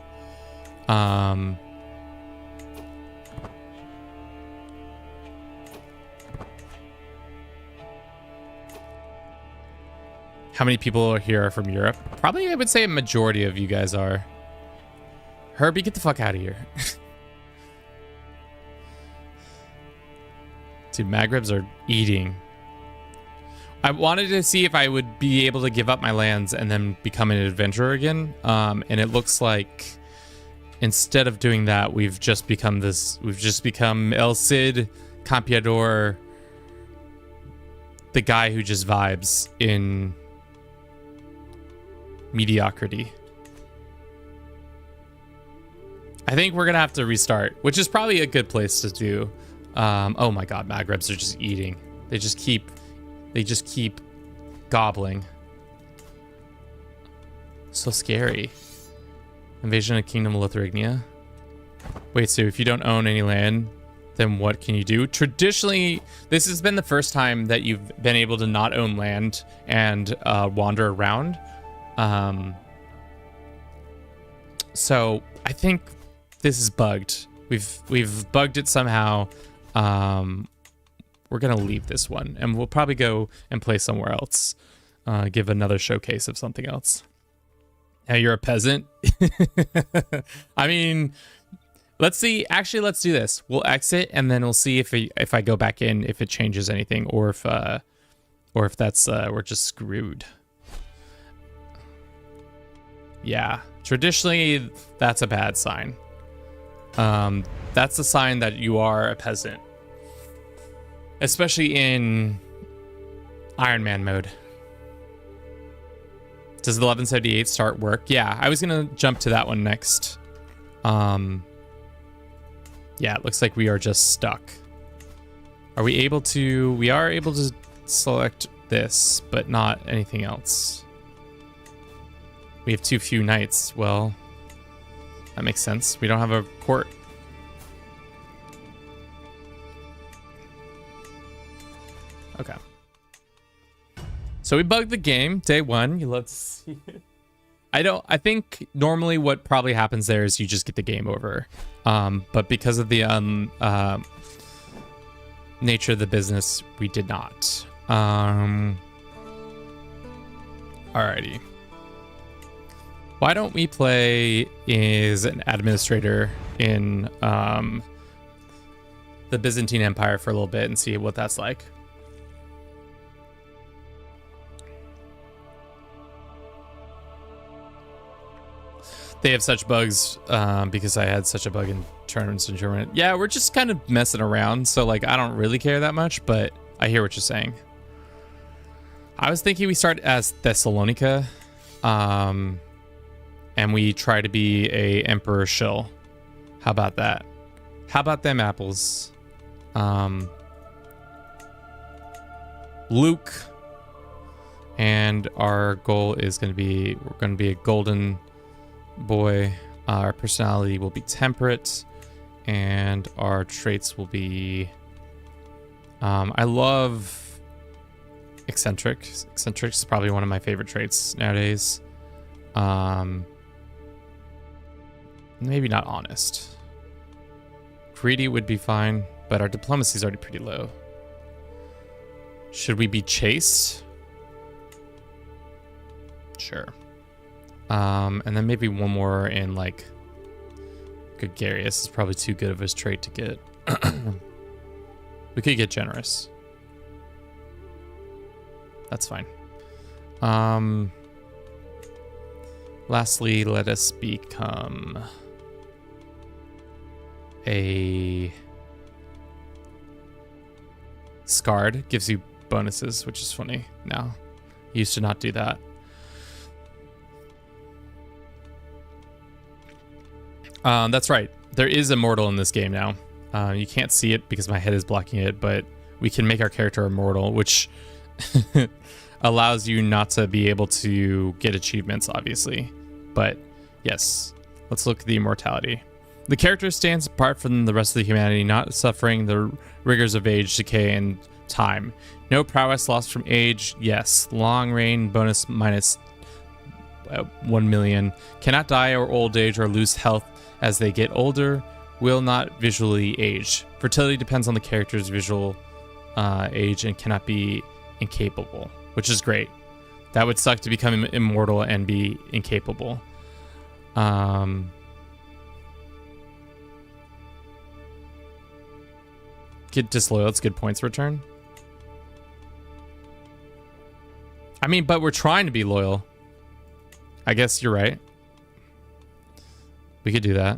How many people here are from Europe? Probably, I would say a majority of you guys are. Herbie, get the fuck out of here. Dude, Maghrebs are eating. I wanted to see if I would be able to give up my lands and then become an adventurer again. And it looks like instead of doing that, we've just become El Cid Campeador, the guy who just vibes in mediocrity. I think we're gonna have to restart, which is probably a good place to do. Oh my god, Maghrebs are just eating. They just keep gobbling. So scary. Invasion of Kingdom of Lithuania. Wait, so if you don't own any land, then what can you do? Traditionally, this has been the first time that you've been able to not own land and wander around. So I think this is bugged. We've bugged it somehow. We're gonna leave this one, and we'll probably go and play somewhere else. Give another showcase of something else. Now you're a peasant. I mean, let's see. Actually, let's do this. We'll exit, and then we'll see if I go back in, if it changes anything, or if that's we're just screwed. Yeah, traditionally that's a bad sign. That's a sign that you are a peasant, especially in Iron Man mode. Does the 1178 start work? Yeah, I was gonna jump to that one next. Yeah, it looks like we are just stuck. Are we able to? We are able to select this, but not anything else. We have too few knights. Well, that makes sense. We don't have a court. Okay. So we bugged the game day one. Let's see. I think normally what probably happens there is you just get the game over. But because of the nature of the business, we did not. Alrighty. Why don't we play as an administrator in the Byzantine Empire for a little bit and see what that's like. They have such bugs because I had such a bug in tournaments in Germany. Yeah, we're just kind of messing around, so like I don't really care that much, but I hear what you're saying. I was thinking we start as Thessalonica, and we try to be a emperor shill. How about that? How about them apples? Luke, and our goal is going to be a golden boy. Our personality will be temperate, and our traits will be I love eccentric. Eccentric is probably one of my favorite traits nowadays. Maybe not honest. Greedy would be fine, but our diplomacy is already pretty low. Should we be chaste? Sure. And then maybe one more in like gregarious is probably too good of his trait to get. We could get generous. That's fine. Lastly, let us become a Scarred. Gives you bonuses, which is funny now. Used to not do that. That's right. There is immortal in this game now. You can't see it because my head is blocking it, but we can make our character immortal, which allows you not to be able to get achievements, obviously. But yes, let's look at the immortality. The character stands apart from the rest of the humanity, not suffering the rigors of age, decay, and time. No prowess lost from age. Yes. Long reign bonus minus 1 million. Cannot die or old age or lose health as they get older. Will not visually age. Fertility depends on the character's visual age and cannot be incapable, which is great. That would suck to become immortal and be incapable. Get disloyal. It's good points return. I mean, but we're trying to be loyal. I guess you're right. We could do that.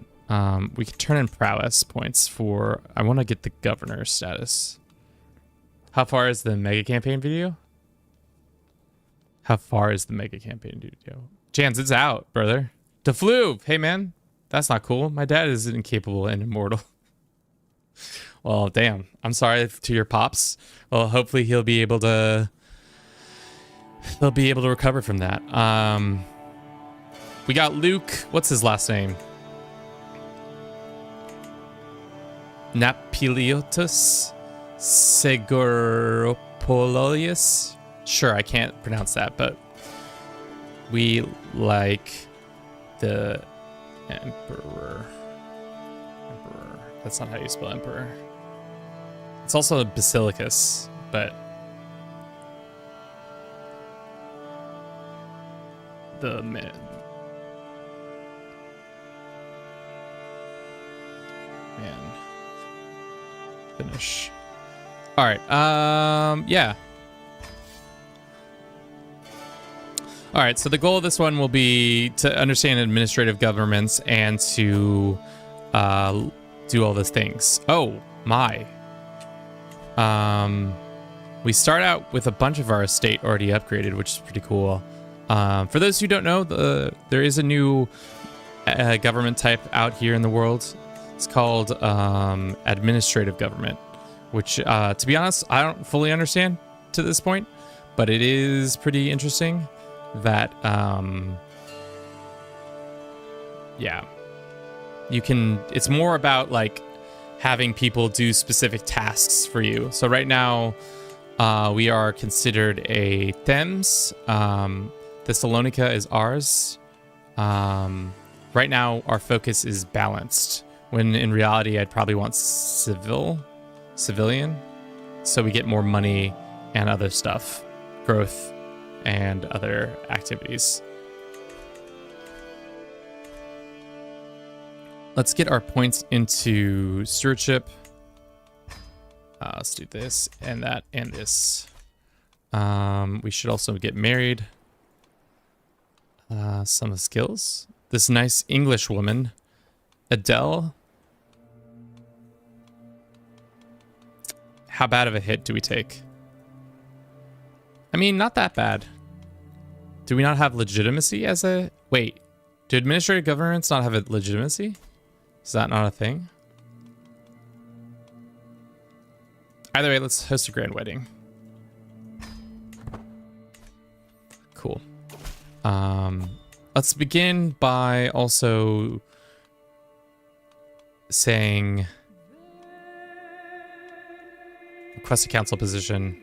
We could turn in prowess points for... I want to get the governor status. How far is the mega campaign video? How far is the mega campaign video? Jans, it's out, brother. DeFlu, hey man. That's not cool. My dad is incapable and immortal. Well, damn. I'm sorry to your pops. Well, hopefully he'll be able to... They'll be able to recover from that. We got Luke. What's his last name? Napiliotis Seguropoulos. Sure, I can't pronounce that, but we like the emperor. Emperor. That's not how you spell emperor. It's also a basilicus, but the man. Finish. All right. Yeah. All right. So the goal of this one will be to understand administrative governments and to do all those things. Oh my. We start out with a bunch of our estate already upgraded, which is pretty cool. For those who don't know, there is a new government type out here in the world. It's called administrative government, which, to be honest, I don't fully understand to this point, but it is pretty interesting that, yeah, you can, it's more about like having people do specific tasks for you. So right now, we are considered a Thames. Thessalonica is ours. Right now, our focus is balanced, when in reality, I'd probably want civilian, so we get more money and other stuff, growth, and other activities. Let's get our points into stewardship. Let's do this and that and this. We should also get married. Some skills. This nice English woman, Adele. How bad of a hit do we take? I mean, not that bad. Do we not have legitimacy as a... Wait, do administrative governments not have a legitimacy? Is that not a thing? Either way, let's host a grand wedding. Cool. Let's begin by also saying request a council position.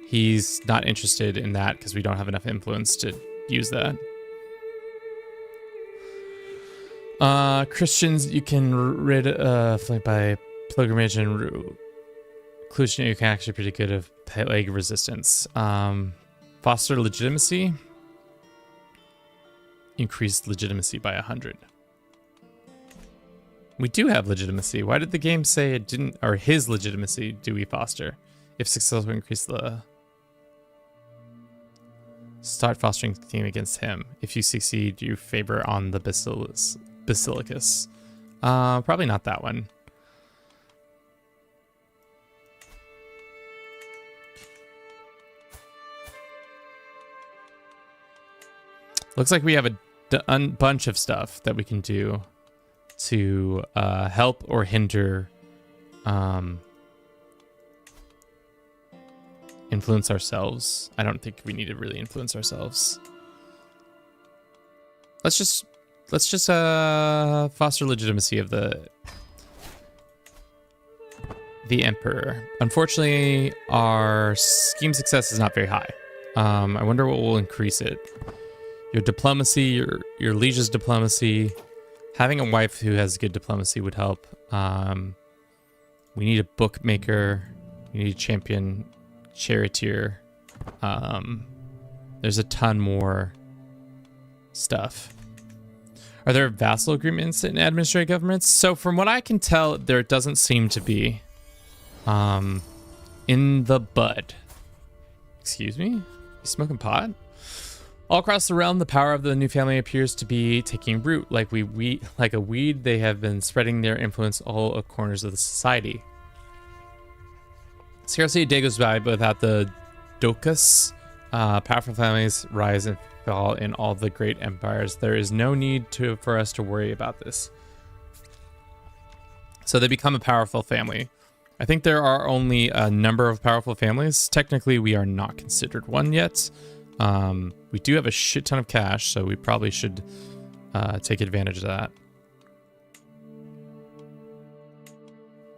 He's not interested in that because we don't have enough influence to use that. Christians, you can rid flanked by pilgrimage and inclusion. You can actually pretty good of plague resistance. Foster legitimacy. Increased legitimacy by 100. We do have legitimacy. Why did the game say it didn't, or his legitimacy do we foster? If successful, increase the... Start fostering the team against him. If you succeed, you favor on the basilicus. Probably not that one. Looks like we have a bunch of stuff that we can do to help or hinder influence ourselves. I don't think we need to really influence ourselves. Let's just foster legitimacy of the emperor. Unfortunately, our scheme success is not very high. I wonder what will increase it. Your diplomacy, your liege's diplomacy. Having a wife who has good diplomacy would help. We need a bookmaker. We need a champion, charioteer. There's a ton more stuff. Are there vassal agreements in administrative governments? So from what I can tell, there doesn't seem to be. In the bud. Excuse me? You smoking pot? All across the realm, the power of the new family appears to be taking root. Like a weed, they have been spreading their influence all corners of the society. Scarcely a day goes by without the Docus. Powerful families rise and fall in all the great empires. There is no need for us to worry about this. So they become a powerful family. I think there are only a number of powerful families. Technically, we are not considered one yet. We do have a shit ton of cash, so we probably should take advantage of that.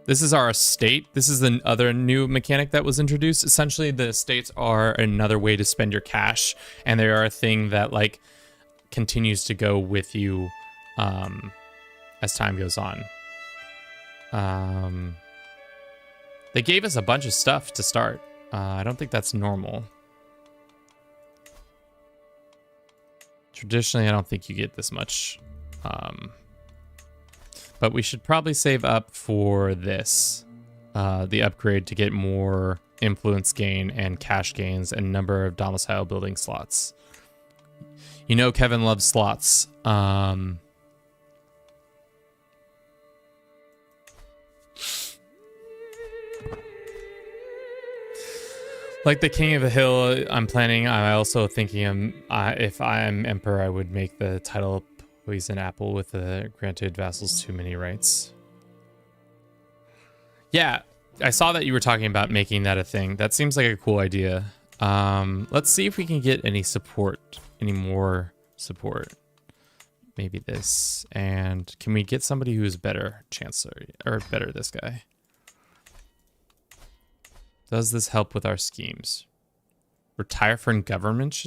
This is our estate. This is the other new mechanic that was introduced. Essentially, the estates are another way to spend your cash, and they are a thing that like continues to go with you as time goes on. They gave us a bunch of stuff to start. I don't think that's normal. Traditionally, I don't think you get this much. But we should probably save up for this. The upgrade to get more influence gain and cash gains and number of domicile building slots. You know Kevin loves slots. Like the King of the Hill, I'm also thinking if I'm Emperor, I would make the title Poison Apple with the granted vassals too many rights. Yeah, I saw that you were talking about making that a thing. That seems like a cool idea. Let's see if we can get any more support. Maybe this. And can we get somebody who's better chancellor, or better this guy? Does this help with our schemes? Retire from government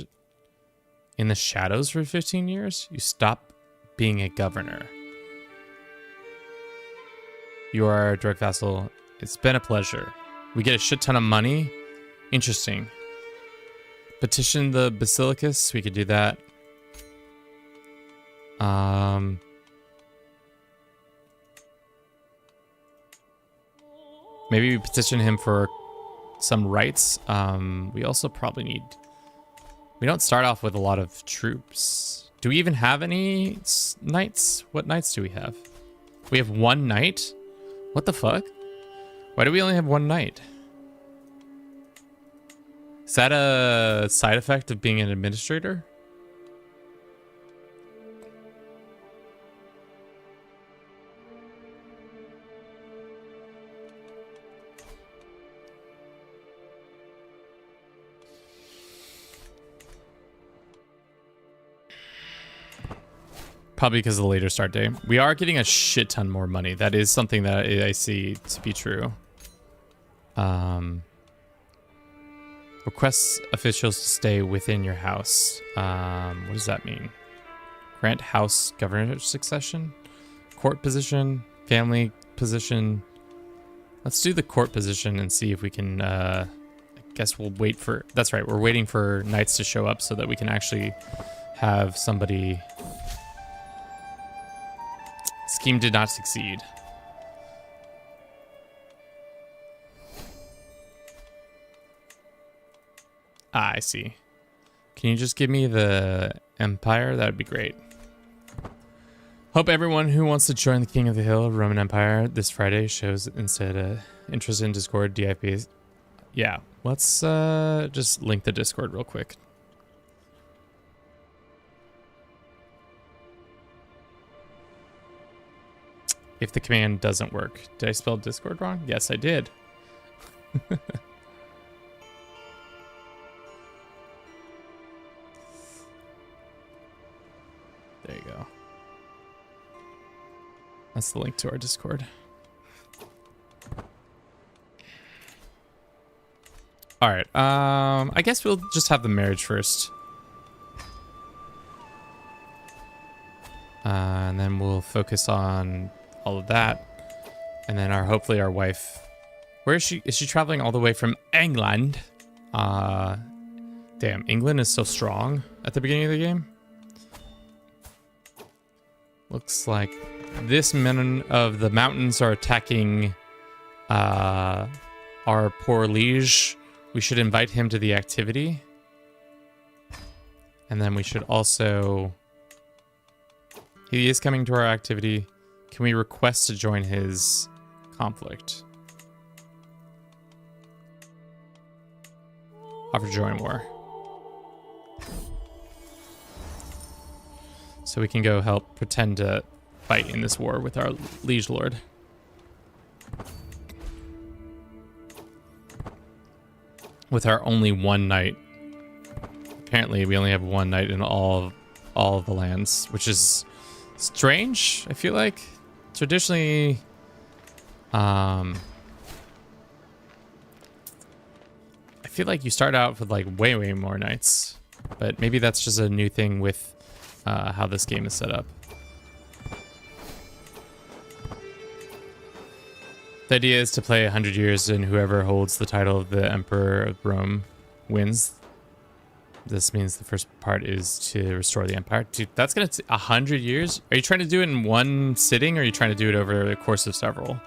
in the shadows for 15 years? You stop being a governor. You are a direct vassal. It's been a pleasure. We get a shit ton of money. Interesting. Petition the Basilicus. We could do that. Maybe we petition him for some rights. We also probably we don't start off with a lot of troops. Do we even have any knights? What knights do we have? We have one knight? What the fuck? Why do we only have one knight? Is that a side effect of being an administrator? Probably because of the later start date. We are getting a shit ton more money. That is something that I see to be true. Requests officials to stay within your house. What does that mean? Grant house governor succession? Court position? Family position? Let's do the court position and see if we can... I guess we'll wait for... That's right, we're waiting for knights to show up so that we can actually have somebody... Scheme did not succeed. Ah, I see. Can you just give me the Empire? That would be great. Hope everyone who wants to join the King of the Hill, Roman Empire, this Friday shows instead interest in Discord, DIP. Yeah, let's just link the Discord real quick. If the command doesn't work. Did I spell Discord wrong? Yes, I did. There you go. That's the link to our Discord. All right. I guess we'll just have the marriage first. And then we'll focus on all of that. And then hopefully our wife, where is she? Is she traveling all the way from England? Damn, England is so strong at the beginning of the game. Looks like this men of the mountains are attacking our poor liege. We should invite him to the activity. And then we should also... He is coming to our activity. Can we request to join his conflict? Offer to join war. So we can go help pretend to fight in this war with our liege lord. With our only one knight. Apparently we only have one knight in all of the lands, which is strange, I feel like. Traditionally, I feel like you start out with like way more knights, but maybe that's just a new thing with how this game is set up. The idea is to play 100 years, and whoever holds the title of the Emperor of Rome wins. This means the first part is to restore the empire. Dude, that's gonna take 100 years? Are you trying to do it in one sitting, or are you trying to do it over the course of several?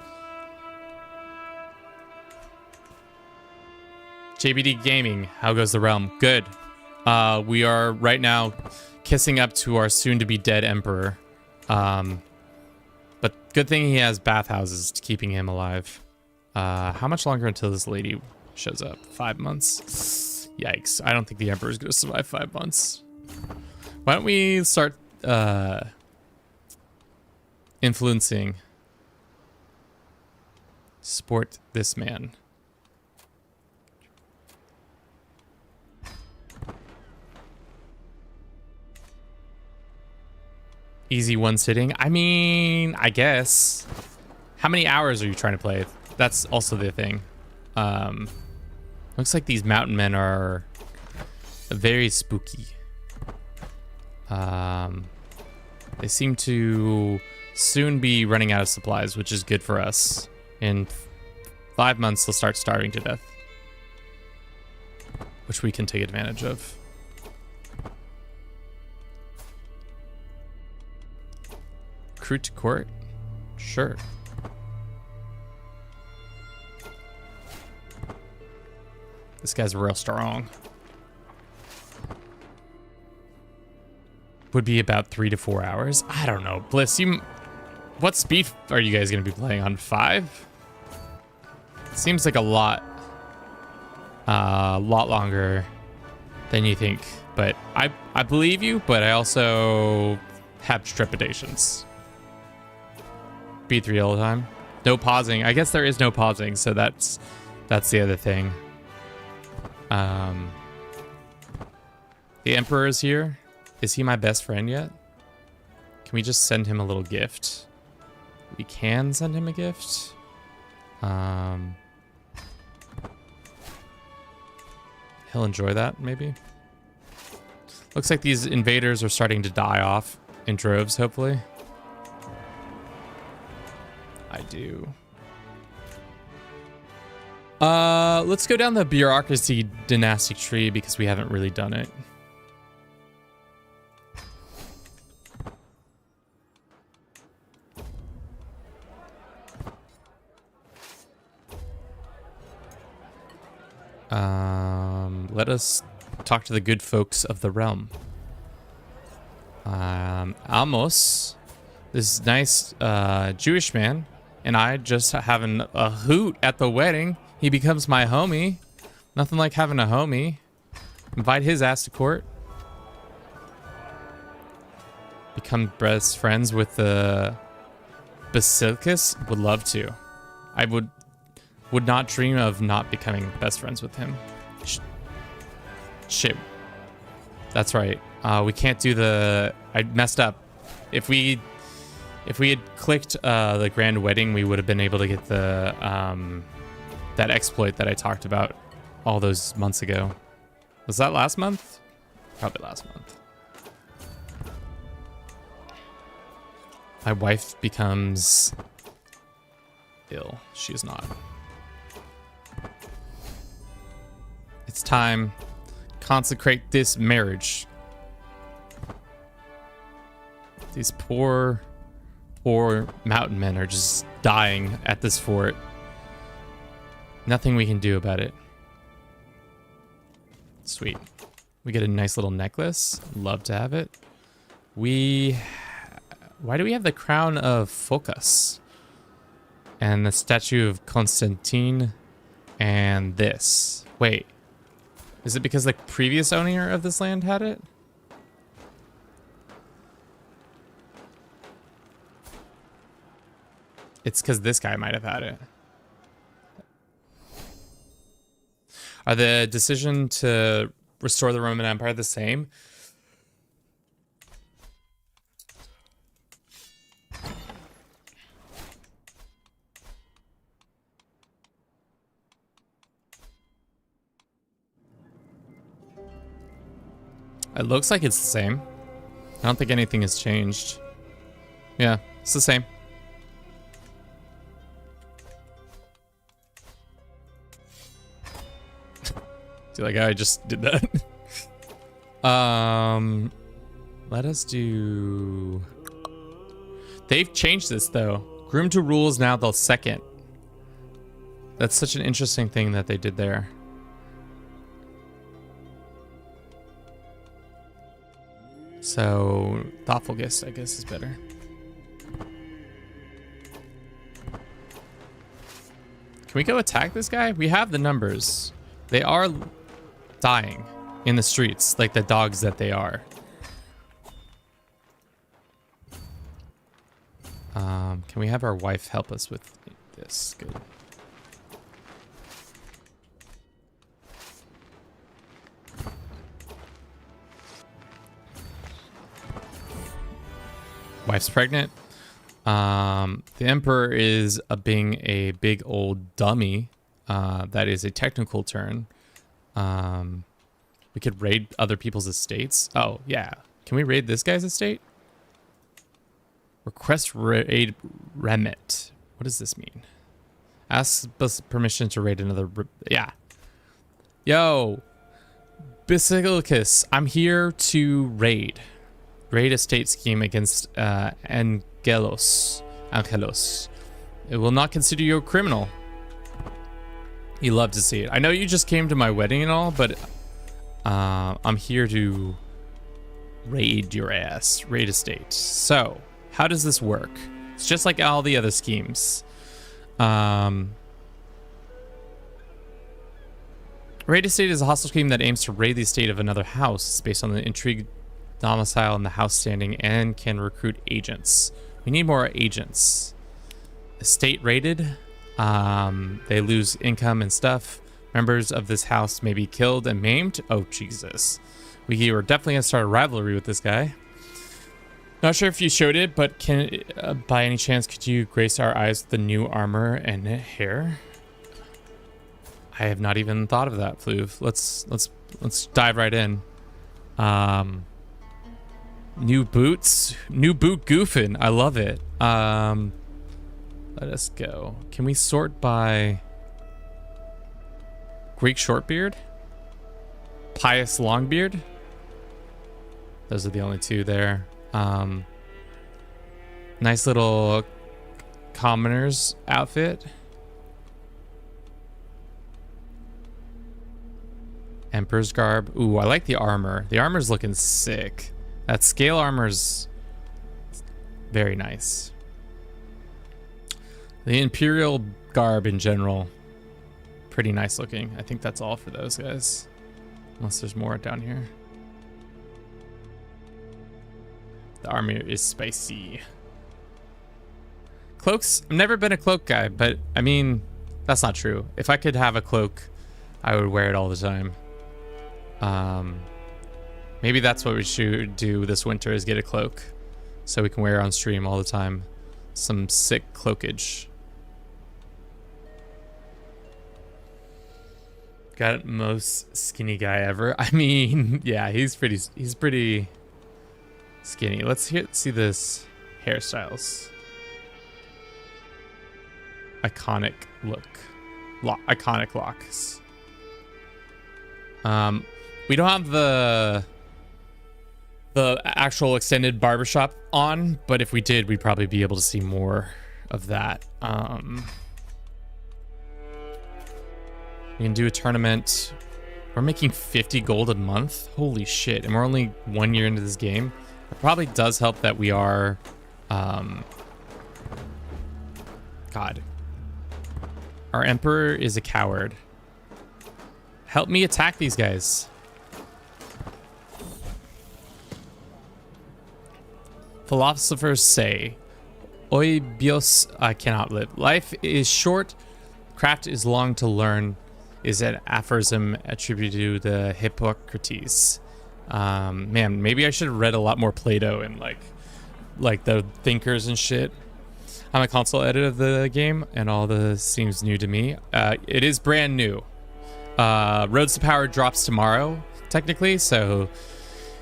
JBD Gaming, how goes the realm? Good. We are right now kissing up to our soon-to-be dead emperor. But good thing he has bathhouses keeping him alive. How much longer until this lady shows up? 5 months? Yikes. I don't think the emperor is going to survive 5 months. Why don't we start influencing? Support this man. Easy one sitting. I mean, I guess. How many hours are you trying to play? That's also the thing. Looks like these mountain men are very spooky. They seem to soon be running out of supplies, which is good for us. In 5 months, they'll start starving to death, which we can take advantage of. Recruit to court? Sure. This guy's real strong. Would be about 3 to 4 hours. I don't know. Bliss, what speed are you guys going to be playing on? 5? Seems like a lot longer than you think. But I believe you, but I also have trepidations. B3 all the time. No pausing. I guess there is no pausing, so that's the other thing. The Emperor is here. Is he my best friend yet? Can we just send him a little gift? We can send him a gift. He'll enjoy that, maybe. Looks like these invaders are starting to die off in droves, hopefully. I do. Let's go down the bureaucracy dynastic tree because we haven't really done it. Let us talk to the good folks of the realm. Amos, this nice Jewish man, and I just having a hoot at the wedding. He becomes my homie. Nothing like having a homie. Invite his ass to court. Become best friends with the Basilicus. Would love to. I would not dream of not becoming best friends with him. Shit. That's right. We can't do the... I messed up. If we had clicked the grand wedding, we would have been able to get the that exploit that I talked about all those months ago. Was that last month? Probably last month. My wife becomes ill. She is not. It's time. consecrate this marriage. These poor mountain men are just dying at this fort. Nothing we can do about it. Sweet. We get a nice little necklace. Love to have it. Why do we have the crown of Phocas? And the statue of Constantine and this. Wait. Is it because the previous owner of this land had it? It's because this guy might have had it. Are the decision to restore the Roman Empire the same? It looks like it's the same. I don't think anything has changed. Yeah, it's the same. See, like I just did that. Let us do... They've changed this though. Groom to rule is now the second. That's such an interesting thing that they did there. So, thoughtful guest, I guess, is better. Can we go attack this guy? We have the numbers. They are dying in the streets, like the dogs that they are. Can we have our wife help us with this? Good. Wife's pregnant. The Emperor is being a big old dummy. That is a technical term. We could raid other people's estates. Oh, yeah. Can we raid this guy's estate? Request raid remit. What does this mean? Ask us permission to raid another... Yeah. Yo. Basilicus, I'm here to raid. Raid estate scheme against Angelos. It will not consider you a criminal. You love to see it. I know you just came to my wedding and all, but I'm here to raid your ass. Raid estate. So, how does this work? It's just like all the other schemes. Raid estate is a hostile scheme that aims to raid the estate of another house. It's based on the intrigue, domicile, and the house standing, and can recruit agents. We need more agents. Estate raided. They lose income and stuff. Members of this house may be killed and maimed. Oh, Jesus. We are definitely going to start a rivalry with this guy. Not sure if you showed it, but can, by any chance, could you grace our eyes with the new armor and hair? I have not even thought of that, Fluve. Let's dive right in. New boots, new boot goofing. I love it. Let us go. Can we sort by Greek Shortbeard? Pious Longbeard? Those are the only two there. Nice little commoner's outfit. Emperor's garb. Ooh, I like the armor. The armor's looking sick. That scale armor's very nice. The Imperial garb in general, pretty nice looking. I think that's all for those guys. Unless there's more down here. The armor is spicy. Cloaks, I've never been a cloak guy, but I mean, that's not true. If I could have a cloak, I would wear it all the time. Maybe that's what we should do this winter, is get a cloak so we can wear it on stream all the time. Some sick cloakage. Got most skinny guy ever. I mean, yeah, he's pretty skinny. Let's see this hairstyles. Iconic look. Iconic locks. We don't have the actual extended barbershop on, but if we did, we'd probably be able to see more of that. We can do a tournament. We're making 50 gold a month. Holy shit. And we're only 1 year into this game. It probably does help that we are, God. Our emperor is a coward. Help me attack these guys. Philosophers say, Oi bios, I cannot live. Life is short, craft is long to learn, is an aphorism attributed to the Hippocrates. Man, maybe I should have read a lot more Plato and like the thinkers and shit. I'm a console editor of the game, and all this seems new to me. It is brand new. Roads to Power drops tomorrow, technically, so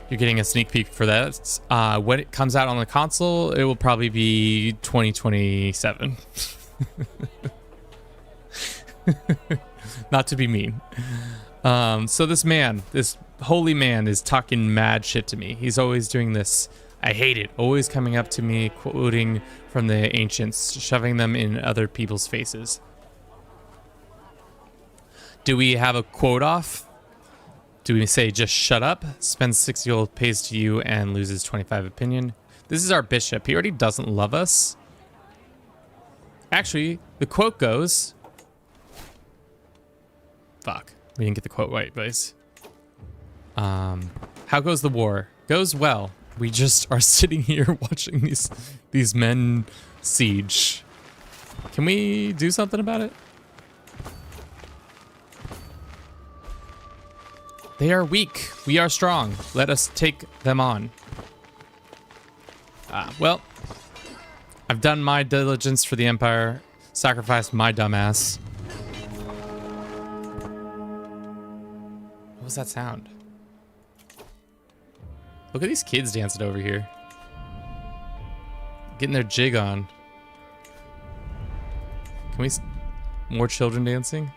you're getting a sneak peek for that. When it comes out on the console, it will probably be 2027. Not to be mean. So this holy man is talking mad shit to me. He's always doing this. I hate it. Always coming up to me, quoting from the ancients, shoving them in other people's faces. Do we have a quote off? Do we say just shut up? Spends 60 gold, pays to you, and loses 25 opinion. This is our bishop. He already doesn't love us. Actually, the quote goes... Fuck. We didn't get the quote right, guys. How goes the war? Goes well. We just are sitting here watching these men siege. Can we do something about it? They are weak. We are strong. Let us take them on. Well, I've done my diligence for the Empire. Sacrificed my dumbass. What was that sound? Look at these kids dancing over here. Getting their jig on. Can we... More children dancing?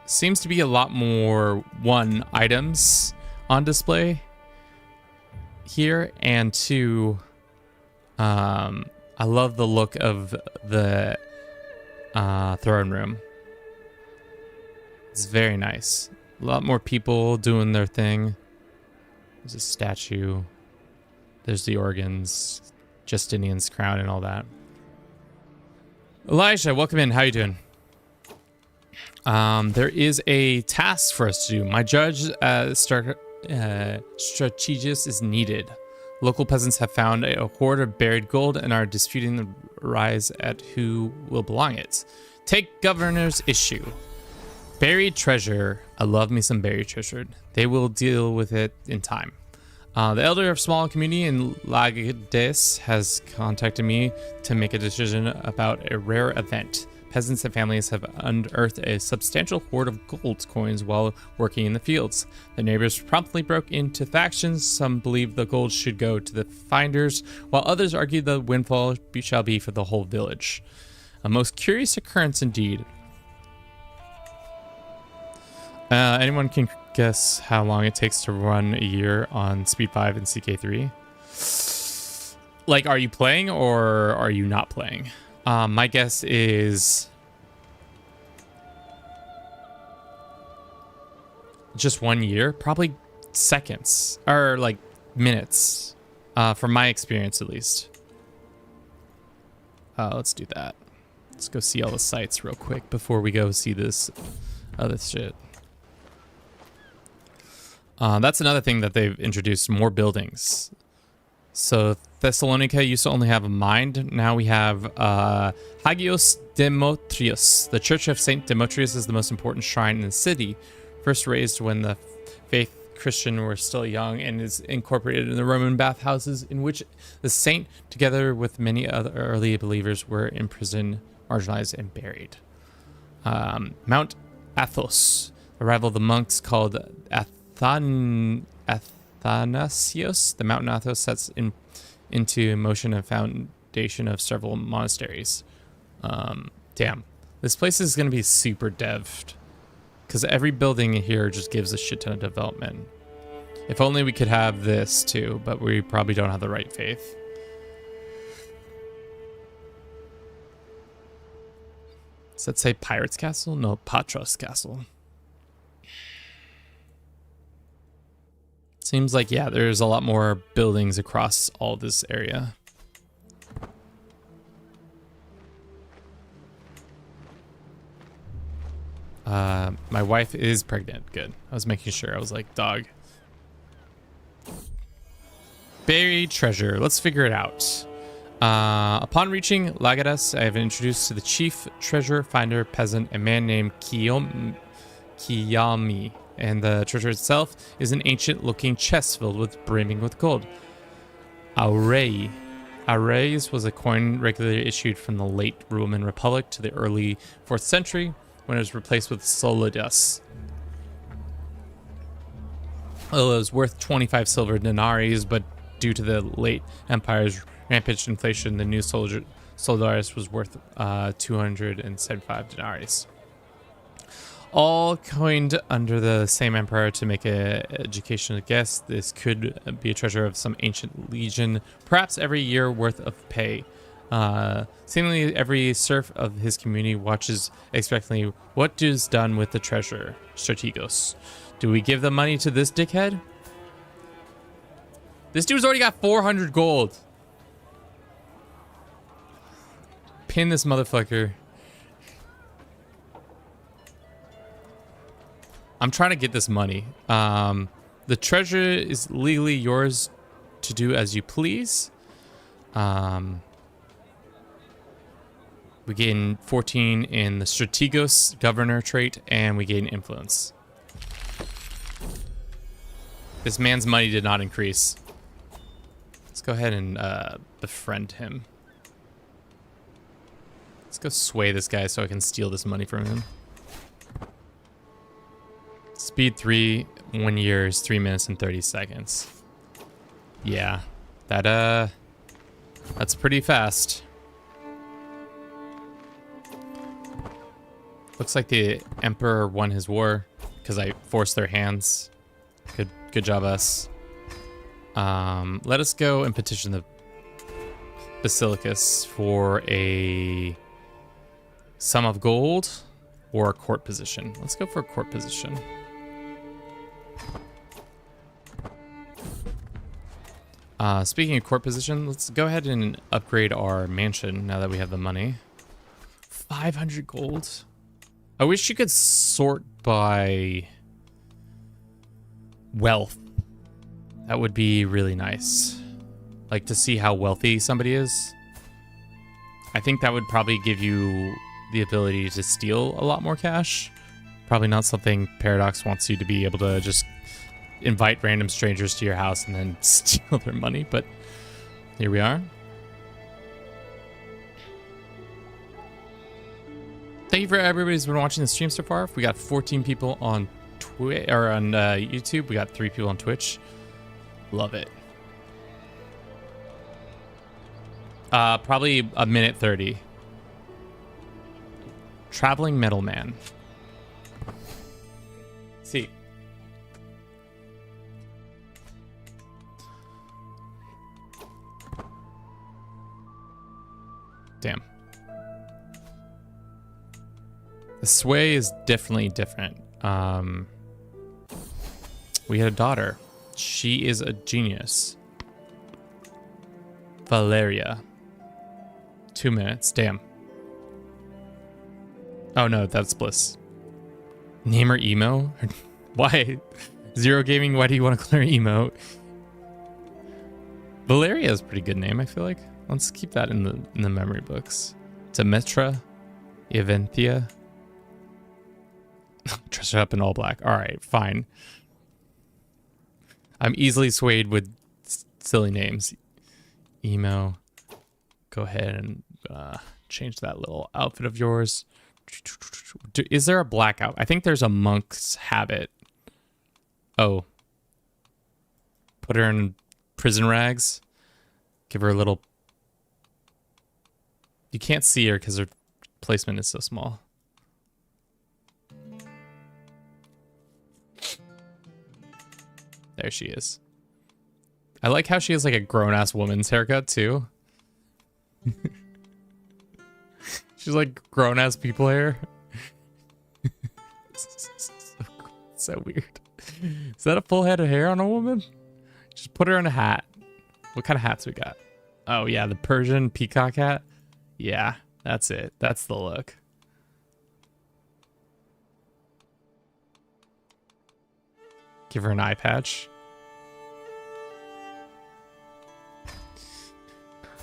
Seems to be a lot more, one, items on display here, and two, I love the look of the throne room. It's very nice. A lot more people doing their thing. There's a statue. There's the organs, Justinian's crown, and all that. Elijah, welcome in. How you doing? There is a task for us to do. My judge, strategist is needed. Local peasants have found a hoard of buried gold and are disputing the rise at who will belong it. Take governor's issue. Buried treasure. I love me some buried treasure. They will deal with it in time. The elder of small community in Lagades has contacted me to make a decision about a rare event. Peasants and families have unearthed a substantial hoard of gold coins while working in the fields. The neighbors promptly broke into factions. Some believe the gold should go to the finders, while others argue the windfall shall be for the whole village. A most curious occurrence indeed. Anyone can guess how long it takes to run a year on Speed 5 and CK3? Like, are you playing or are you not playing? My guess is just 1 year, probably seconds or like minutes, from my experience at least. Let's do that. Let's go see all the sites real quick before we go see this other shit. That's another thing that they've introduced, more buildings. So Thessalonica used to only have a mind. Now we have Hagios Demotrios. The Church of Saint Demotrius is the most important shrine in the city. First raised when the faith Christian were still young, and is incorporated in the Roman bathhouses in which the saint, together with many other early believers, were imprisoned, marginalized, and buried. Mount Athos, a rival of the monks called Athanasios. The Mountain Athos sets into motion a foundation of several monasteries. Damn. This place is going to be super devved. Because every building here just gives a shit ton of development. If only we could have this too, but we probably don't have the right faith. Does that say Pirates Castle? No, Patros Castle. Seems like, yeah, there's a lot more buildings across all this area. My wife is pregnant. Good. I was making sure. I was like, dog. Buried treasure. Let's figure it out. Upon reaching Lagadas, I have been introduced to the chief treasure finder peasant, a man named Kiyami. And the treasure itself is an ancient-looking chest filled with brimming with gold. Aurei. Aureis was a coin regularly issued from the late Roman Republic to the early 4th century, when it was replaced with solidas. Well, it was worth 25 silver denarii, but due to the late empire's rampant inflation, the new solidaris was worth 275 denarii. All coined under the same emperor to make an educational guess. This could be a treasure of some ancient legion, perhaps every year worth of pay. Seemingly every serf of his community watches expectantly what is done with the treasure. Strategos. Do we give the money to this dickhead? This dude's already got 400 gold. Pin this motherfucker. I'm trying to get this money. The treasure is legally yours to do as you please. We gain 14 in the Strategos governor trait, and we gain influence. This man's money did not increase. Let's go ahead and befriend him. Let's go sway this guy so I can steal this money from him. Speed 3, 1 year is 3 minutes and 30 seconds. Yeah, that's pretty fast. Looks like the Emperor won his war because I forced their hands. Good job, us. Let us go and petition the Basilicus for a sum of gold or a court position. Let's go for a court position. Speaking of court position, let's go ahead and upgrade our mansion now that we have the money. 500 gold. I wish you could sort by wealth. That would be really nice. Like to see how wealthy somebody is. I think that would probably give you the ability to steal a lot more cash. Probably not something Paradox wants you to be able to just invite random strangers to your house and then steal their money, but here we are. Thank you for everybody who's been watching the stream so far. We got 14 people on YouTube. We got 3 people on Twitch. Love it. Probably a minute 30. Traveling Metal Man. See. Damn. The sway is definitely different. We had a daughter. She is a genius. Valeria. 2 minutes. Damn. Oh no, that's Bliss. Name her Emo? Why? Zero Gaming, why do you want to clear Emo? Valeria is a pretty good name, I feel like. Let's keep that in the memory books. Demetra. Eventhia. Dress her up in all black. All right, fine. I'm easily swayed with silly names. Emo. Go ahead and change that little outfit of yours. Is there a blackout? I think there's a monk's habit. Oh. Put her in prison rags. Give her a little... You can't see her because her placement is so small. There she is. I like how she has like a grown-ass woman's haircut too. She's like grown-ass people hair. So weird. Is that a full head of hair on a woman? Just put her in a hat. What kind of hats we got? Oh yeah, the Persian peacock hat. Yeah, that's it. That's the look. Give her an eye patch.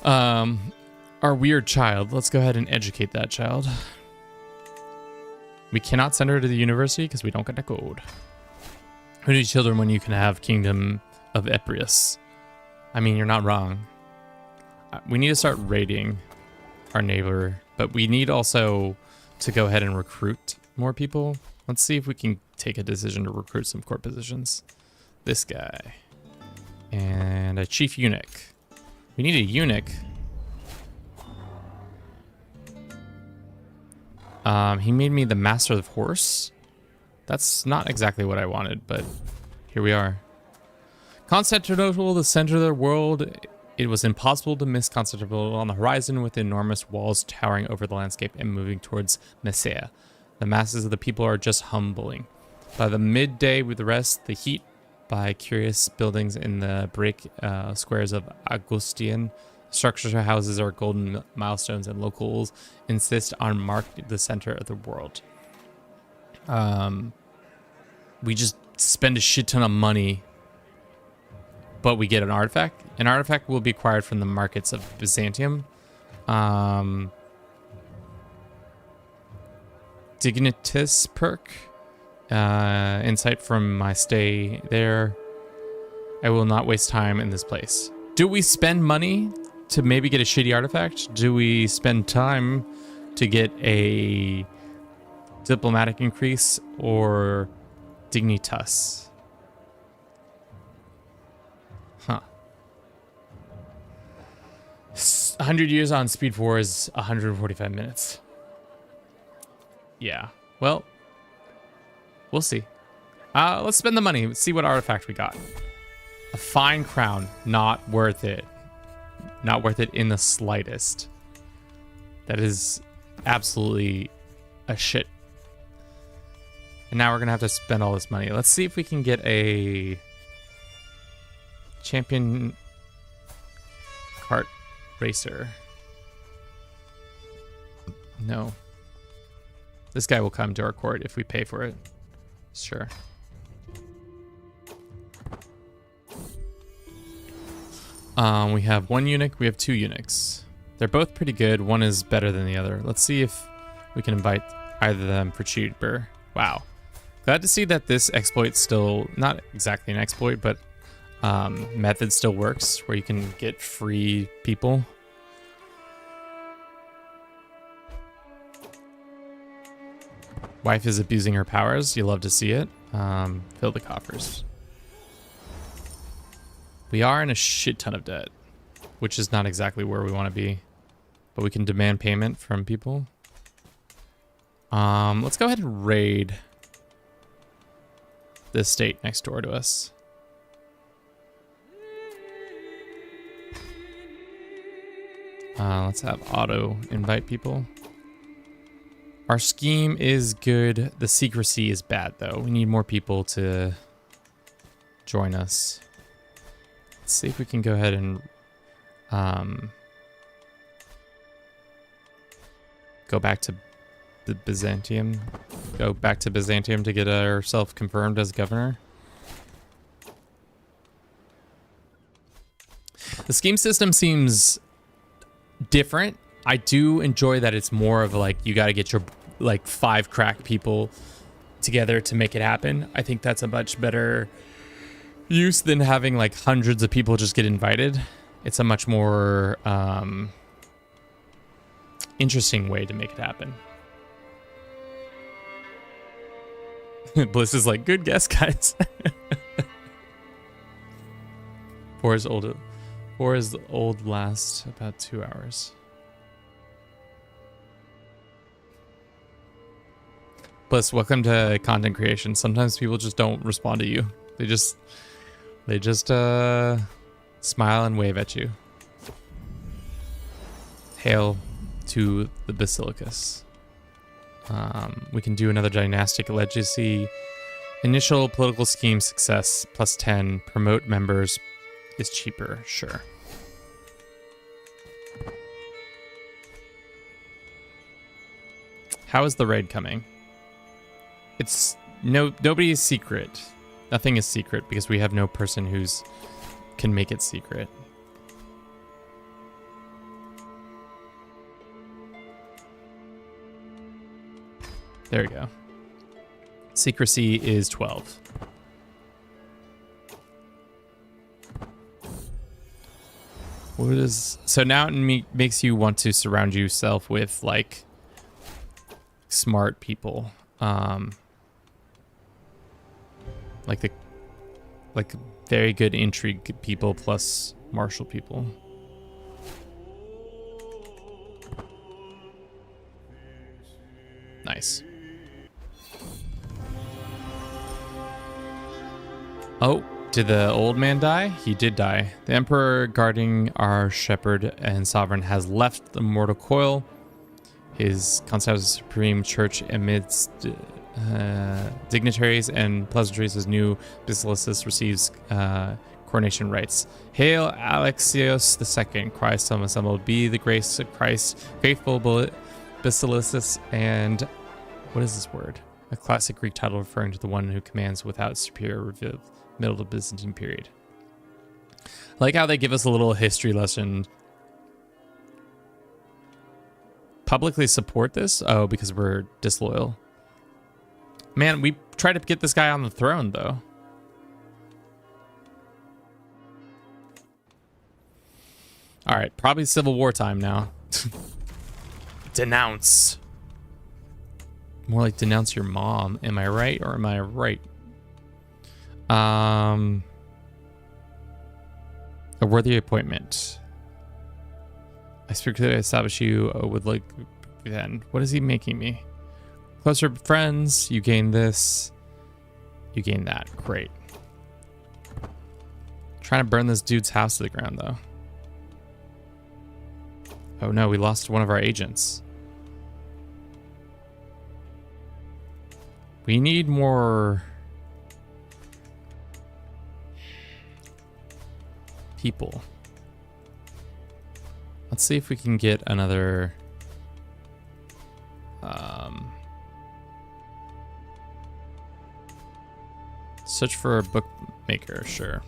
Our weird child. Let's go ahead and educate that child. We cannot send her to the university because we don't get the code. Who need children when you can have Kingdom of Eprius? I mean, you're not wrong. We need to start raiding our neighbor, but we need also to go ahead and recruit more people. Let's see if we can take a decision to recruit some court positions. This guy. And a chief eunuch. We need a eunuch. He made me the master of the horse. That's not exactly what I wanted, but here we are. Constantinople, the center of the world. It was impossible to miss Constantinople on the horizon, with enormous walls towering over the landscape and moving towards Nicaea. The masses of the people are just humbling. By the midday with the rest, the heat by curious buildings in the brick squares of Augustan. Structures or houses are golden milestones, and locals insist on marking the center of the world. We just spend a shit ton of money, but we get an artifact. An artifact will be acquired from the markets of Byzantium. Dignitas perk. Insight from my stay there. I will not waste time in this place. Do we spend money to maybe get a shitty artifact? Do we spend time to get a diplomatic increase or dignitas? Huh. 100 years on speed 4 is 145 minutes. Yeah. Well, we'll see. Let's spend the money. Let's see what artifact we got. A fine crown. Not worth it. Not worth it in the slightest. That is absolutely a shit. And now we're going to have to spend all this money. Let's see if we can get a champion kart racer. No. This guy will come to our court if we pay for it. Sure. We have one eunuch. We have two eunuchs. They're both pretty good. One is better than the other. Let's see if we can invite either of them for cheaper. Wow. Glad to see that this exploit still, not exactly an exploit, but method still works where you can get free people. Wife is abusing her powers. You love to see it. Fill the coffers. We are in a shit ton of debt, which is not exactly where we want to be, but we can demand payment from people. Let's go ahead and raid the state next door to us. Let's have auto invite people. Our scheme is good. The secrecy is bad, though. We need more people to join us. Let's see if we can go ahead and go back to the Byzantium. Go back to Byzantium to get ourselves confirmed as governor. The scheme system seems different. I do enjoy that it's more of like you got to get your like 5 crack people together to make it happen. I think that's a much better use than having like hundreds of people just get invited. It's a much more interesting way to make it happen. Bliss is like, good guess, guys. 4 is old last about 2 hours. Bliss, welcome to content creation. Sometimes people just don't respond to you. They just They just smile and wave at you. Hail to the Basilicus. We can do another dynastic legacy. Initial political scheme success plus 10. Promote members is cheaper. Sure. How is the raid coming? It's nobody is secret. Nothing is secret because we have no person who's can make it secret. There we go. Secrecy is 12. What is so now it makes you want to surround yourself with like smart people, like very good intrigue people plus martial people. Nice. Oh, did the old man die? He did die. The Emperor guarding our shepherd and sovereign has left the mortal coil. His Constantinople Supreme Church amidst dignitaries and pleasantries as new Basilicus receives coronation rites. Hail Alexios II, Christ some assembled. Be the grace of Christ, faithful Basilicus, and what is this word? A classic Greek title referring to the one who commands without superior review. Middle of the Byzantine period. I like how they give us a little history lesson. Publicly support this? Oh, because we're disloyal. Man, we tried to get this guy on the throne, though. All right, probably Civil War time now. Denounce. More like denounce your mom. Am I right or am I right? A worthy appointment. I strictly establish you with like then. What is he making me? Closer friends, you gain this. You gain that. Great. Trying to burn this dude's house to the ground though. Oh no, we lost one of our agents. We need more people. Let's see if we can get another search for a bookmaker, sure.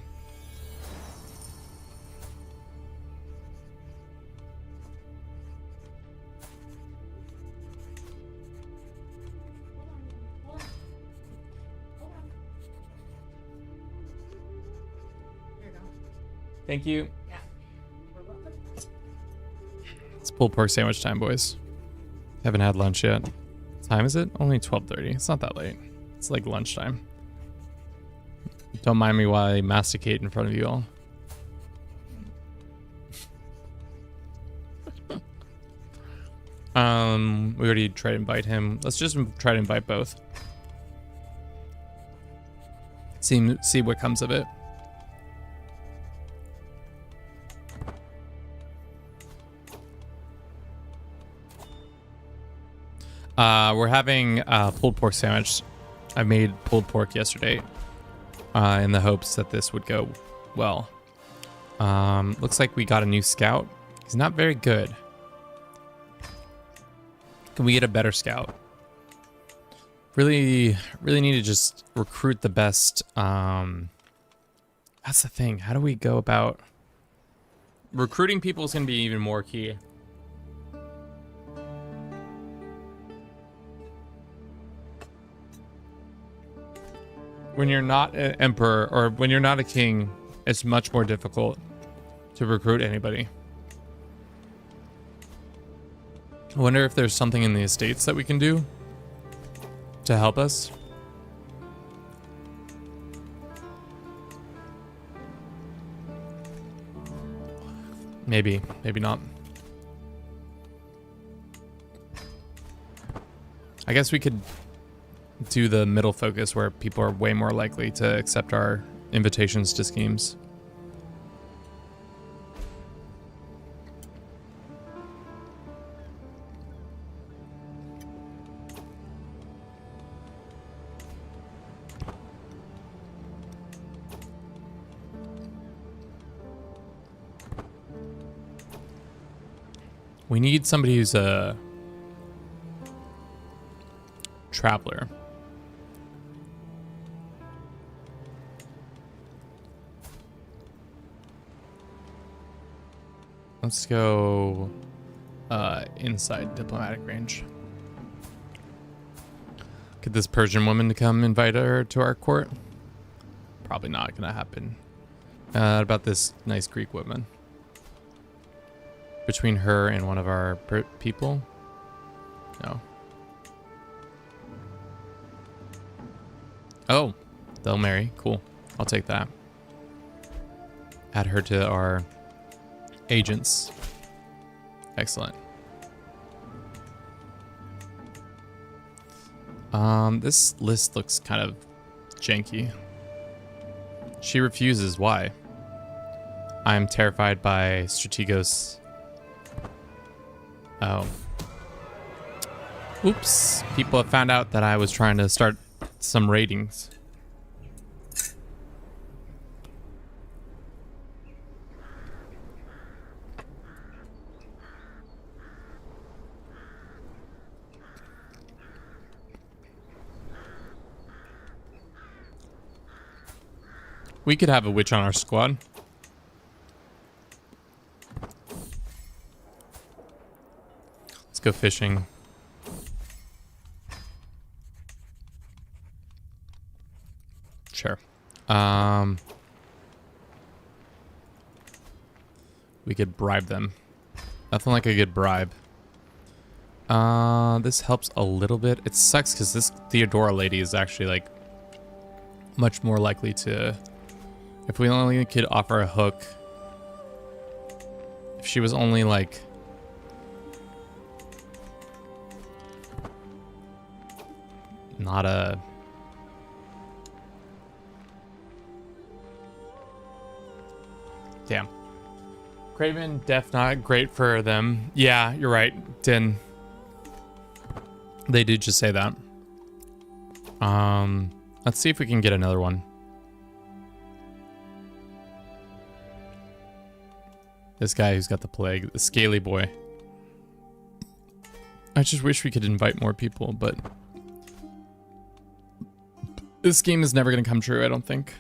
Thank you. Yeah. It's pulled pork sandwich time, boys. Haven't had lunch yet. What time is it? Only 12:30. It's not that late. It's like lunchtime. Don't mind me while I masticate in front of you all. We already tried to invite him. Let's just try to invite both. See what comes of it. We're having pulled pork sandwich. I made pulled pork yesterday in the hopes that this would go well. Looks like we got a new scout. He's not very good. Can we get a better scout? Really need to just recruit the best. That's the thing. How do we go about recruiting people is going to be even more key. When you're not an emperor or when you're not a king, it's much more difficult to recruit anybody. I wonder if there's something in the estates that we can do to help us. Maybe, maybe not. I guess we could do the middle focus where people are way more likely to accept our invitations to schemes. We need somebody who's a traveler. Let's go inside diplomatic range. Get this Persian woman to come invite her to our court. Probably not gonna happen. About this nice Greek woman. Between her and one of our people? No. Oh, they'll marry. Cool. I'll take that. Add her to our agents. Excellent. This list looks kind of janky. She refuses. Why? I'm terrified by Strategos. Oh. Oops. People have found out that I was trying to start some ratings. We could have a witch on our squad. Let's go fishing. Sure. We could bribe them. Nothing like a good bribe. This helps a little bit. It sucks because this Theodora lady is actually like much more likely to... If we only could offer a hook. If she was only like... Not a... Damn. Craven, Def, not great for them. Yeah, you're right, Din. They did just say that. Let's see if we can get another one. This guy who's got the plague, the scaly boy. I just wish we could invite more people, but this game is never going to come true, I don't think.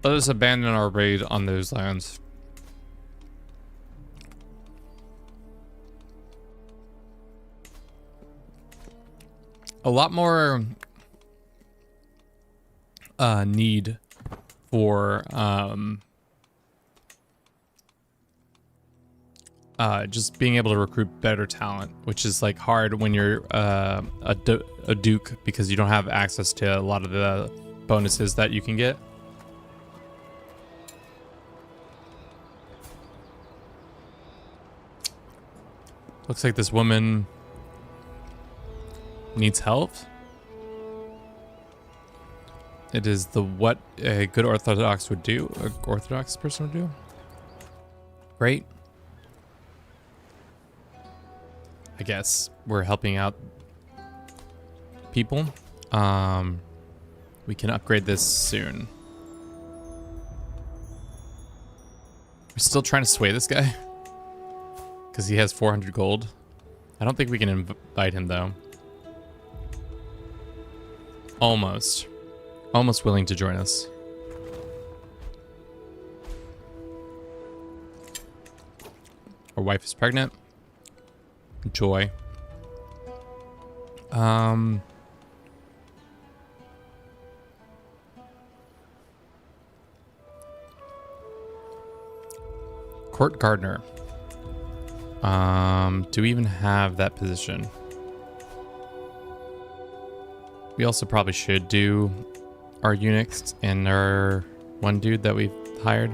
Let us abandon our raid on those lands. A lot more need for just being able to recruit better talent, which is like hard when you're a duke because you don't have access to a lot of the bonuses that you can get. Looks like this woman needs help. It is what a good Orthodox would do, an Orthodox person would do. Great. I guess we're helping out people. We can upgrade this soon. We're still trying to sway this guy because he has 400 gold. I don't think we can invite him though. Almost willing to join us. Our wife is pregnant. Joy. Court gardener. Do we even have that position? We also probably should do our eunuchs and our one dude that we've hired.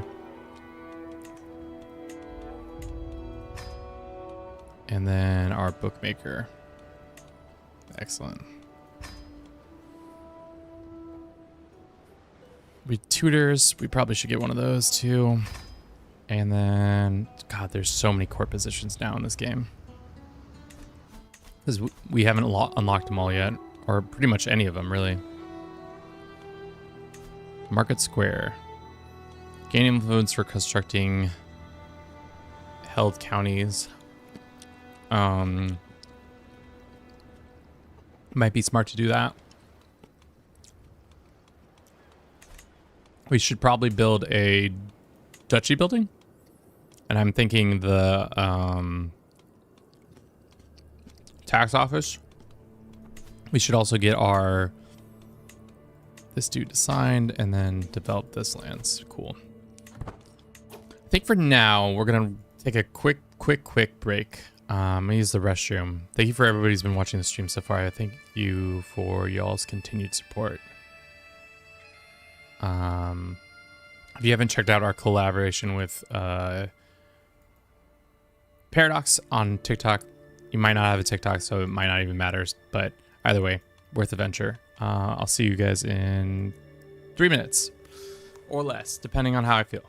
And then our bookmaker. Excellent. We tutors. We probably should get one of those too. And then, God, there's so many court positions now in this game. Because we haven't unlocked them all yet. Or pretty much any of them, really. Market Square. Gain influence for constructing held counties. Might be smart to do that. We should probably build a duchy building. And I'm thinking the tax office. We should also get this dude assigned and then develop this lands. Cool. I think for now, we're going to take a quick break. I'm going to use the restroom. Thank you for everybody who's been watching the stream so far. I thank you for y'all's continued support. If you haven't checked out our collaboration with Paradox on TikTok, you might not have a TikTok, so it might not even matter. But either way, worth a venture. I'll see you guys in 3 minutes or less, depending on how I feel.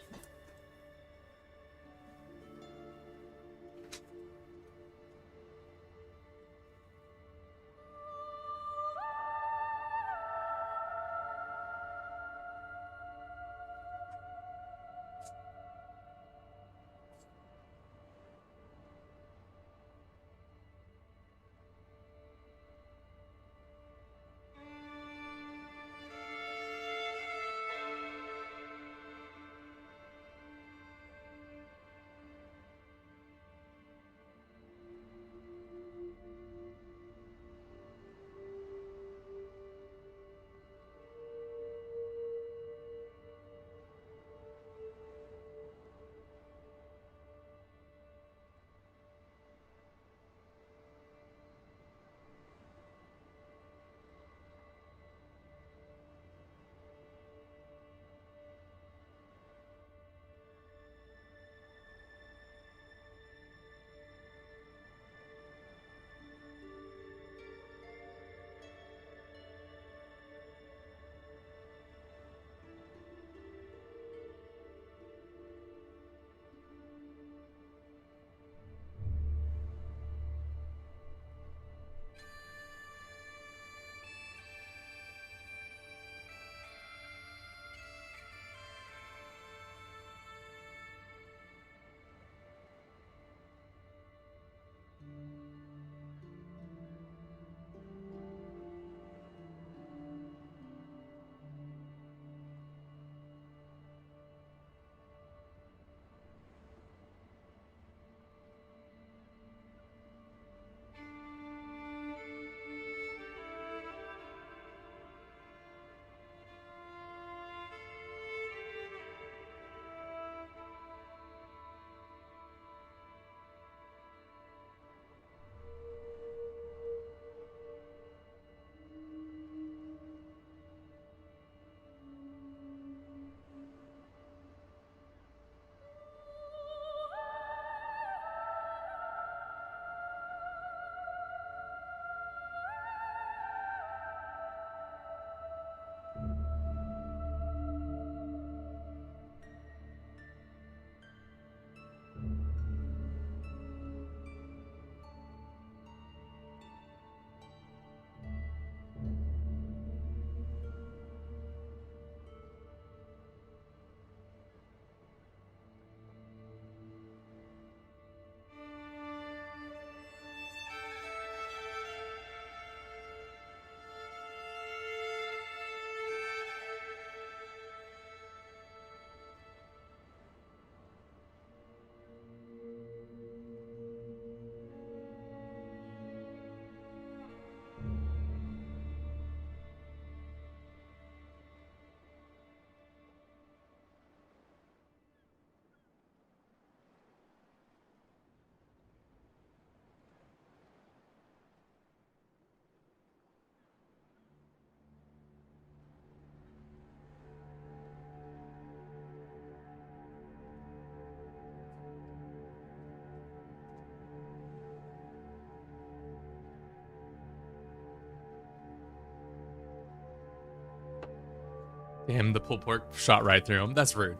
Damn, the pulled pork shot right through him. That's rude.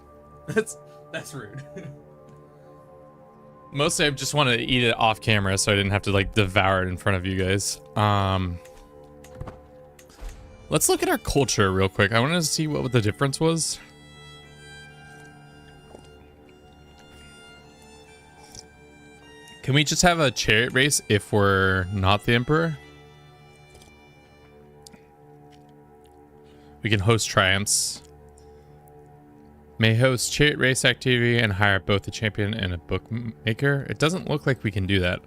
That's rude. Mostly I just want to eat it off camera so I didn't have to like devour it in front of you guys. Let's look at our culture real quick. I wanted to see what the difference was. Can we just have a chariot race if we're not the emperor? We can host triumphs. May host chariot race activity and hire both a champion and a bookmaker. It doesn't look like we can do that.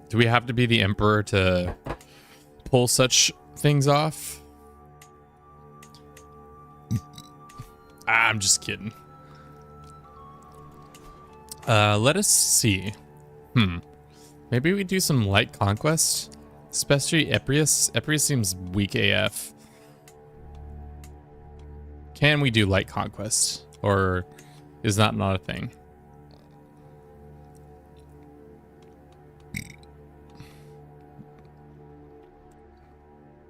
Do we have to be the emperor to pull such things off? I'm just kidding. Let us see. Maybe we do some light conquest. Especially Eprius. Eprius seems weak AF. Can we do light conquest? Or is that not a thing?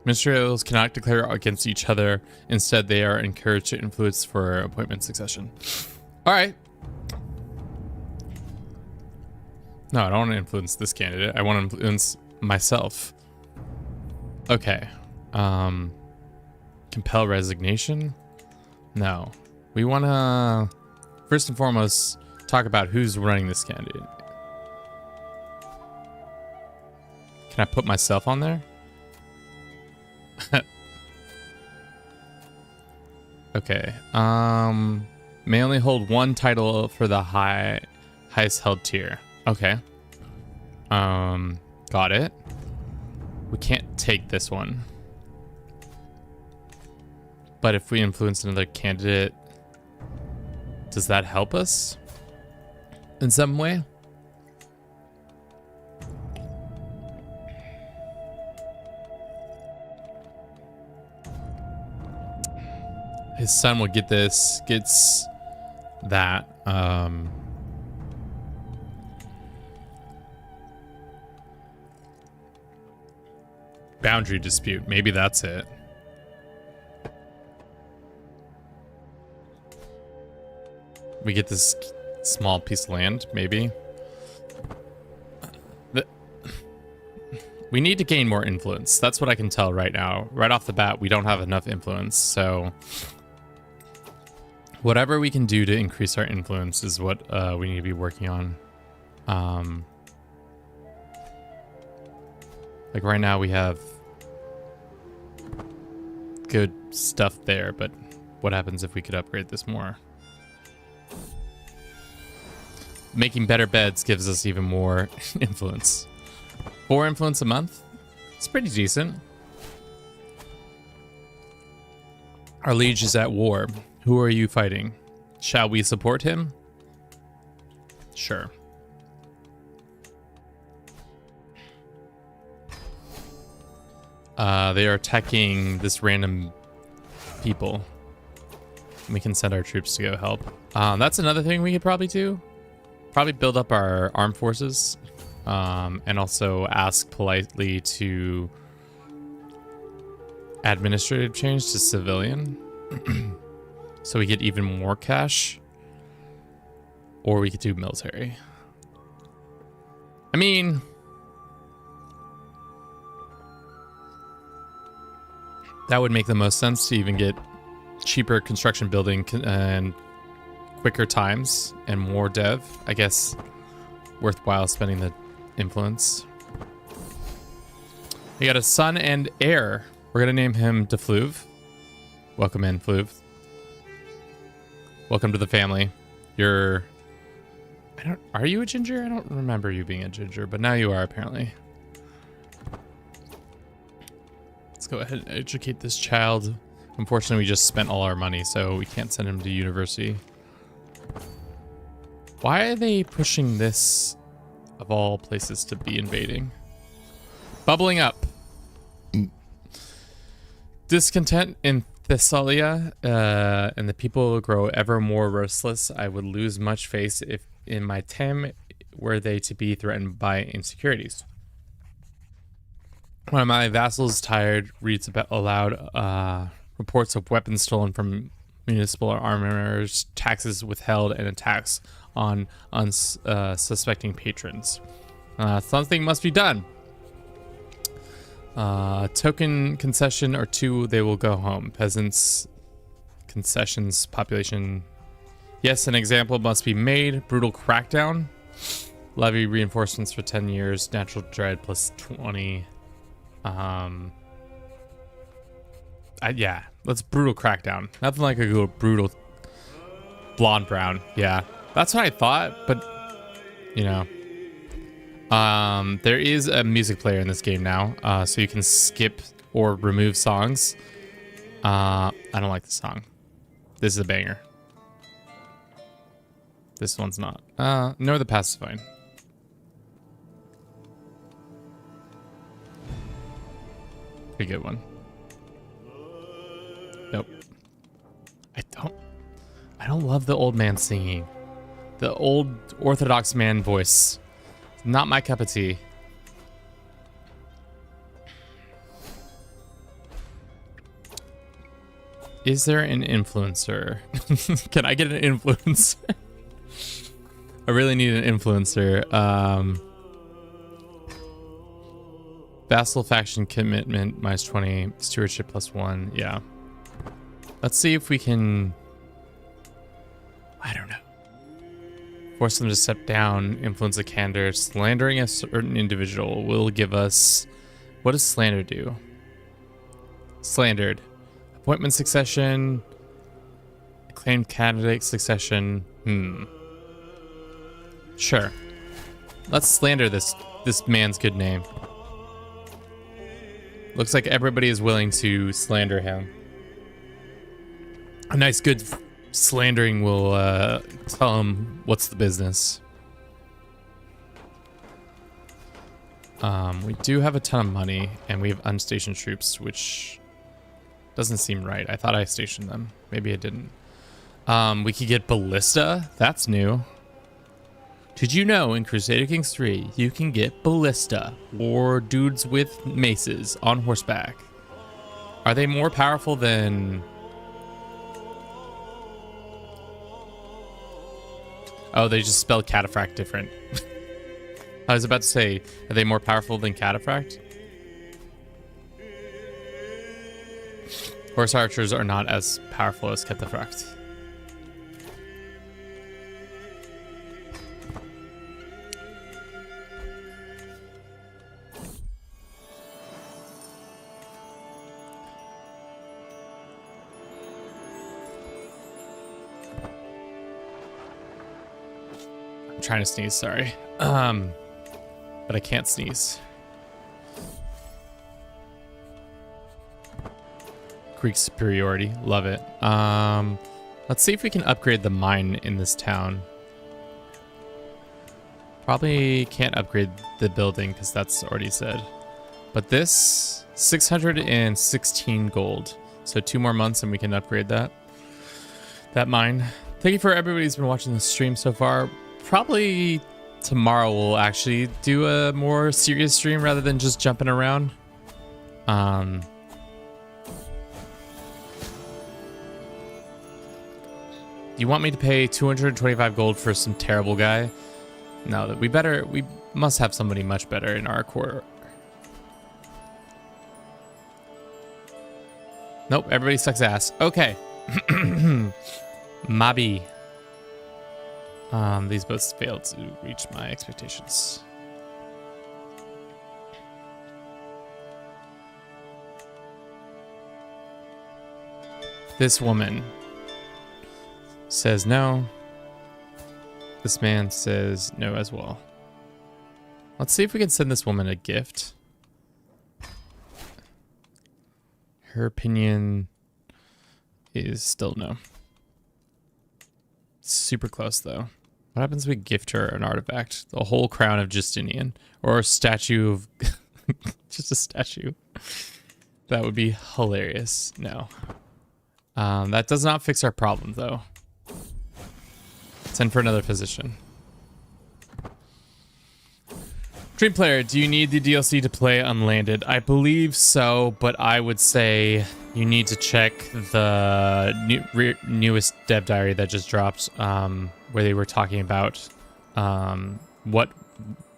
Ministerials cannot declare against each other. Instead, they are encouraged to influence for appointment succession. All right. No, I don't want to influence this candidate. I want to influence myself. Okay. Compel resignation? No. We want to, first and foremost, talk about who's running this candidate. Can I put myself on there? Okay. May only hold one title for the highest held tier. Okay. Got it. We can't take this one. But if we influence another candidate, does that help us in some way? His son will get this, gets that. Boundary dispute. Maybe that's it. We get this small piece of land, maybe. We need to gain more influence. That's what I can tell right now. Right off the bat, we don't have enough influence. So whatever we can do to increase our influence is what we need to be working on. Like right now we have good stuff there, but what happens if we could upgrade this more? Making better beds gives us even more influence. 4 influence a month? It's pretty decent. Our liege is at war. Who are you fighting? Shall we support him? Sure. They are attacking this random people. We can send our troops to go help. That's another thing we could probably do. Probably build up our armed forces. And also ask politely to administrative change to civilian. So we get even more cash. Or we could do military. I mean, that would make the most sense to even get cheaper construction building and quicker times and more dev. I guess worthwhile spending the influence. We got a son and heir. We're gonna name him DeFluve. Welcome in, Fluve. Welcome to the family. Are you a ginger? I don't remember you being a ginger, but now you are apparently. Let's go ahead and educate this child. Unfortunately, we just spent all our money, so we can't send him to university. Why are they pushing this, of all places, to be invading? Bubbling up. Discontent in Thessalia, and the people grow ever more restless. I would lose much faith if in my time were they to be threatened by insecurities. One of my vassals, tired, reads aloud reports of weapons stolen from municipal armors, taxes withheld, and attacks on unsuspecting patrons. Something must be done. Token concession or 2, they will go home. Peasants, concessions, population. Yes, an example must be made. Brutal crackdown. Levy reinforcements for 10 years. Natural dread plus 20. Yeah, let's brutal crackdown. Nothing like a good brutal blonde brown. Yeah, that's what I thought, but you know. There is a music player in this game now, so you can skip or remove songs. I don't like the song. This is a banger. This one's not. No, the past is fine. Pretty good one. Nope. I don't love the old man singing. The old Orthodox man voice. Not my cup of tea. Is there an influencer? Can I get an influencer? I really need an influencer. Vassal faction commitment minus 20. Stewardship plus 1. Yeah. Let's see if we can... I don't know. Force them to step down, influence a candor. Slandering a certain individual will give us... What does slander do? Slandered. Appointment succession. Acclaimed candidate succession. Sure. Let's slander this man's good name. Looks like everybody is willing to slander him. A nice good slandering will tell him what's the business. We do have a ton of money, and we have unstationed troops, which doesn't seem right. I thought I stationed them. Maybe I didn't. We could get ballista. That's new. Did you know in Crusader Kings 3 you can get ballista, or dudes with maces on horseback? Are they more powerful than... Oh, they just spell cataphract different. I was about to say, are they more powerful than cataphract? Horse archers are not as powerful as cataphract. I'm trying to sneeze, sorry. But I can't sneeze. Greek superiority, love it. Let's see if we can upgrade the mine in this town. Probably can't upgrade the building because that's already said. But this, 616 gold. So 2 more months and we can upgrade that mine. Thank you for everybody who's been watching the stream so far. Probably tomorrow we'll actually do a more serious stream rather than just jumping around. You want me to pay 225 gold for some terrible guy? No, that we must have somebody much better in our court. Nope, everybody sucks ass. Okay. Mabi. These boats failed to reach my expectations. This woman says no. This man says no as well. Let's see if we can send this woman a gift. Her opinion is still no. Super close though. What happens if we gift her an artifact? The whole crown of Justinian, or a statue of just a statue. That would be hilarious. No. That does not fix our problem though. Send for another physician. Dream Player, do you need the DLC to play Unlanded? I believe so, but I would say you need to check the newest dev diary that just dropped, where they were talking about what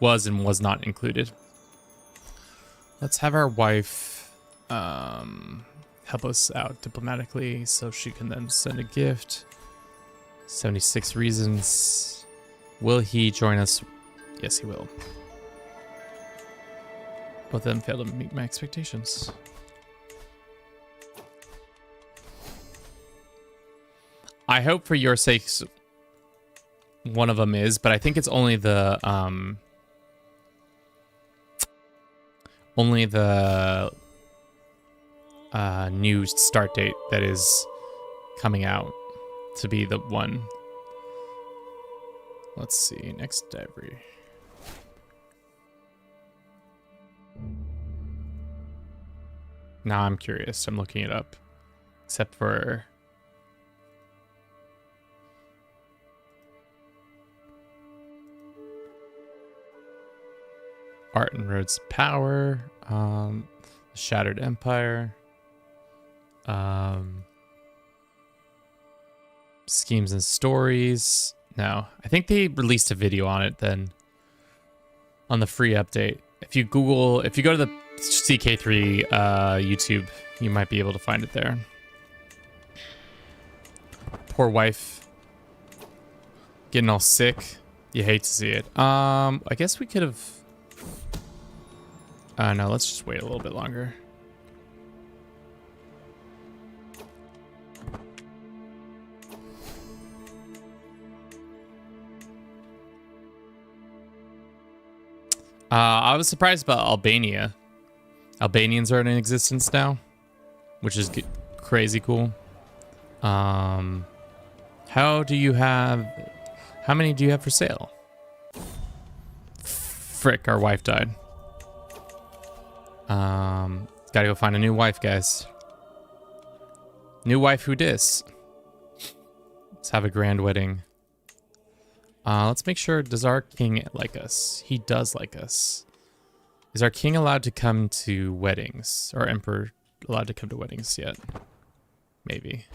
was and was not included. Let's have our wife help us out diplomatically so she can then send a gift. 76 reasons. Will he join us? Yes, he will. Both of them failed to meet my expectations. I hope for your sakes one of them is, but I think it's only the new start date that is coming out to be the one. Let's see, next diary. Now I'm curious. I'm looking it up. Except for Art and Roads Power, Shattered Empire, Schemes and Stories. No, I think they released a video on it then on the free update. If you go to the CK3 YouTube, you might be able to find it there. Poor wife getting all sick. You hate to see it. I guess we could have. No, let's just wait a little bit longer. I was surprised about Albania. Albanians are in existence now, which is crazy cool. How many do you have for sale? Frick, our wife died. Gotta go find a new wife, guys. New wife who dis? Let's have a grand wedding. Let's make sure, does our king like us? He does like us. Is our king allowed to come to weddings? Or emperor allowed to come to weddings yet? Maybe.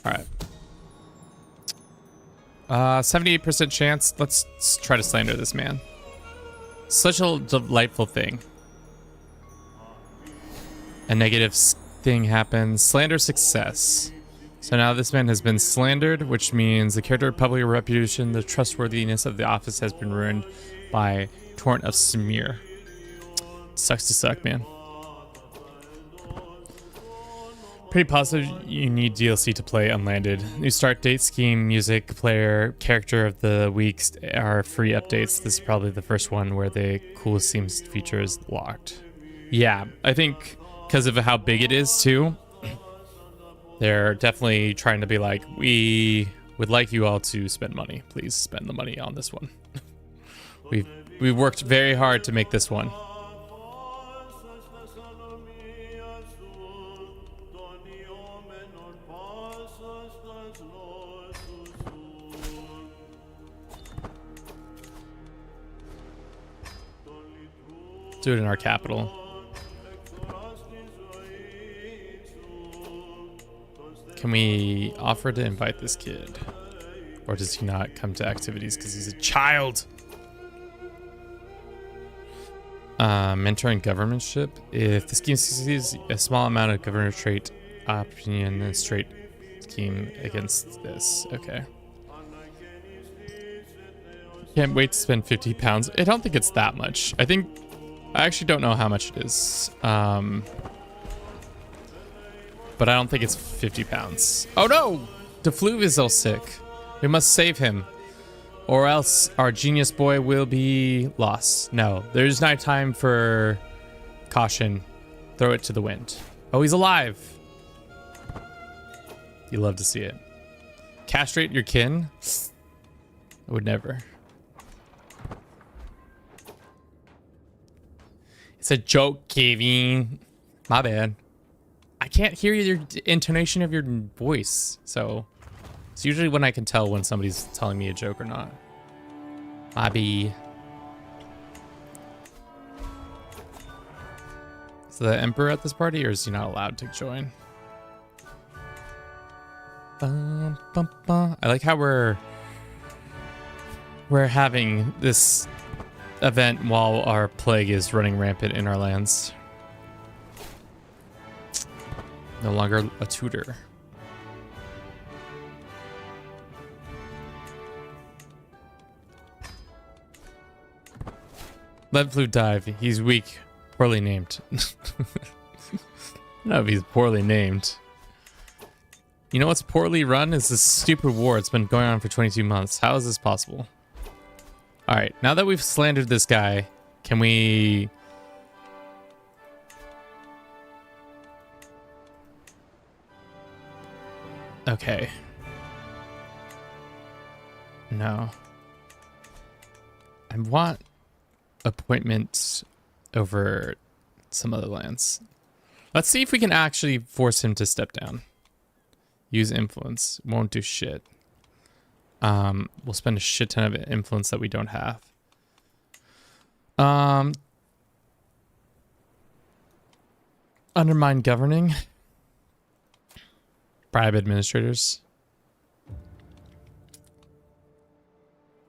Alright. 78% chance. Let's try to slander this man. Such a delightful thing. A negative thing happens. Slander success. So now this man has been slandered, which means the character, public reputation, the trustworthiness of the office has been ruined by torrent of smear. Sucks to suck, man. Pretty positive you need DLC to play Unlanded. New start date, scheme, music, player, character of the weeks are free updates. This is probably the first one where the coolest themes feature is locked. Yeah, I think because of how big it is too, they're definitely trying to be like, we would like you all to spend money. Please spend the money on this one. We've worked very hard to make this one. Do it in our capital. Can we offer to invite this kid? Or does he not come to activities because he's a child? Mentoring governmentship. If the scheme sees a small amount of governor trait opinion and straight scheme against this. Okay. Can't wait to spend 50 pounds. I don't think it's that much. I actually don't know how much it is. But I don't think it's 50 pounds. Oh no! DeFluve is ill sick. We must save him. Or else our genius boy will be lost. No, there's no time for caution. Throw it to the wind. Oh, he's alive. You love to see it. Castrate your kin? I would never. It's a joke, Kevin. My bad. I can't hear your intonation of your voice, so it's usually when I can tell when somebody's telling me a joke or not. Bobby. Is the Emperor at this party, or is he not allowed to join? Bum, bum, bum. I like how we're having this event while our plague is running rampant in our lands. No longer a tutor. Lead Flute Dive. He's weak. Poorly named. I don't know if he's poorly named. You know what's poorly run is this stupid war. It's been going on for 22 months. How is this possible? All right, now that we've slandered this guy, can we... Okay. No. I want appointment over some other lands. Let's see if we can actually force him to step down. Use influence. Won't do shit. We'll spend a shit ton of influence that we don't have. Undermine governing. Bribe administrators.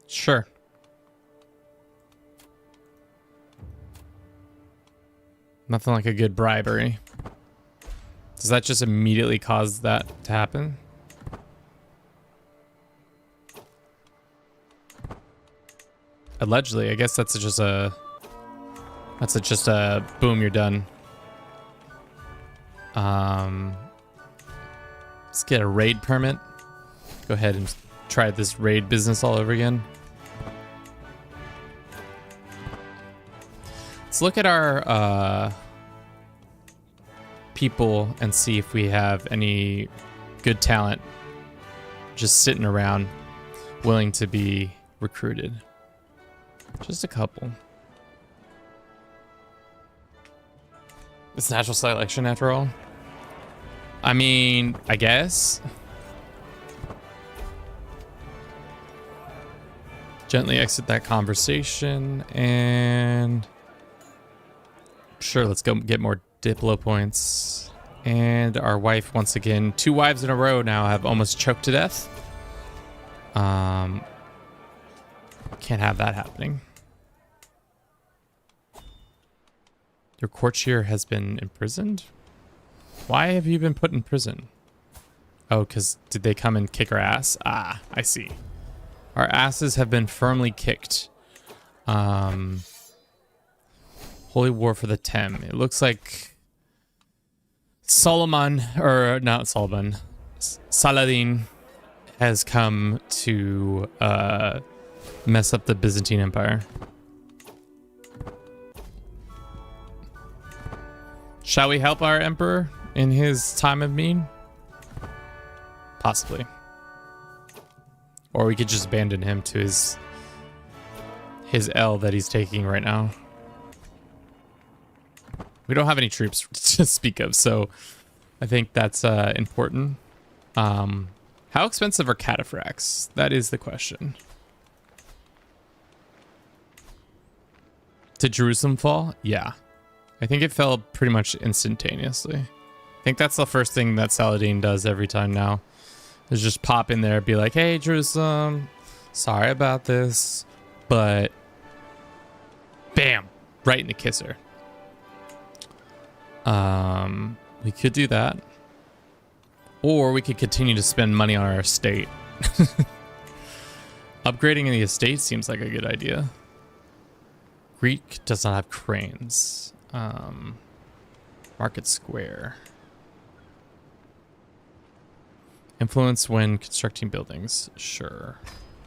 Sure. Nothing like a good bribery. Does that just immediately cause that to happen? Allegedly, I guess that's just a boom, you're done. Let's get a raid permit. Go ahead and try this raid business all over again. Let's look at our people and see if we have any good talent just sitting around willing to be recruited. Just a couple. It's natural selection after all. I mean, I guess. Gently exit that conversation and sure, let's go get more Diplo points. And our wife, once again, 2 wives in a row now have almost choked to death. Can't have that happening. Your courtier has been imprisoned? Why have you been put in prison? Oh, because did they come and kick our ass? Ah, I see. Our asses have been firmly kicked. Holy War for the Tem. It looks like Saladin has come to mess up the Byzantine Empire. Shall we help our emperor in his time of need? Possibly. Or we could just abandon him to his L that he's taking right now. We don't have any troops to speak of, so I think that's important. How expensive are cataphracts? That is the question. Did Jerusalem fall? Yeah. I think it fell pretty much instantaneously. I think that's the first thing that Saladin does every time now. Is just pop in there and be like, hey, Jerusalem, sorry about this. But, bam, right in the kisser. We could do that. Or we could continue to spend money on our estate. Upgrading the estate seems like a good idea. Greek does not have cranes. Market Square. Influence when constructing buildings. Sure.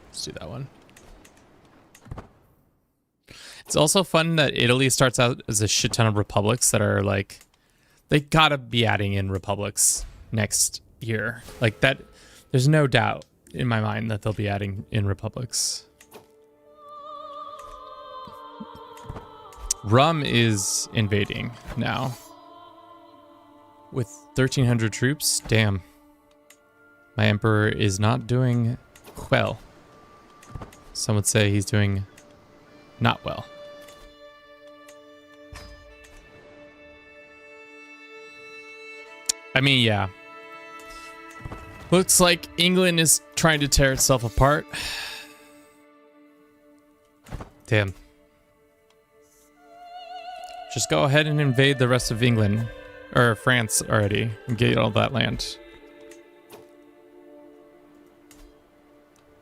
Let's do that one. It's also fun that Italy starts out as a shit ton of republics that are like, they gotta be adding in republics next year. Like that, there's no doubt in my mind that they'll be adding in republics. Rum is invading now. With 1,300 troops, damn. My emperor is not doing well. Some would say he's doing Not well. I mean, yeah. Looks like England is trying to tear itself apart. Damn. Just go ahead and invade the rest of England. Or France already. And get all that land.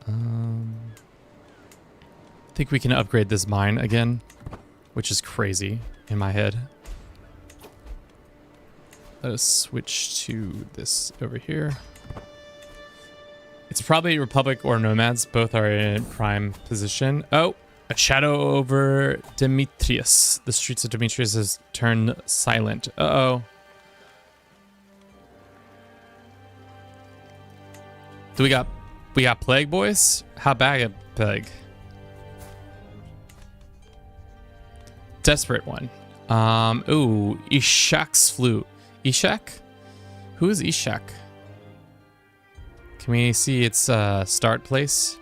I think we can upgrade this mine again. Which is crazy in my head. Let us switch to this over here. It's probably Republic or Nomads. Both are in prime position. Oh, a shadow over Demetrius. The streets of Demetrius has turned silent. Uh-oh. We got plague, boys? How bad a plague? Desperate one. Ooh, Ishak's flu. Ishak? Who is Ishak? Can we see its start place?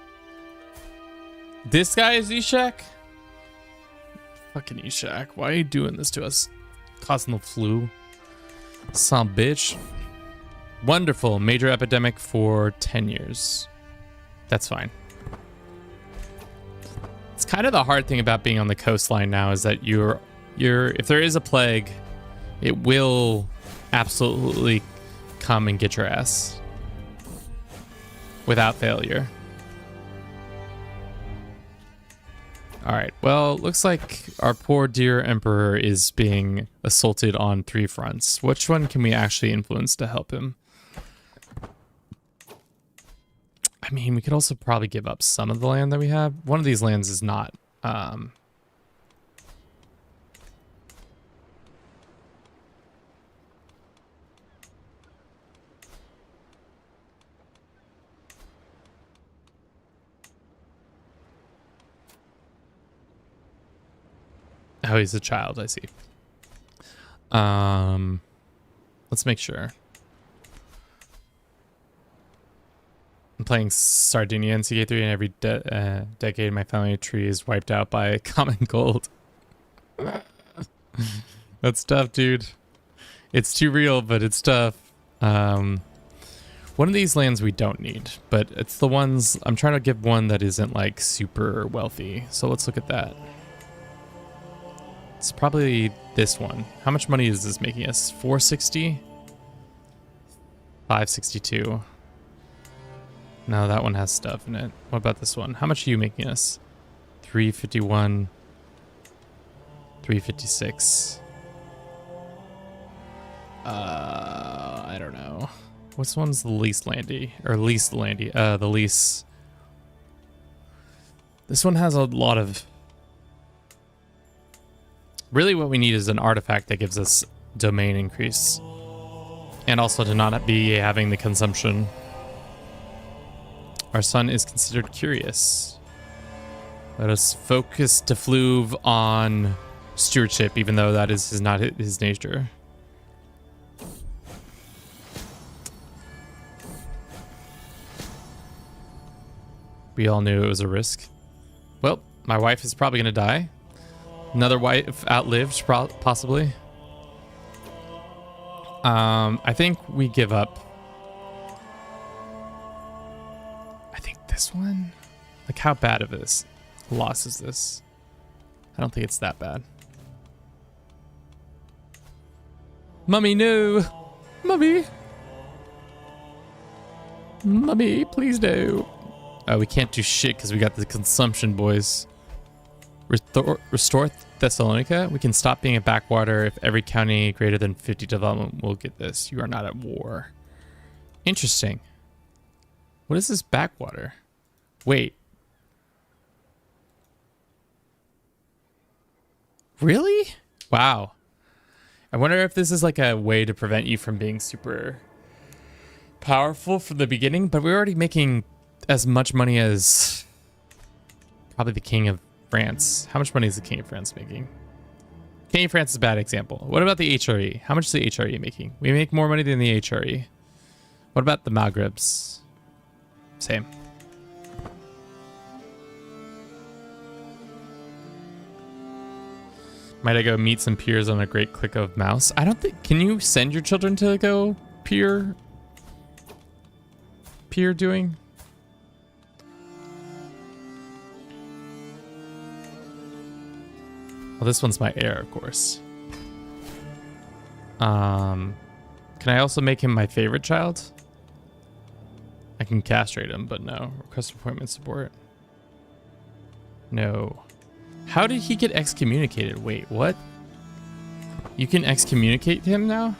This guy is Ishak? Fucking Ishak. Why are you doing this to us? Causing the flu. Some bitch. Wonderful. Major epidemic for 10 years. That's fine. It's kind of the hard thing about being on the coastline now is that you're if there is a plague, it will absolutely come and get your ass. Without failure. Alright, well, looks like our poor dear emperor is being assaulted on 3 fronts. Which one can we actually influence to help him? I mean, we could also probably give up some of the land that we have. One of these lands is not... Oh, he's a child, I see. Let's make sure. I'm playing Sardinia in CK3 and every decade my family tree is wiped out by common cold. That's tough, dude. It's too real, but it's tough. One of these lands we don't need, but it's the ones... I'm trying to give one that isn't like super wealthy. So let's look at that. It's probably this one. How much money is this making us? 460? 562. No, that one has stuff in it. What about this one? How much are you making us? 351. 356. I don't know. Which one's the least landy? Or least landy? The least... This one has a lot of... Really what we need is an artifact that gives us domain increase. And also to not be having the consumption. Our son is considered curious. Let us focus to Fluve on stewardship, even though that is not his nature. We all knew it was a risk. Well, my wife is probably going to die. Another wife outlived, possibly. I think we give up. I think this one? Like, how bad of a loss is this? I don't think it's that bad. Mummy, no! Mummy! Mummy, please no. Oh, we can't do shit because we got the consumption, boys. Restore Thessalonica. We can stop being a backwater if every county greater than 50 development will get this. You are not at war. Interesting. What is this backwater? Wait. Really? Wow. I wonder if this is like a way to prevent you from being super powerful from the beginning, but we're already making as much money as probably the King of France. How much money is the King of France making? King of France is a bad example. What about the HRE? How much is the HRE making? We make more money than the HRE. What about the Maghrebs? Same. Might I go meet some peers on a great click of mouse? I don't think... Can you send your children to go peer doing? Well, this one's my heir, of course. Can I also make him my favorite child? I can castrate him, but no. Request appointment support. No. How did he get excommunicated? Wait, what? You can excommunicate him now?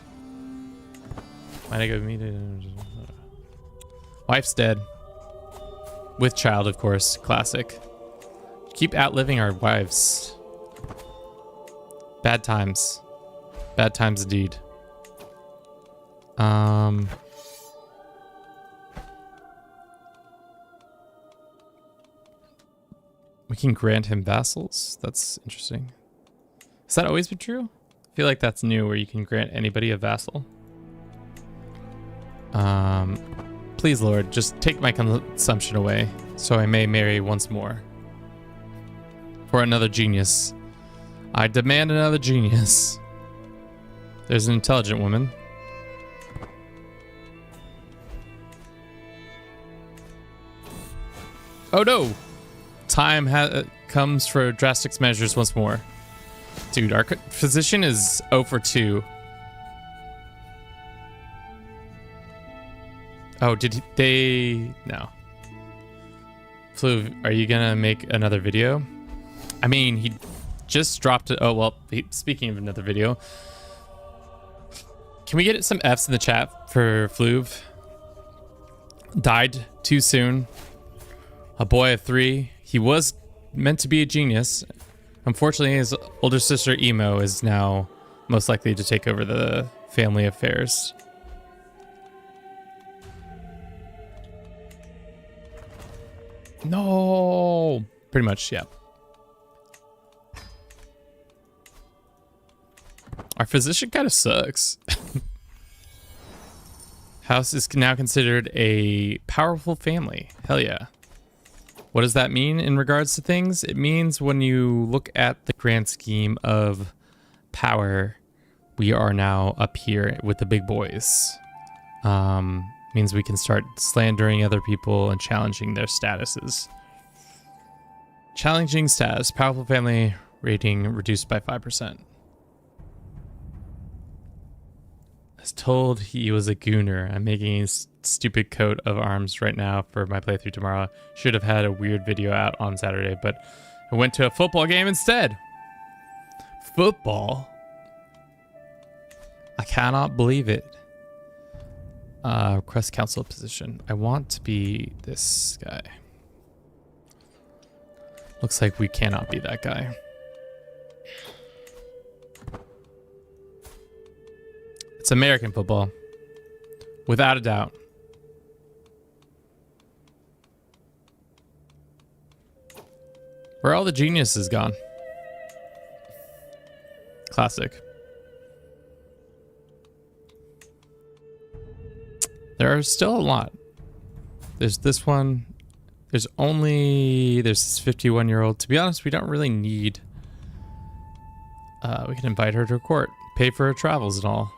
Might I go meet it? Wife's dead. With child, of course. Classic. Keep outliving our wives. Bad times. Bad times indeed. We can grant him vassals. That's interesting. Has that always been true? I feel like that's new, where you can grant anybody a vassal. Please, Lord, just take my consumption away, so I may marry once more. For another genius. I demand another genius. There's an intelligent woman. Oh no! Time comes for drastic measures once more. Dude, our physician is 0 for 2. Oh, they... No. Flu, are you gonna make another video? I mean, he just dropped it. Oh, well, speaking of another video. Can we get some Fs in the chat for Fluve? Died too soon. A boy of 3. He was meant to be a genius. Unfortunately, his older sister Emo is now most likely to take over the family affairs. No! Pretty much, yeah. Our physician kind of sucks. House is now considered a powerful family. Hell yeah. What does that mean in regards to things? It means when you look at the grand scheme of power, we are now up here with the big boys. Means we can start slandering other people and challenging their statuses. Challenging status. Powerful family rating reduced by 5%. I was told he was a gooner. I'm making a stupid coat of arms right now for my playthrough tomorrow. Should have had a weird video out on Saturday, but I went to a football game instead. Football? I cannot believe it. Request council position. I want to be this guy. Looks like we cannot be that guy. It's American football. Without a doubt. Where are all the geniuses gone? Classic. There are still a lot. There's this one. There's this 51-year-old. To be honest, we don't really need... we can invite her to court. Pay for her travels and all.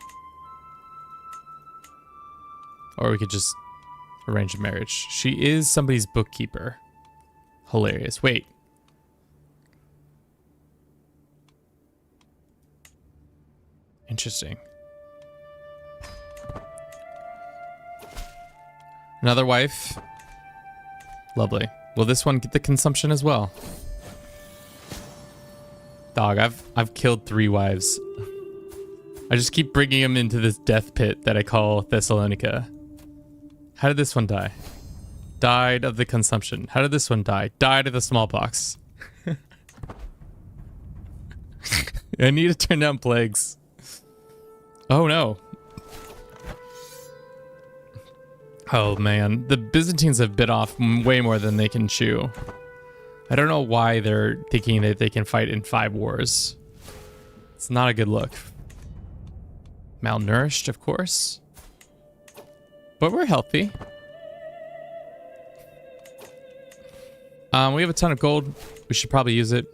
Or we could just arrange a marriage. She is somebody's bookkeeper. Hilarious. Wait. Interesting. Another wife. Lovely. Will this one get the consumption as well? Dog, I've killed 3 wives. I just keep bringing them into this death pit that I call Thessalonica. How did this one die? Died of the consumption. How did this one die? Died of the smallpox. I need to turn down plagues. Oh no. Oh man, the Byzantines have bit off way more than they can chew. I don't know why they're thinking that they can fight in 5 wars. It's not a good look. Malnourished, of course. But we're healthy. We have a ton of gold. We should probably use it.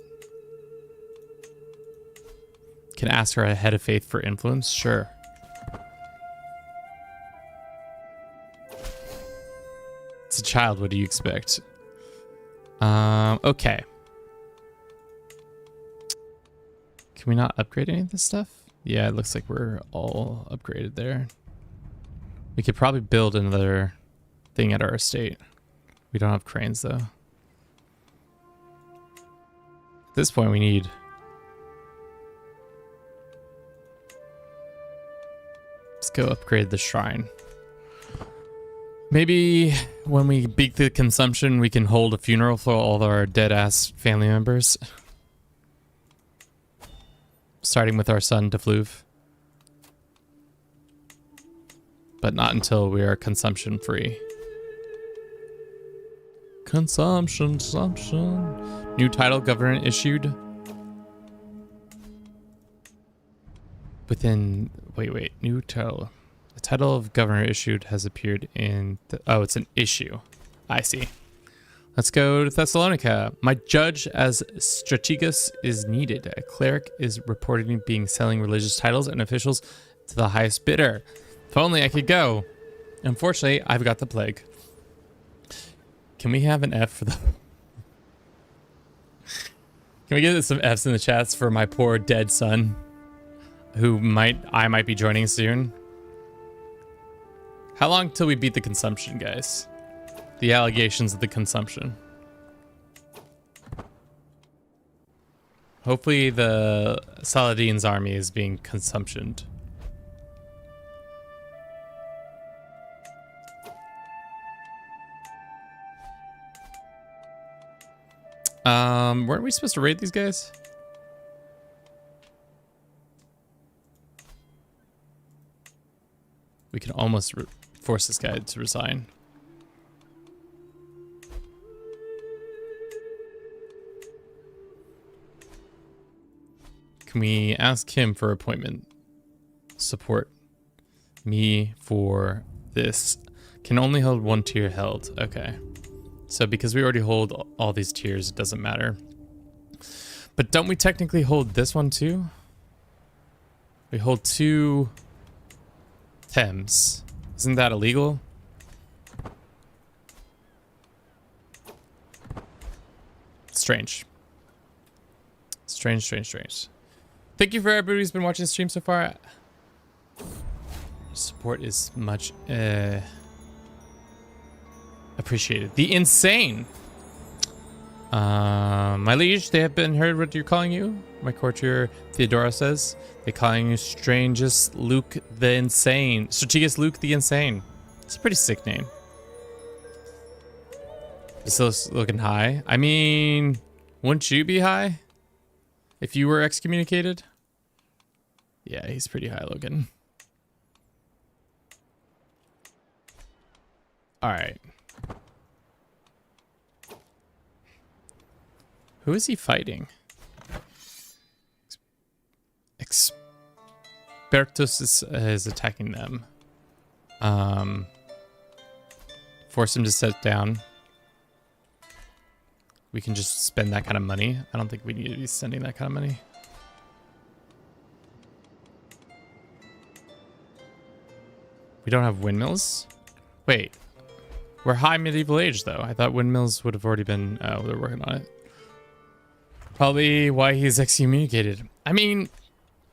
can ask her head of faith for influence. Sure. It's a child. What do you expect? Okay. Can we not upgrade any of this stuff? Yeah, it looks like we're all upgraded there. We could probably build another thing at our estate. We don't have cranes though. At this point we need... Let's go upgrade the shrine. Maybe when we beat the consumption, we can hold a funeral for all of our dead-ass family members. Starting with our son, DeFluve. But not until we are consumption-free. Consumption. New title, government issued. Within... Wait. New title. The title of governor issued has appeared in... Oh, it's an issue. I see. Let's go to Thessalonica. My judge as strategos is needed. A cleric is reportedly being selling religious titles and officials to the highest bidder. If only I could go. Unfortunately, I've got the plague. Can we have an F for the... Can we get some Fs in the chats for my poor dead son? Who I might be joining soon. How long till we beat the consumption, guys? The allegations of the consumption. Hopefully the Saladin's army is being consumptioned. Weren't we supposed to raid these guys? We can almost force this guy to resign. Can we ask him for appointment? Support me for this. Can only hold one tier held. Okay. So because we already hold all these tiers, it doesn't matter. But don't we technically hold this one too? We hold 2 Thames. Isn't that illegal? Strange. Strange. Thank you for everybody who's been watching the stream so far. Support is much appreciated. The insane. My liege, they have been heard what you're calling you. My courtier Theodora says they're calling you Strangest Luke the Insane. Strategos Luke the Insane. It's a pretty sick name. He's still looking high. I mean, wouldn't you be high if you were excommunicated? Yeah, he's pretty high looking. All right. Who is he fighting? Expertus is attacking them. Force him to sit down. We can just spend that kind of money. I don't think we need to be sending that kind of money. We don't have windmills? Wait. We're high medieval age, though. I thought windmills would have already been... Oh, they're working on it. Probably why he's excommunicated. I mean,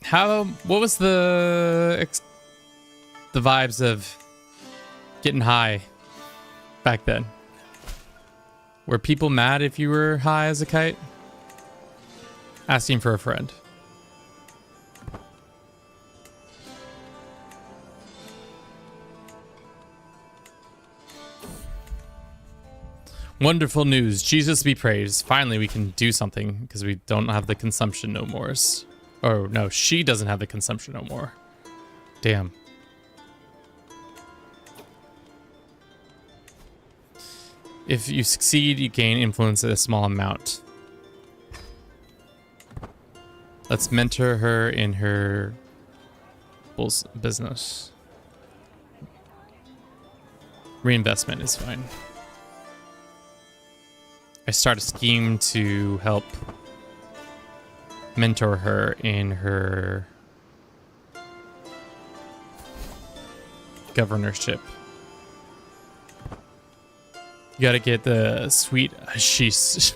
what was the vibes of getting high back then? Were people mad if you were high as a kite? Asking for a friend. Wonderful news. Jesus be praised. Finally, we can do something because we don't have the consumption no more. Oh, no, she doesn't have the consumption no more. Damn. If you succeed, you gain influence at a small amount. Let's mentor her in her business. Reinvestment is fine. I start a scheme to help mentor her in her governorship. You gotta get the sweet hashish.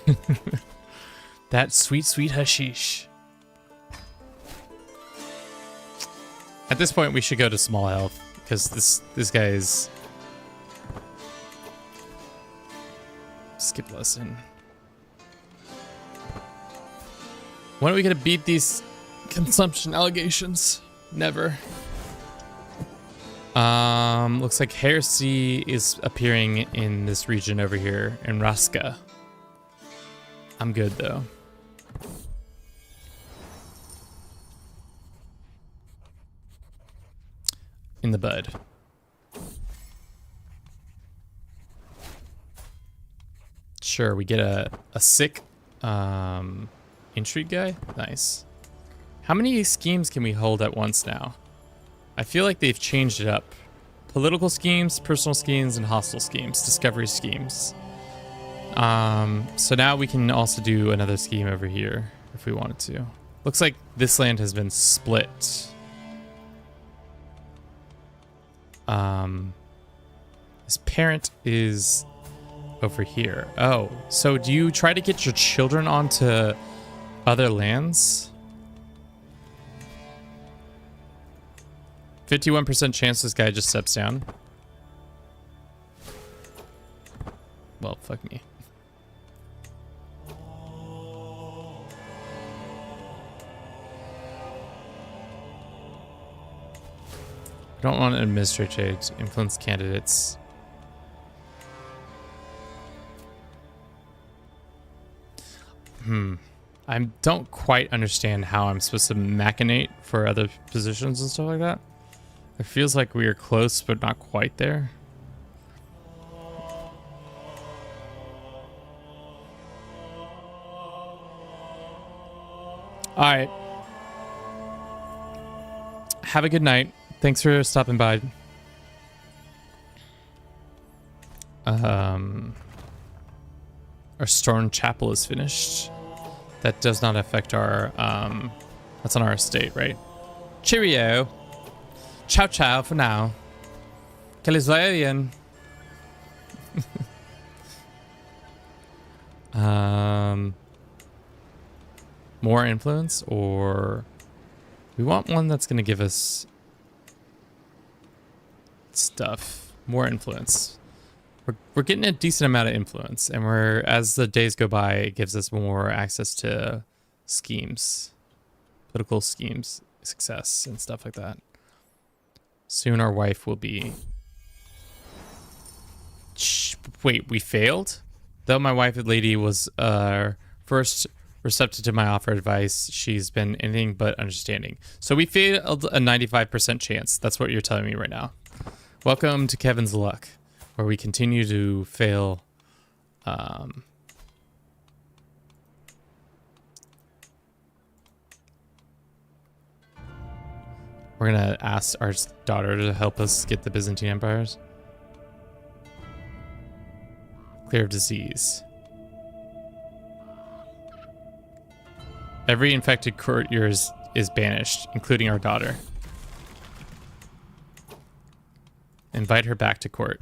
That sweet, sweet hashish. At this point, we should go to small health because this guy is... Skip lesson. When are we gonna beat these consumption allegations? Never. Looks like heresy is appearing in this region over here in Raska. I'm good though. In the bud. Sure, we get a sick intrigue guy. Nice. How many schemes can we hold at once now? I feel like they've changed it up. Political schemes, personal schemes, and hostile schemes, discovery schemes. So now we can also do another scheme over here if we wanted to. Looks like this land has been split. His parent is over here. Oh, so do you try to get your children onto other lands? 51% chance this guy just steps down. Well, fuck me. I don't want to administrator to influence candidates. I don't quite understand how I'm supposed to machinate for other positions and stuff like that. It feels like we are close, but not quite there. All right. Have a good night. Thanks for stopping by. Our Storm Chapel is finished. That does not affect our, that's on our estate, right? Cheerio. Ciao, ciao for now. Que les vaya bien. More influence, or we want one that's going to give us stuff. More influence. We're getting a decent amount of influence, and as the days go by, it gives us more access to schemes, political schemes, success, and stuff like that. Soon our wife will be... Wait, we failed? Though my wife lady was first receptive to my offer of advice, she's been anything but understanding. So we failed a 95% chance. That's what you're telling me right now. Welcome to Kevin's Luck, where we continue to fail. We're gonna ask our daughter to help us get the Byzantine empires. Clear of disease. Every infected courtier is banished, including our daughter. Invite her back to court.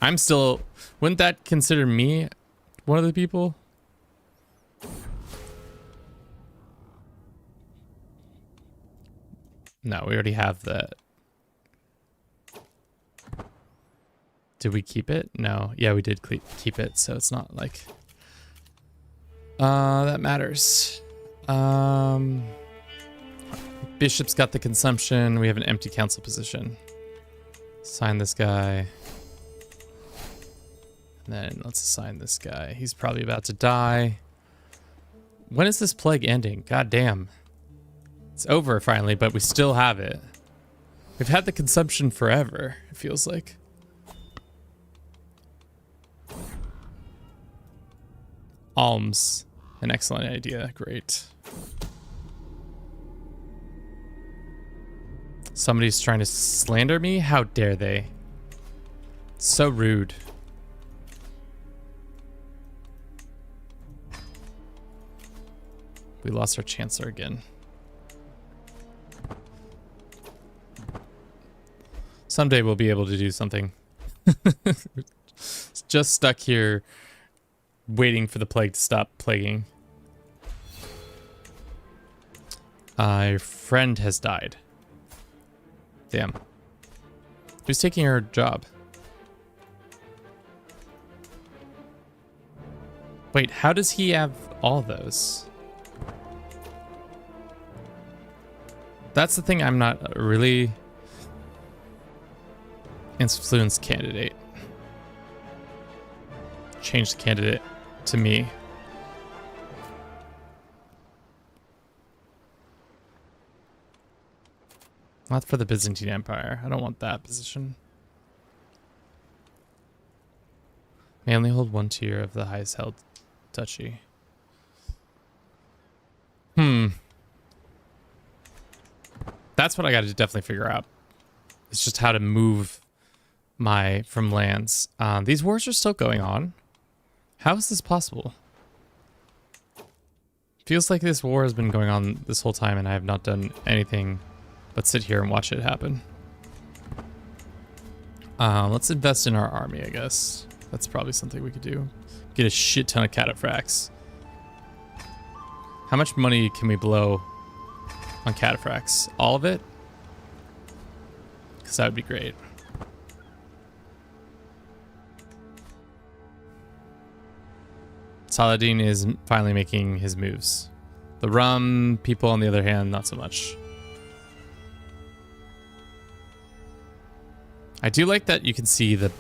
I'm still... Wouldn't that consider me one of the people? No, we already have that. Did we keep it? No. Yeah, we did keep it, so it's not like... that matters. Bishop's got the consumption. We have an empty council position. Assign this guy. And then let's assign this guy. He's probably about to die. When is this plague ending? God damn. It's over finally, but we still have it. We've had the consumption forever, it feels like. Alms. An excellent idea. Great. Somebody's trying to slander me? How dare they? So rude. We lost our chancellor again. Someday we'll be able to do something. Just stuck here waiting for the plague to stop plaguing. Your friend has died. Damn. Who's taking her job? Wait, how does he have all those? That's the thing I'm not really... Influence candidate. Change the candidate to me. Not for the Byzantine Empire. I don't want that position. May only hold one tier of the highest held duchy. That's what I got to definitely figure out. It's just how to move from lands. These wars are still going on. How is this possible? Feels like this war has been going on this whole time and I have not done anything but sit here and watch it happen. Let's invest in our army, I guess. That's probably something we could do. Get a shit ton of cataphracts. How much money can we blow on cataphracts? All of it? Because that would be great. Saladin is finally making his moves. The rum people, on the other hand, not so much. I do like that you can see the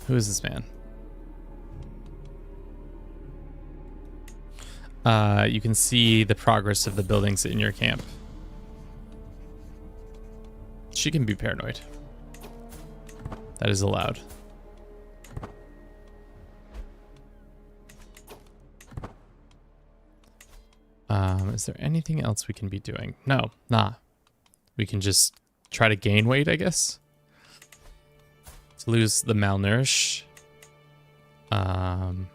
who is this man? You can see the progress of the buildings in your camp. She can be paranoid. That is allowed. Is there anything else we can be doing? No, nah. We can just try to gain weight, I guess. To lose the malnourish. Can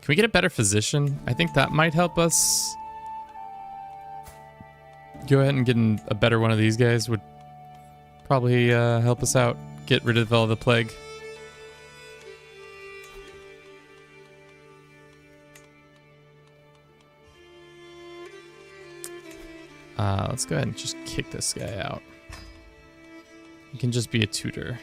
we get a better physician? I think that might help us. Go ahead and get a better one of these guys would probably help us out. Get rid of all the plague. Let's go ahead and just kick this guy out. He can just be a tutor.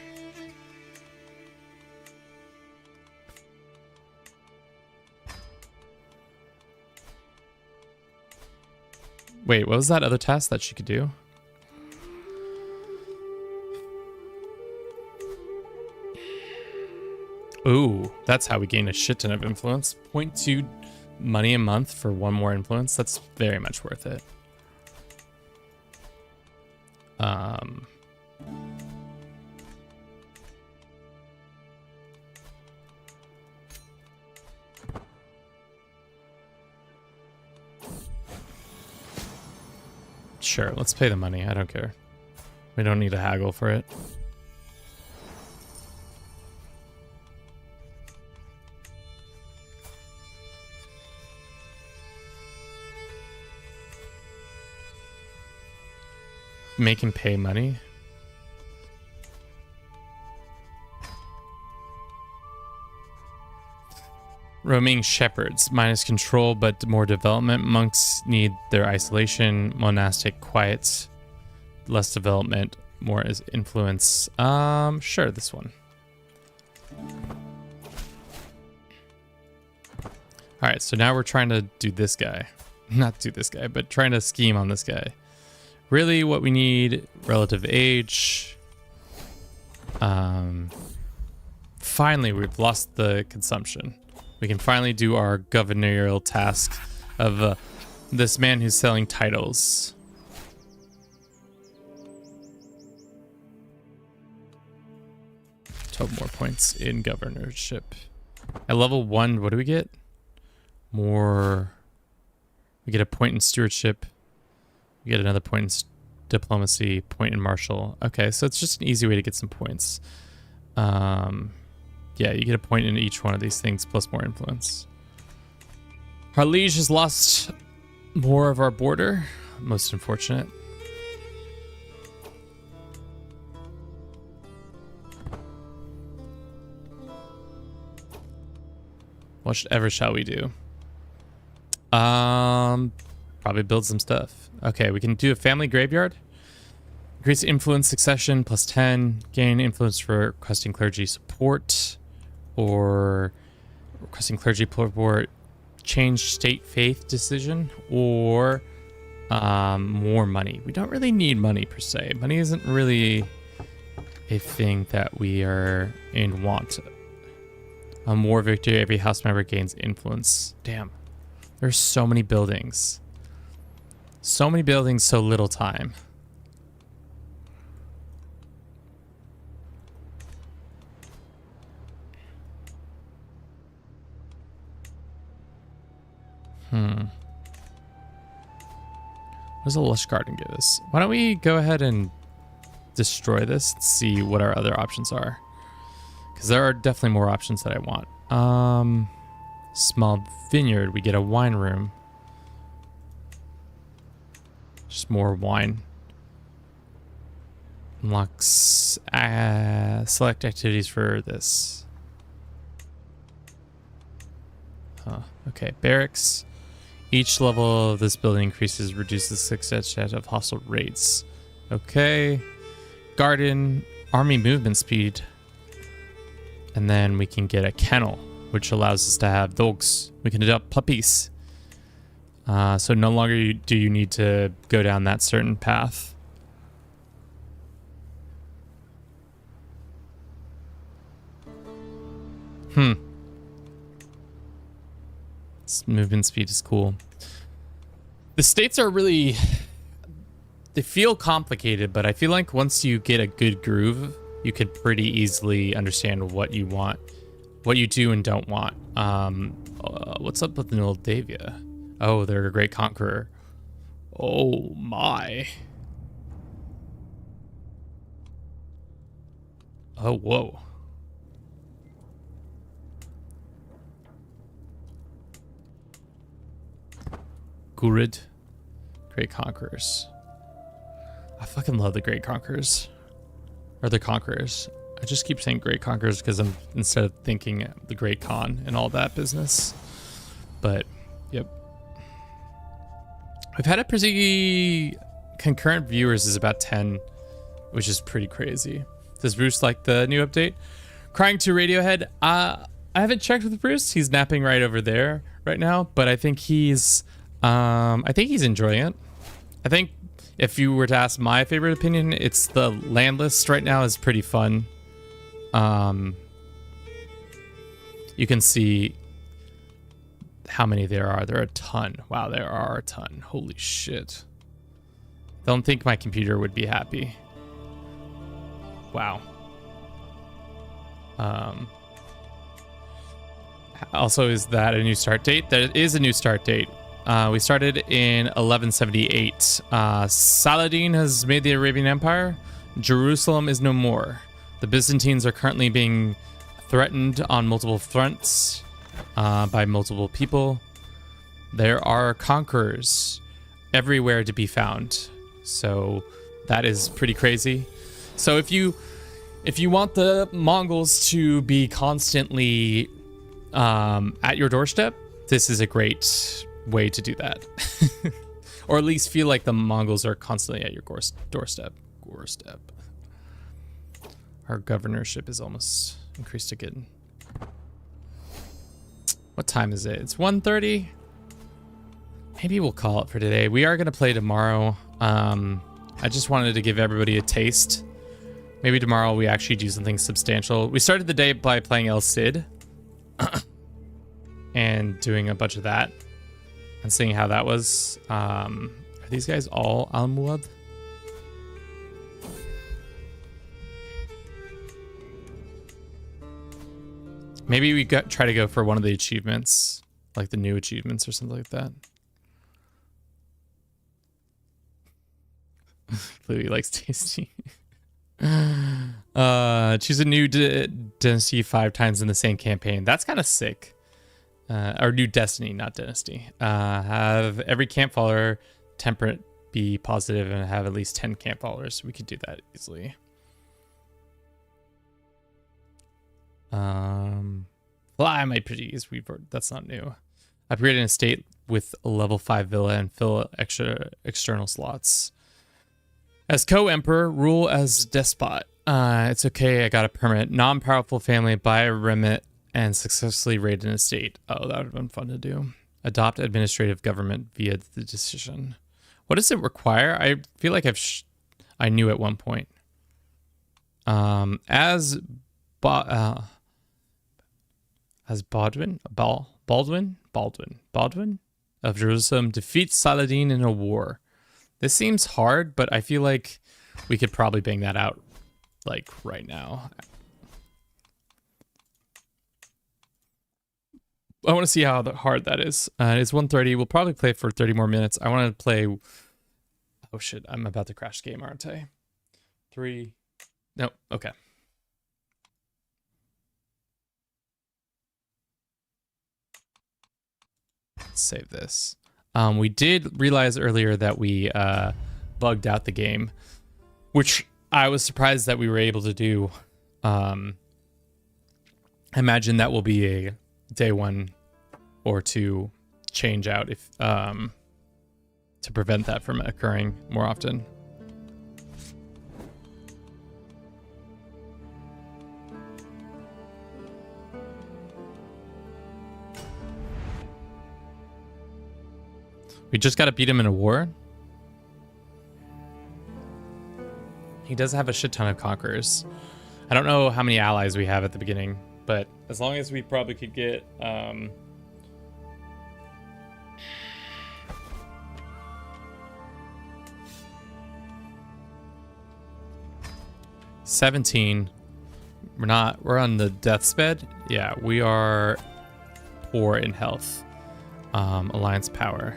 Wait, what was that other task that she could do? Ooh, that's how we gain a shit ton of influence. 0.2 money a month for one more influence. That's very much worth it. Sure, let's pay the money. I don't care. We don't need to haggle for it. Make him pay money. Roaming shepherds, minus control but more development. Monks need their isolation. Monastic quiet, less development, more is influence. Sure, this one. All right, so now we're trying to do this guy. Not do this guy, but trying to scheme on this guy. Really what we need, relative age. Finally, we've lost the consumption. We can finally do our governorial task of this man who's selling titles. Total more points in governorship. At level 1, what do we get? More. We get a point in stewardship. We get another point in diplomacy, point in martial. Okay, so it's just an easy way to get some points. Yeah, yeah, you get a point in each one of these things plus more influence. Our liege has lost more of our border. Most unfortunate. Whatever shall we do? Probably build some stuff. Okay, we can do a family graveyard. Increase influence succession plus 10. Gain influence for requesting clergy support. Or requesting clergy support. Change state faith decision. Or more money. We don't really need money per se. Money isn't really a thing that we are in want of. A more victory, every house member gains influence. Damn. There's so many buildings. So many buildings, so little time. What does a lush garden give us? Why don't we go ahead and destroy this and see what our other options are? Because there are definitely more options that I want. Small vineyard. We get a wine room. Just more wine. Unlocks select activities for this. Huh. Okay. Barracks. Each level of this building increases, reduces success rate of hostile raids. Okay. Garden. Army movement speed. And then we can get a kennel, which allows us to have dogs. We can adopt puppies. So no longer do you need to go down that certain path. This movement speed is cool. The states are really... They feel complicated, but I feel like once you get a good groove, you could pretty easily understand what you want, what you do and don't want. What's up with Moldavia? Oh, they're a great conqueror. Oh my. Oh, whoa. Gurid. Great conquerors. I fucking love the great conquerors. Or the conquerors. I just keep saying great conquerors because I'm instead of thinking the great Khan and all that business. But, yep. We've had a pretty concurrent viewers is about 10, which is pretty crazy. Does Bruce like the new update? Crying to Radiohead. I haven't checked with Bruce. He's napping right over there right now, but I think he's enjoying it. I think if you were to ask my favorite opinion, it's the land list right now is pretty fun. You can see how many there are. There are a ton. Wow, there are a ton. Holy shit. Don't think my computer would be happy. Wow. Also, is that a new start date? That is a new start date. We started in 1178. Saladin has made the Arabian Empire. Jerusalem is no more. The Byzantines are currently being threatened on multiple fronts by multiple people. There are conquerors everywhere to be found. So that is pretty crazy. So if you want the Mongols to be constantly at your doorstep, this is a great way to do that. Or at least feel like the Mongols are constantly at your doorstep. Our governorship is almost increased again. What time is it? It's 1:30. Maybe we'll call it for today. We are going to play tomorrow. I just wanted to give everybody a taste. Maybe tomorrow we actually do something substantial. We started the day by playing El Cid. And doing a bunch of that. And seeing how that was. Are these guys all Almuad? Maybe we try to go for one of the achievements. Like the new achievements or something like that. Louis likes tasty. Choose a new dynasty 5 times in the same campaign. That's kind of sick. Or new destiny, not dynasty. Have every camp follower temperate be positive and have at least 10 camp followers. We could do that easily. Fly my pretties. That's not new. Upgrade an estate with a level 5 villa and fill extra external slots. As co-emperor, rule as despot. It's okay, I got a permit. Non-powerful family, buy a remit and successfully raid an estate. Oh, that would have been fun to do. Adopt administrative government via the decision. What does it require? I feel like I knew at one point. As Baldwin of Jerusalem defeats Saladin in a war. This seems hard, but I feel like we could probably bang that out like right now. I want to see how hard that is. It's 1:30. We'll probably play for 30 more minutes. I want to play. Oh shit! I'm about to crash the game, aren't I? 3. No. Okay. Let's save this. We did realize earlier that we bugged out the game, which I was surprised that we were able to do. I imagine that will be a day 1 or 2 change out if to prevent that from occurring more often. We just got to beat him in a war. He does have a shit ton of conquerors. I don't know how many allies we have at the beginning, but as long as we probably could get 17. We're on the death's bed. Yeah, we are poor in health. Alliance power.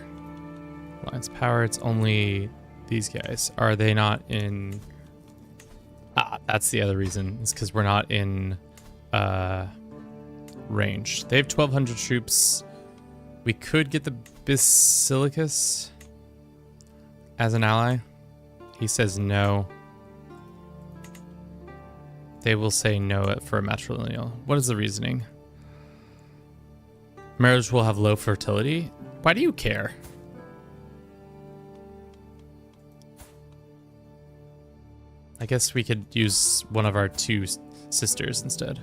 Alliance power, it's only these guys. Are they not in... that's the other reason. It's because we're not in range. They have 1,200 troops. We could get the Basilicus as an ally. He says no. They will say no for a matrilineal. What is the reasoning? Marriage will have low fertility. Why do you care? I guess we could use one of our 2 sisters instead.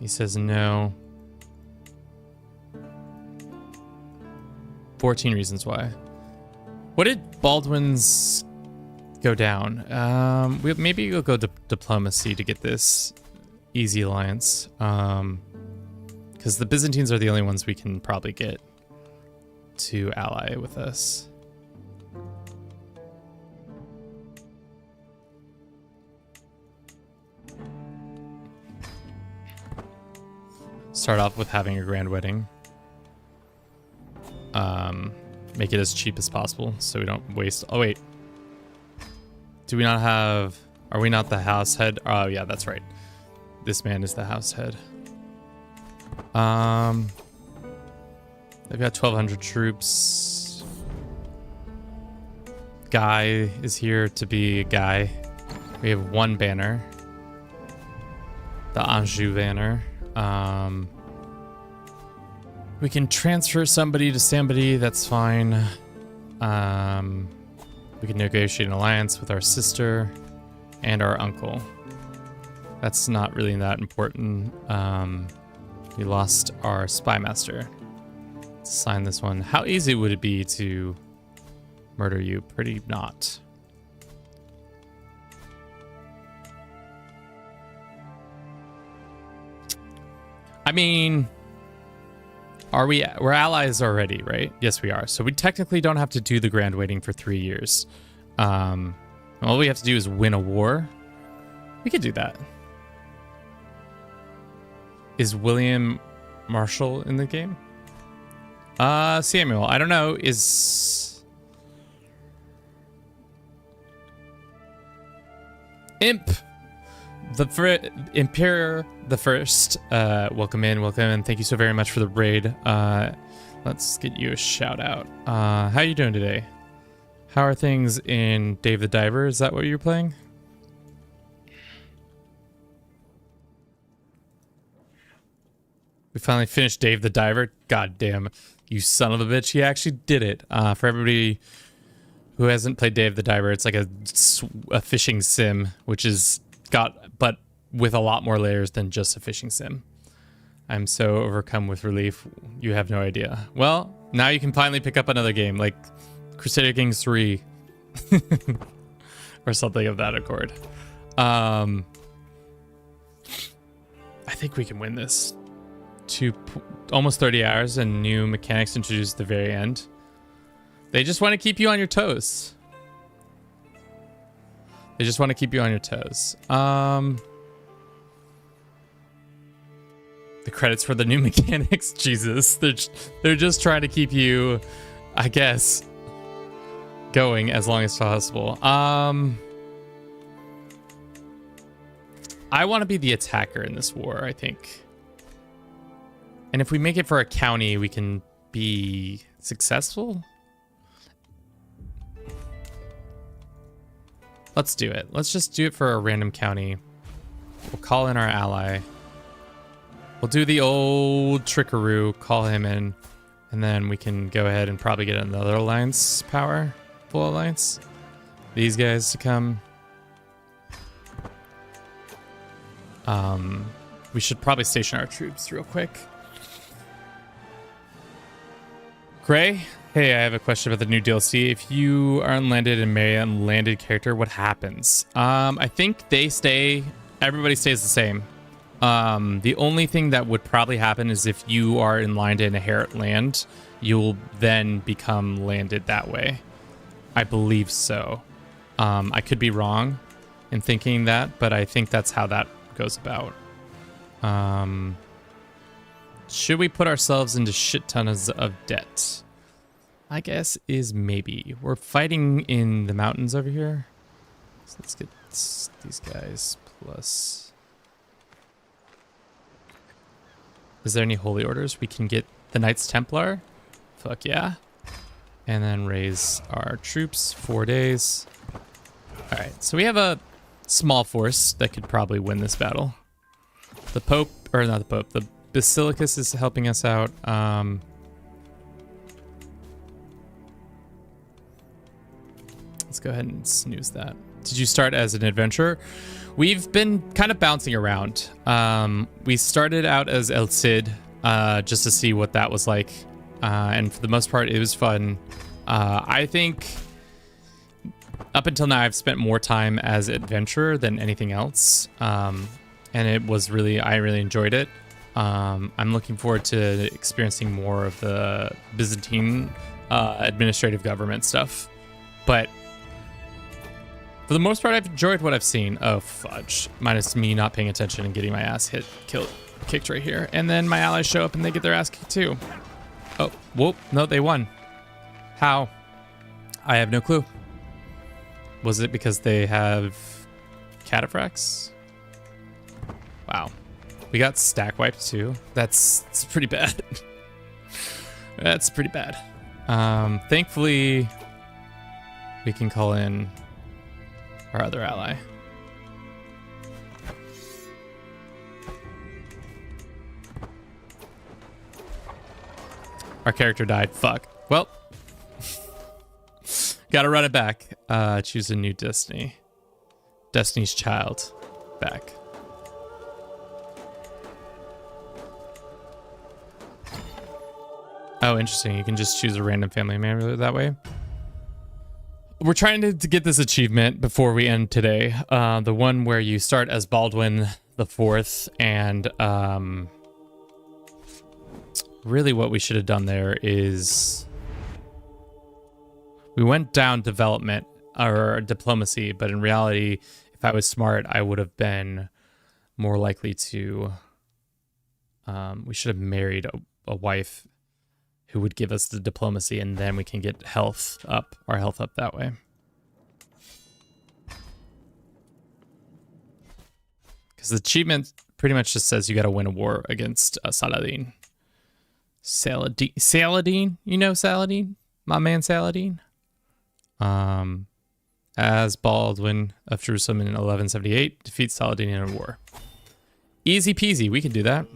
He says no. 14 reasons why. What did Baldwin's go down? Maybe we'll go diplomacy to get this easy alliance. Because the Byzantines are the only ones we can probably get to ally with us. Start off with having a grand wedding. Make it as cheap as possible so we don't waste... Oh, wait. Do we not have... Are we not the house head? Oh, yeah, that's right. This man is the house head. They've got 1,200 troops. Guy is here to be a guy. We have 1 banner. The Anjou banner. We can transfer somebody to somebody, that's fine. We can negotiate an alliance with our sister and our uncle. That's not really that important. We lost our spy master. Let's sign this one. How easy would it be to murder you? Pretty not. I mean... We're allies already, right? Yes, we are. So we technically don't have to do the grand waiting for 3 years. All we have to do is win a war. We could do that. Is William Marshall in the game? Samuel, I don't know. Imp, Imperior the First. Welcome in. Thank you so very much for the raid. Let's get you a shout out. How are you doing today? How are things in Dave the Diver? Is that what you're playing? We finally finished Dave the Diver. God damn, you son of a bitch. He actually did it. For everybody who hasn't played Dave the Diver, it's like a fishing sim, which is but with a lot more layers than just a fishing sim. I'm so overcome with relief. You have no idea. Well, now you can finally pick up another game like Crusader Kings 3 or something of that accord. I think we can win this. Almost 30 hours and new mechanics introduced at the very end. They just want to keep you on your toes. The credits for the new mechanics, Jesus. They're just trying to keep you, I guess, going as long as possible. I want to be the attacker in this war, I think. And if we make it for a county, we can be successful. Let's do it. Let's just do it for a random county. We'll call in our ally. We'll do the old trickaroo, call him in, and then we can go ahead and probably get another alliance power, full alliance. These guys to come. We should probably station our troops real quick. Gray, hey, I have a question about the new DLC. If you are unlanded and marry an unlanded character, what happens? I think everybody stays the same. The only thing that would probably happen is if you are in line to inherit land, you'll then become landed that way. I believe so. I could be wrong in thinking that, but I think that's how that goes about. Should we put ourselves into shit tons of debt? I guess is maybe. We're fighting in the mountains over here. So let's get these guys plus. Is there any holy orders? We can get the Knights Templar. Fuck yeah. And then raise our troops 4 days. All right, so we have a small force that could probably win this battle. The Pope, or not the Pope, the Basilicus is helping us out. Let's go ahead and snooze that. Did you start as an adventurer? We've been kind of bouncing around. We started out as El Cid, just to see what that was like. And for the most part, it was fun. I think up until now, I've spent more time as adventurer than anything else. And it was I really enjoyed it. I'm looking forward to experiencing more of the Byzantine administrative government stuff. But for the most part, I've enjoyed what I've seen. Oh, fudge. Minus me not paying attention and getting my ass kicked right here. And then my allies show up and they get their ass kicked too. Oh, whoop. No, they won. How? I have no clue. Was it because they have cataphracts? Wow. We got stack wiped too. That's pretty bad. That's pretty bad. Thankfully, we can call in our other ally. Our character died. Fuck. Well, gotta run it back. Choose a new destiny. Destiny's Child. Back. Oh, interesting. You can just choose a random family member that way. We're trying to get this achievement before we end today. The one where you start as Baldwin the Fourth, and really what we should have done there is we went down development or diplomacy, but in reality, if I was smart, I would have been more likely to. We should have married a wife who would give us the diplomacy, and then we can get our health up that way. Because the achievement pretty much just says you got to win a war against Saladin. Saladin? You know Saladin? My man Saladin? As Baldwin of Jerusalem in 1178 defeats Saladin in a war. Easy peasy, we can do that.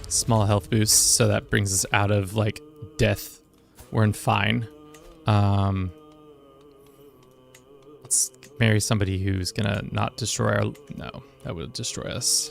Small health boost, so that brings us out of like death. We're in fine. Let's marry somebody who's gonna not destroy our... No, that would destroy us.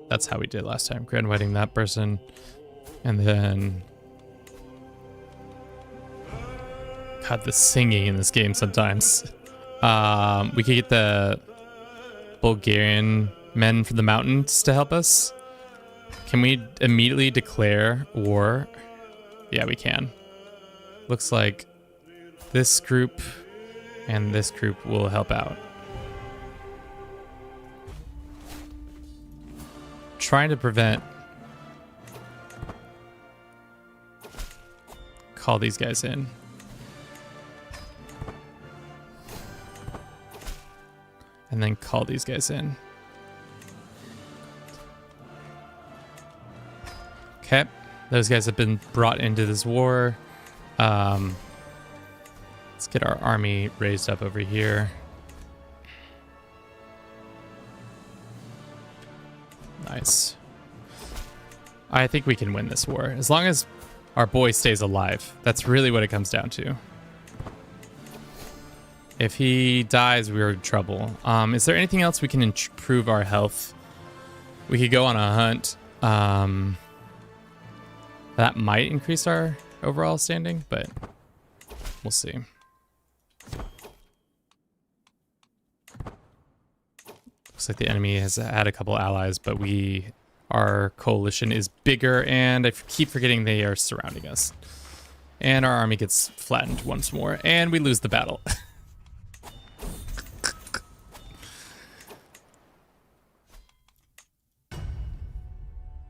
That's how we did last time. Grand wedding that person. And then... God, the singing in this game sometimes. We could get the Bulgarian men from the mountains to help us. Can we immediately declare war? Yeah, we can. Looks like this group and this group will help out. Trying to prevent... Call these guys in. And then call these guys in. Okay. Those guys have been brought into this war. Let's get our army raised up over here. Nice. I think we can win this war. As long as our boy stays alive. That's really what it comes down to. If he dies, we're in trouble. Is there anything else we can improve our health? We could go on a hunt. That might increase our overall standing, but we'll see. Looks like the enemy has had a couple allies, but our coalition is bigger, and I keep forgetting they are surrounding us. And our army gets flattened once more, and we lose the battle.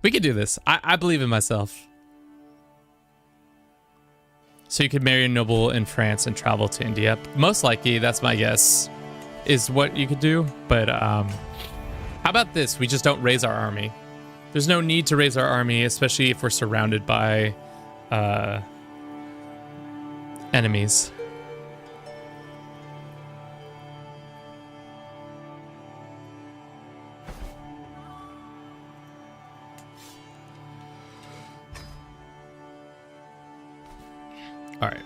We could do this. I believe in myself. So you could marry a noble in France and travel to India. Most likely, that's my guess, is what you could do. But how about this? We just don't raise our army. There's no need to raise our army, especially if we're surrounded by enemies. All right.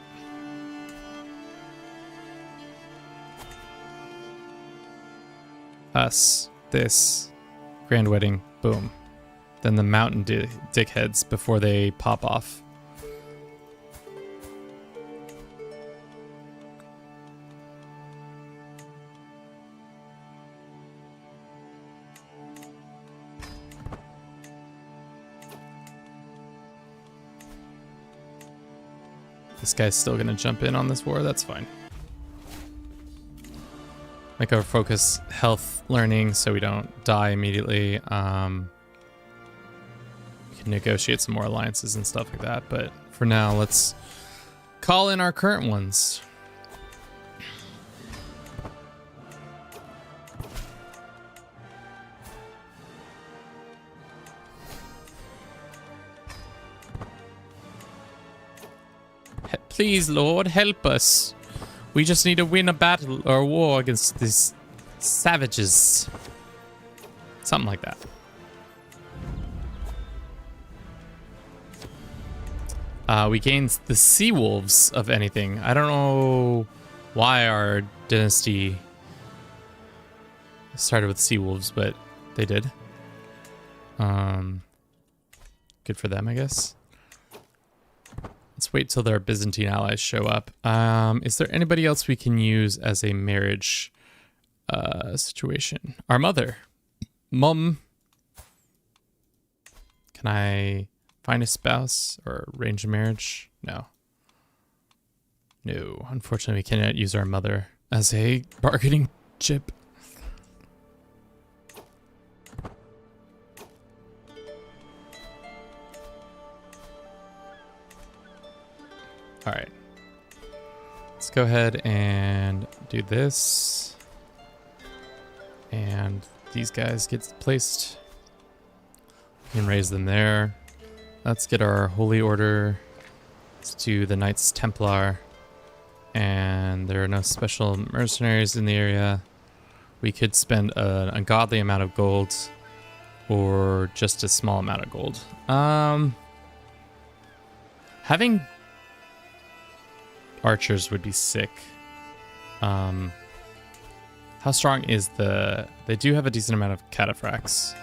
Us, this, grand wedding, boom. Then the mountain dickheads before they pop off. This guy's still gonna jump in on this war, that's fine. Make our focus health learning so we don't die immediately. We can negotiate some more alliances and stuff like that, but for now, let's call in our current ones. Please, Lord, help us. We just need to win a battle or a war against these savages. Something like that. We gained the sea wolves of anything. I don't know why our dynasty started with sea wolves, but they did. Good for them, I guess. Let's wait till their Byzantine allies show up. Is there anybody else we can use as a marriage situation? Our mother. Mom. Can I find a spouse or arrange a marriage? No. No, unfortunately we cannot use our mother as a bargaining chip. All right. Let's go ahead and do this. And these guys get placed. We can raise them there. Let's get our Holy Order. Let's do the Knights Templar. And there are no special mercenaries in the area. We could spend an ungodly amount of gold or just a small amount of gold. Having archers would be sick. How strong is the... They do have a decent amount of cataphracts.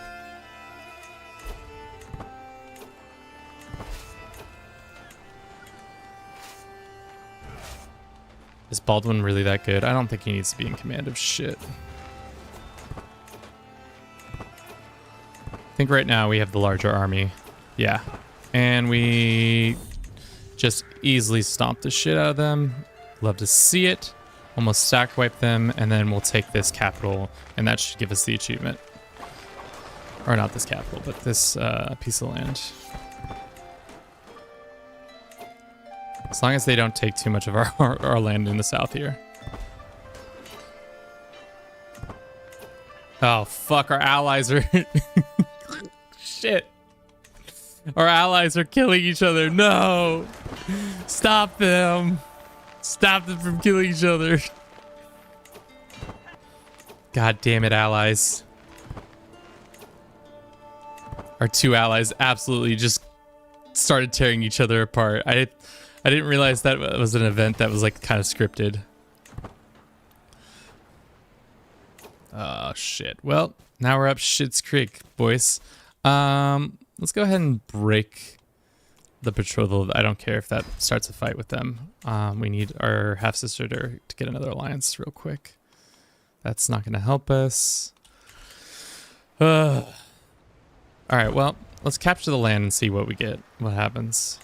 Is Baldwin really that good? I don't think he needs to be in command of shit. I think right now we have the larger army. Yeah. And we just easily stomp the shit out of them. Love to see it. Almost stack wipe them, and then we'll take this capital, and that should give us the achievement. Or not this capital, but this piece of land. As long as they don't take too much of our land in the south here. Oh, fuck, our allies are... Shit. Our allies are killing each other. No! Stop them! Stop them from killing each other. God damn it, allies. Our two allies absolutely just started tearing each other apart. I didn't realize that was an event that was like kind of scripted. Oh shit. Well, now we're up Shit's Creek, boys. Let's go ahead and break the betrothal. I don't care if that starts a fight with them. We need our half-sister to get another alliance real quick. That's not going to help us. All right, well, let's capture the land and see what we get, what happens.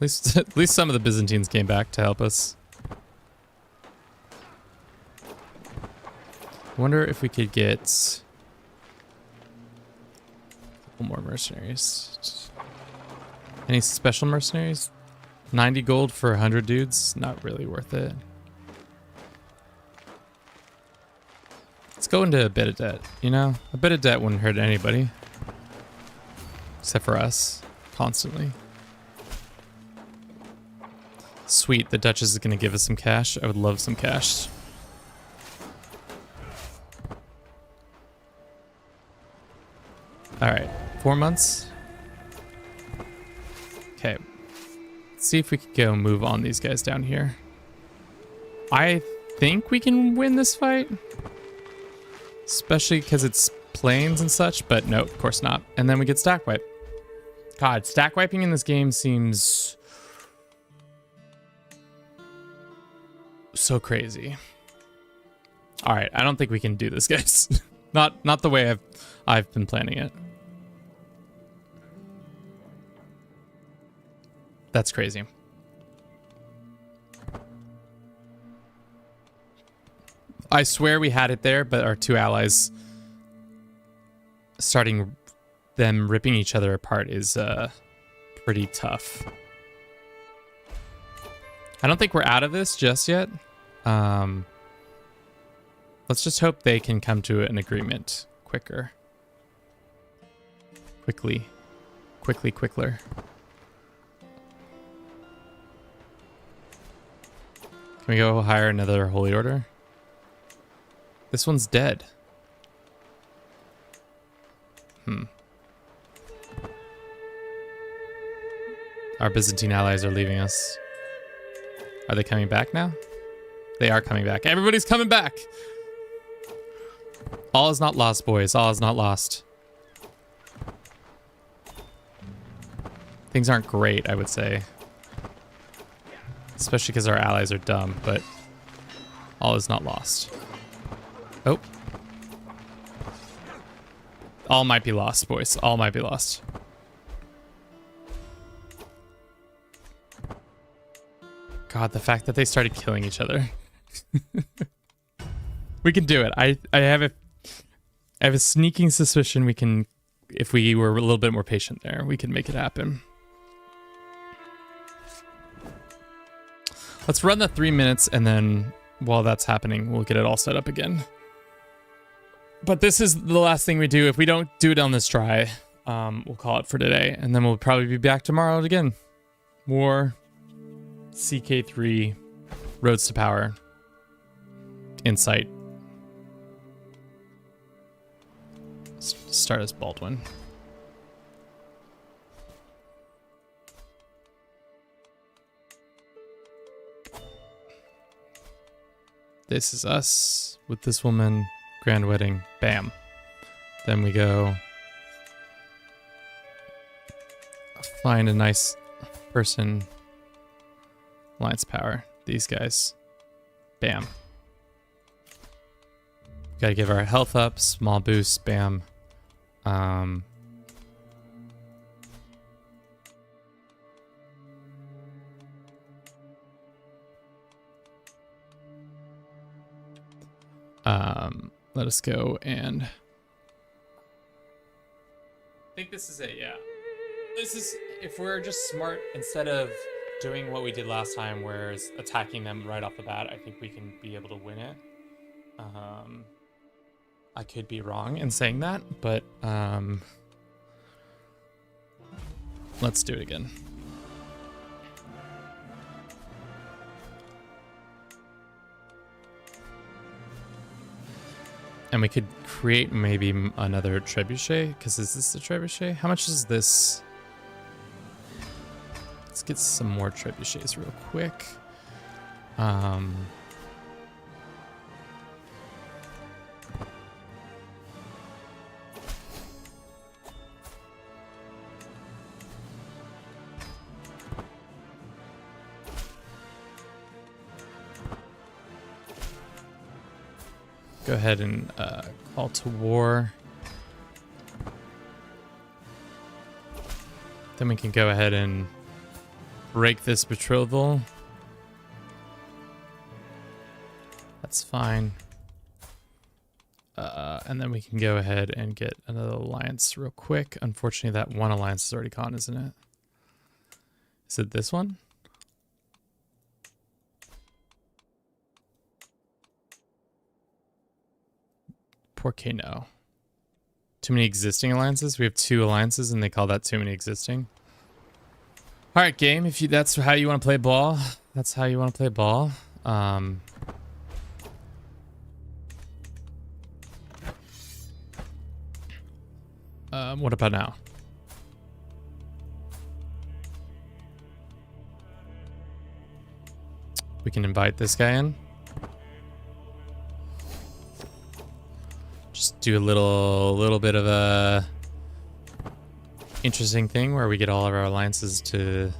At least some of the Byzantines came back to help us. I wonder if we could get a couple more mercenaries. Any special mercenaries? 90 gold for 100 dudes? Not really worth it. Let's go into a bit of debt, you know? A bit of debt wouldn't hurt anybody. Except for us. Constantly. Sweet, the Duchess is going to give us some cash. I would love some cash. Alright, 4 months. Okay. Let's see if we could go move on these guys down here. I think we can win this fight. Especially because it's plains and such, but no, of course not. And then we get stack wipe. God, stack wiping in this game seems so crazy. All right, I don't think we can do this, guys. not the way I've been planning it. That's crazy. I swear we had it there, but our two allies starting them ripping each other apart is pretty tough. I don't think we're out of this just yet. Let's just hope they can come to an agreement quicker. Quickly. Quickler. Can we go hire another Holy Order? This one's dead. Our Byzantine allies are leaving us. Are they coming back now? They are coming back. Everybody's coming back! All is not lost, boys. All is not lost. Things aren't great, I would say. Especially because our allies are dumb, but all is not lost. Oh. All might be lost, boys. All might be lost. God, the fact that they started killing each other. We can do it. I have a sneaking suspicion we can, if we were a little bit more patient there, we can make it happen. Let's run the 3 minutes, and then while that's happening, we'll get it all set up again. But this is the last thing we do. If we don't do it on this try, we'll call it for today, and then we'll probably be back tomorrow again. More CK3 Roads to Power Insight. Start as Baldwin. This is us with this woman. Grand wedding. Bam. Then we go find a nice person. Alliance power. These guys. Bam. Gotta give our health up. Small boost. Bam. Let us go and... I think this is it, yeah. This is, if we're just smart, instead of doing what we did last time, whereas attacking them right off the bat, I think we can be able to win it. I could be wrong in saying that, but let's do it again. And we could create maybe another trebuchet, because is this the trebuchet? How much is this? Let's get some more trebuchets real quick. Go ahead and call to war. Then we can go ahead and break this betrothal. That's fine. And then we can go ahead and get another alliance real quick. Unfortunately, that one alliance is already gone, isn't it? Is it this one? Porque no. Too many existing alliances? We have 2 alliances and they call that too many existing. Alright, game, if that's how you want to play ball, that's how you want to play ball. What about now? We can invite this guy in. Just do a little bit of a interesting thing where we get all of our alliances to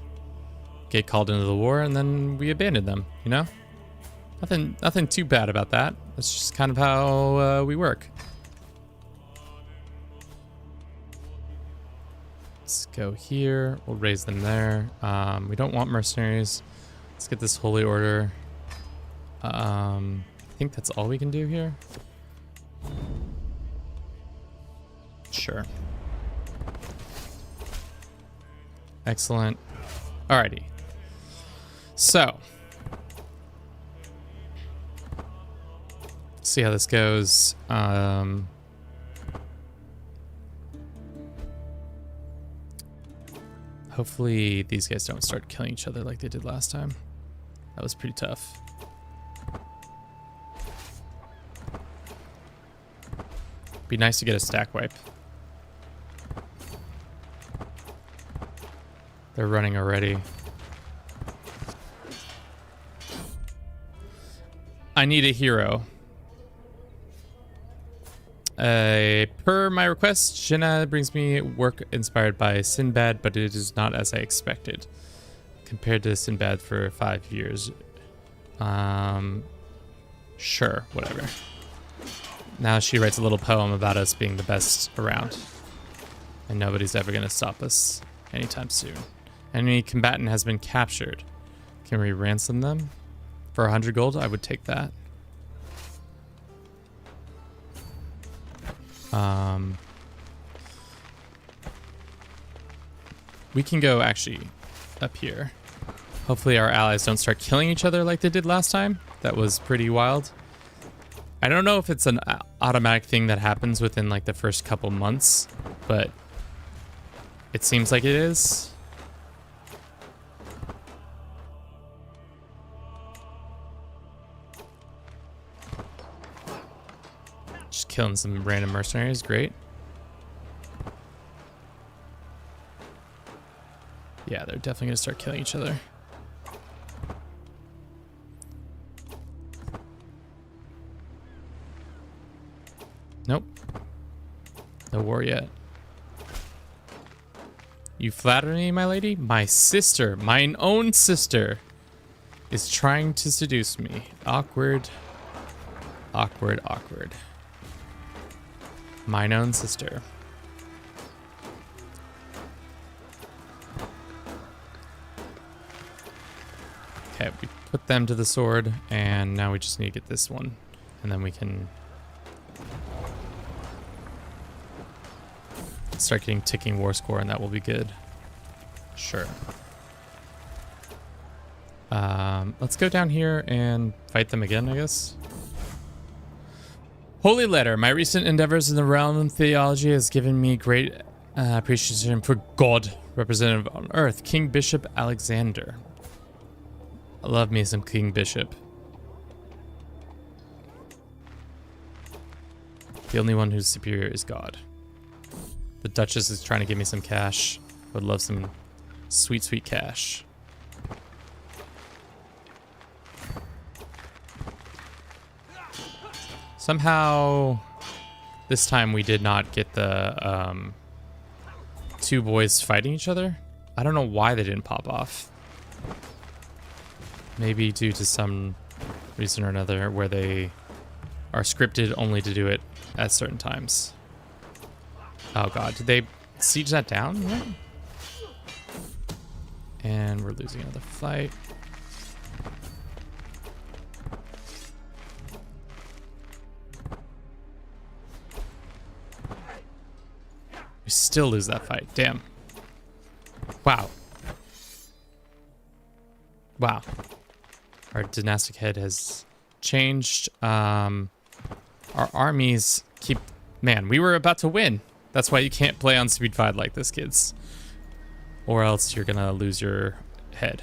get called into the war and then we abandon them, you know? Nothing too bad about that. That's just kind of how we work. Let's go here. We'll raise them there. We don't want mercenaries. Let's get this holy order. I think that's all we can do here. Sure. Excellent. Alrighty. So, see how this goes. Hopefully these guys don't start killing each other like they did last time. That was pretty tough. Be nice to get a stack wipe. They're running already. I need a hero. Per my request, Jinnah brings me work inspired by Sinbad, but it is not as I expected. Compared to Sinbad for 5 years. Sure, whatever. Now she writes a little poem about us being the best around. And nobody's ever going to stop us anytime soon. Enemy combatant has been captured. Can we ransom them for 100 gold? I would take that. We can go actually up here. Hopefully our allies don't start killing each other like they did last time. That was pretty wild. I don't know if it's an automatic thing that happens within like the first couple months, but it seems like it is. Just killing some random mercenaries, great. Yeah, they're definitely gonna start killing each other. Nope. No war yet. You flatter me, my lady? My sister, mine own sister, is trying to seduce me. Awkward. Awkward, awkward. Mine own sister. Okay, we put them to the sword, and now we just need to get this one. And then we can start getting ticking war score, and that will be good. Sure. Let's go down here and fight them again, I guess. Holy letter. My recent endeavors in the realm of theology has given me great appreciation for God, representative on earth, King Bishop Alexander. I love me some King Bishop. The only one who's superior is God. The Duchess is trying to give me some cash. I would love some sweet, sweet cash. Somehow, this time we did not get the two boys fighting each other. I don't know why they didn't pop off. Maybe due to some reason or another where they are scripted only to do it at certain times. Oh god, did they siege that down? Yeah. And we're losing another fight. We still lose that fight. Damn. Wow. Wow. Our dynastic head has changed. Our armies keep... Man, we were about to win. That's why you can't play on speed 5 like this, kids. Or else you're gonna lose your head.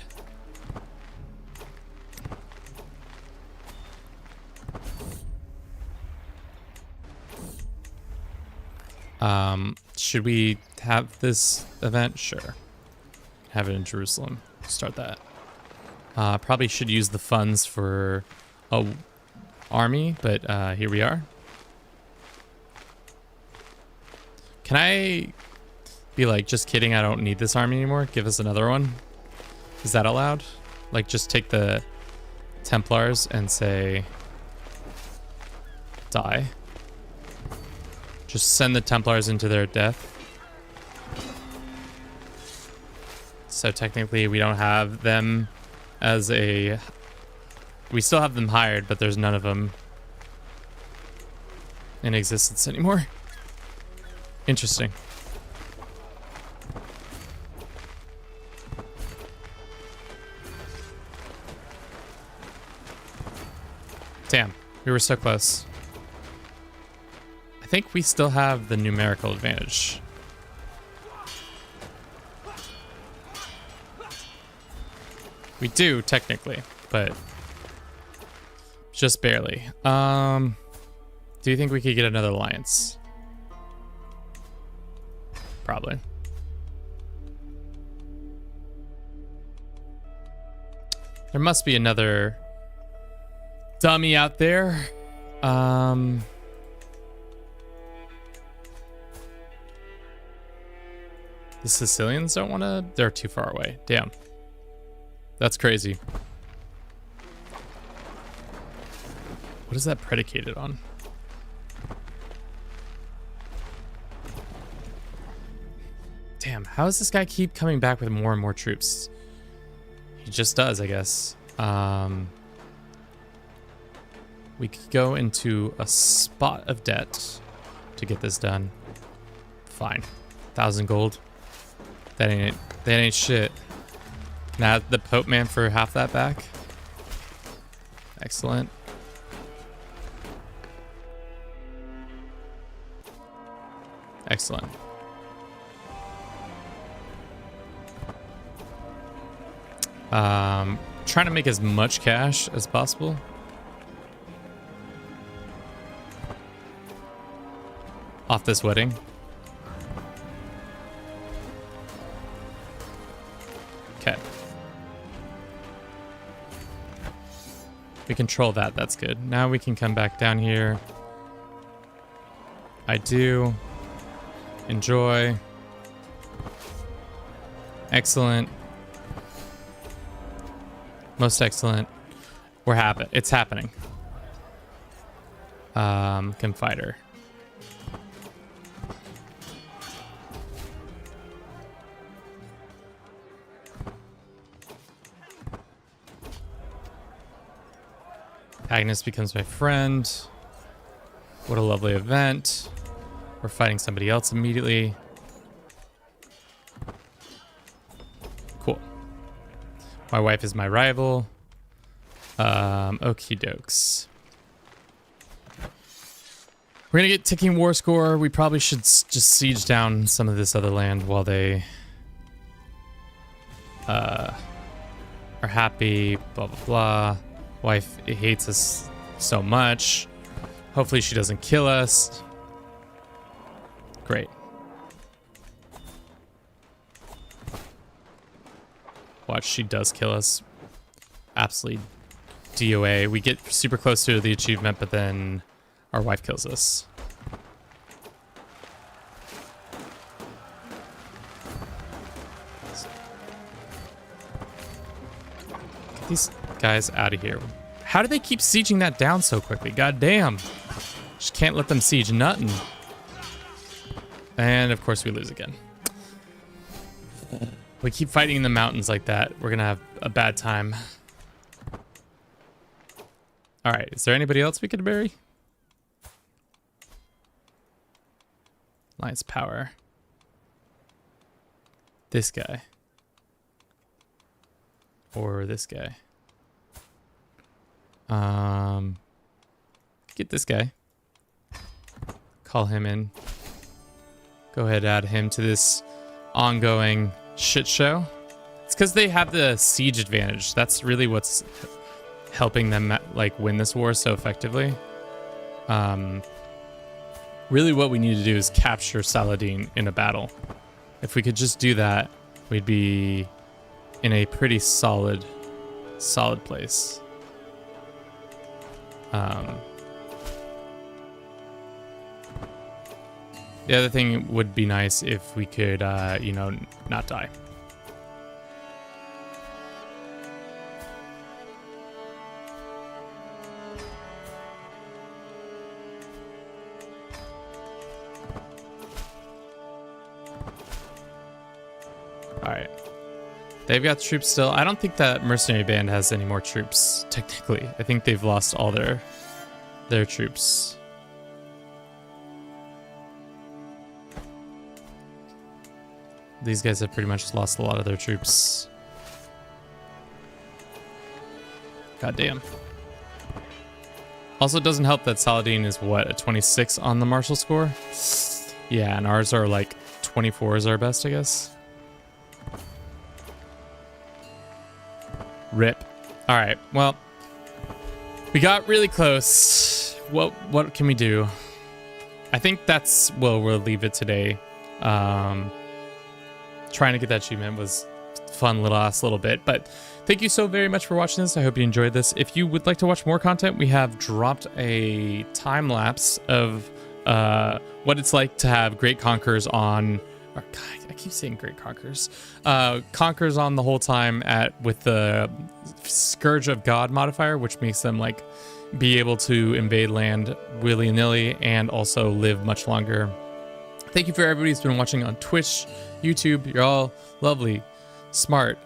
Should we have this event? Sure. Have it in Jerusalem. Start that. Probably should use the funds for a army, but here we are. Can I be like, just kidding, I don't need this army anymore? Give us another one? Is that allowed? Like, just take the Templars and say, die. Just send the Templars into their death. So technically we don't have them as a... We still have them hired, but there's none of them in existence anymore. Interesting. Damn, we were so close. I think we still have the numerical advantage. We do, technically, but just barely. Do you think we could get another alliance? Probably. There must be another dummy out there. The Sicilians don't want to... They're too far away. Damn. That's crazy. What is that predicated on? Damn, how does this guy keep coming back with more and more troops? He He just does, I guess. We could go into a spot of debt to get this done. Fine. 1,000 gold. That ain't shit. Now the Pope Man for half that back. Excellent. Excellent. Trying to make as much cash as possible. Off this wedding. Okay. We control that. That's good. Now we can come back down here. I do. Enjoy. Excellent. Most excellent. We're happy. It's happening. Confider. Agnes becomes my friend. What a lovely event. We're fighting somebody else immediately. Cool. My wife is my rival. Okie dokes. We're gonna get ticking war score. We probably should just siege down some of this other land while they are happy. Blah blah blah. Wife hates us so much. Hopefully she doesn't kill us. Great. Watch, she does kill us. Absolutely DOA. We get super close to the achievement, but then our wife kills us. Get these guys out of here. How do they keep sieging that down so quickly? God damn. Just can't let them siege nothing. And of course we lose again. We keep fighting in the mountains like that. We're gonna have a bad time. All right, is there anybody else we could bury? Alliance power. This guy. Or this guy. Get this guy. Call him in. Go ahead, add him to this ongoing shit show. It's because they have the siege advantage. That's really what's helping them like win this war so effectively. Really what we need to do is capture Saladin in a battle. If we could just do that, we'd be in a pretty solid place. The other thing would be nice if we could, you know, not die. All right. They've got troops still. I don't think that mercenary band has any more troops, technically. I think they've lost all their troops. These guys have pretty much lost a lot of their troops. God damn. Also, it doesn't help that Saladin is, what, a 26 on the martial score? Yeah, and ours are like 24 is our best, I guess. Rip. All right, well, we got really close. What can we do? I think that's, well, we'll leave it today. Trying to get that achievement was fun last little bit, but thank you so very much for watching this. I hope you enjoyed this. If you would like to watch more content, we have dropped a time lapse of what it's like to have Great Conquerors on. Or, God, I keep saying Great Conquerors. Conquerors on the whole time with the Scourge of God modifier, which makes them like be able to invade land willy-nilly and also live much longer. Thank you for everybody who's been watching on Twitch, YouTube. You're all lovely, smart,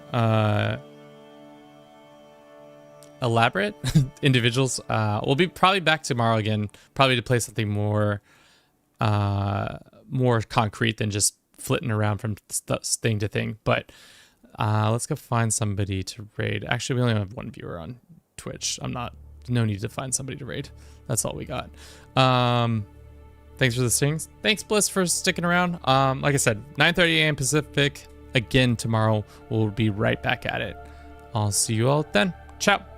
elaborate individuals. We'll be probably back tomorrow again, probably to play something more more concrete than just flitting around from thing to thing. But let's go find somebody to raid. Actually, we only have one viewer on Twitch. No need to find somebody to raid. That's all we got. Thanks for listening. Thanks, Bliss, for sticking around. Like I said, 9:30 a.m. Pacific. Again, tomorrow we'll be right back at it. I'll see you all then. Ciao.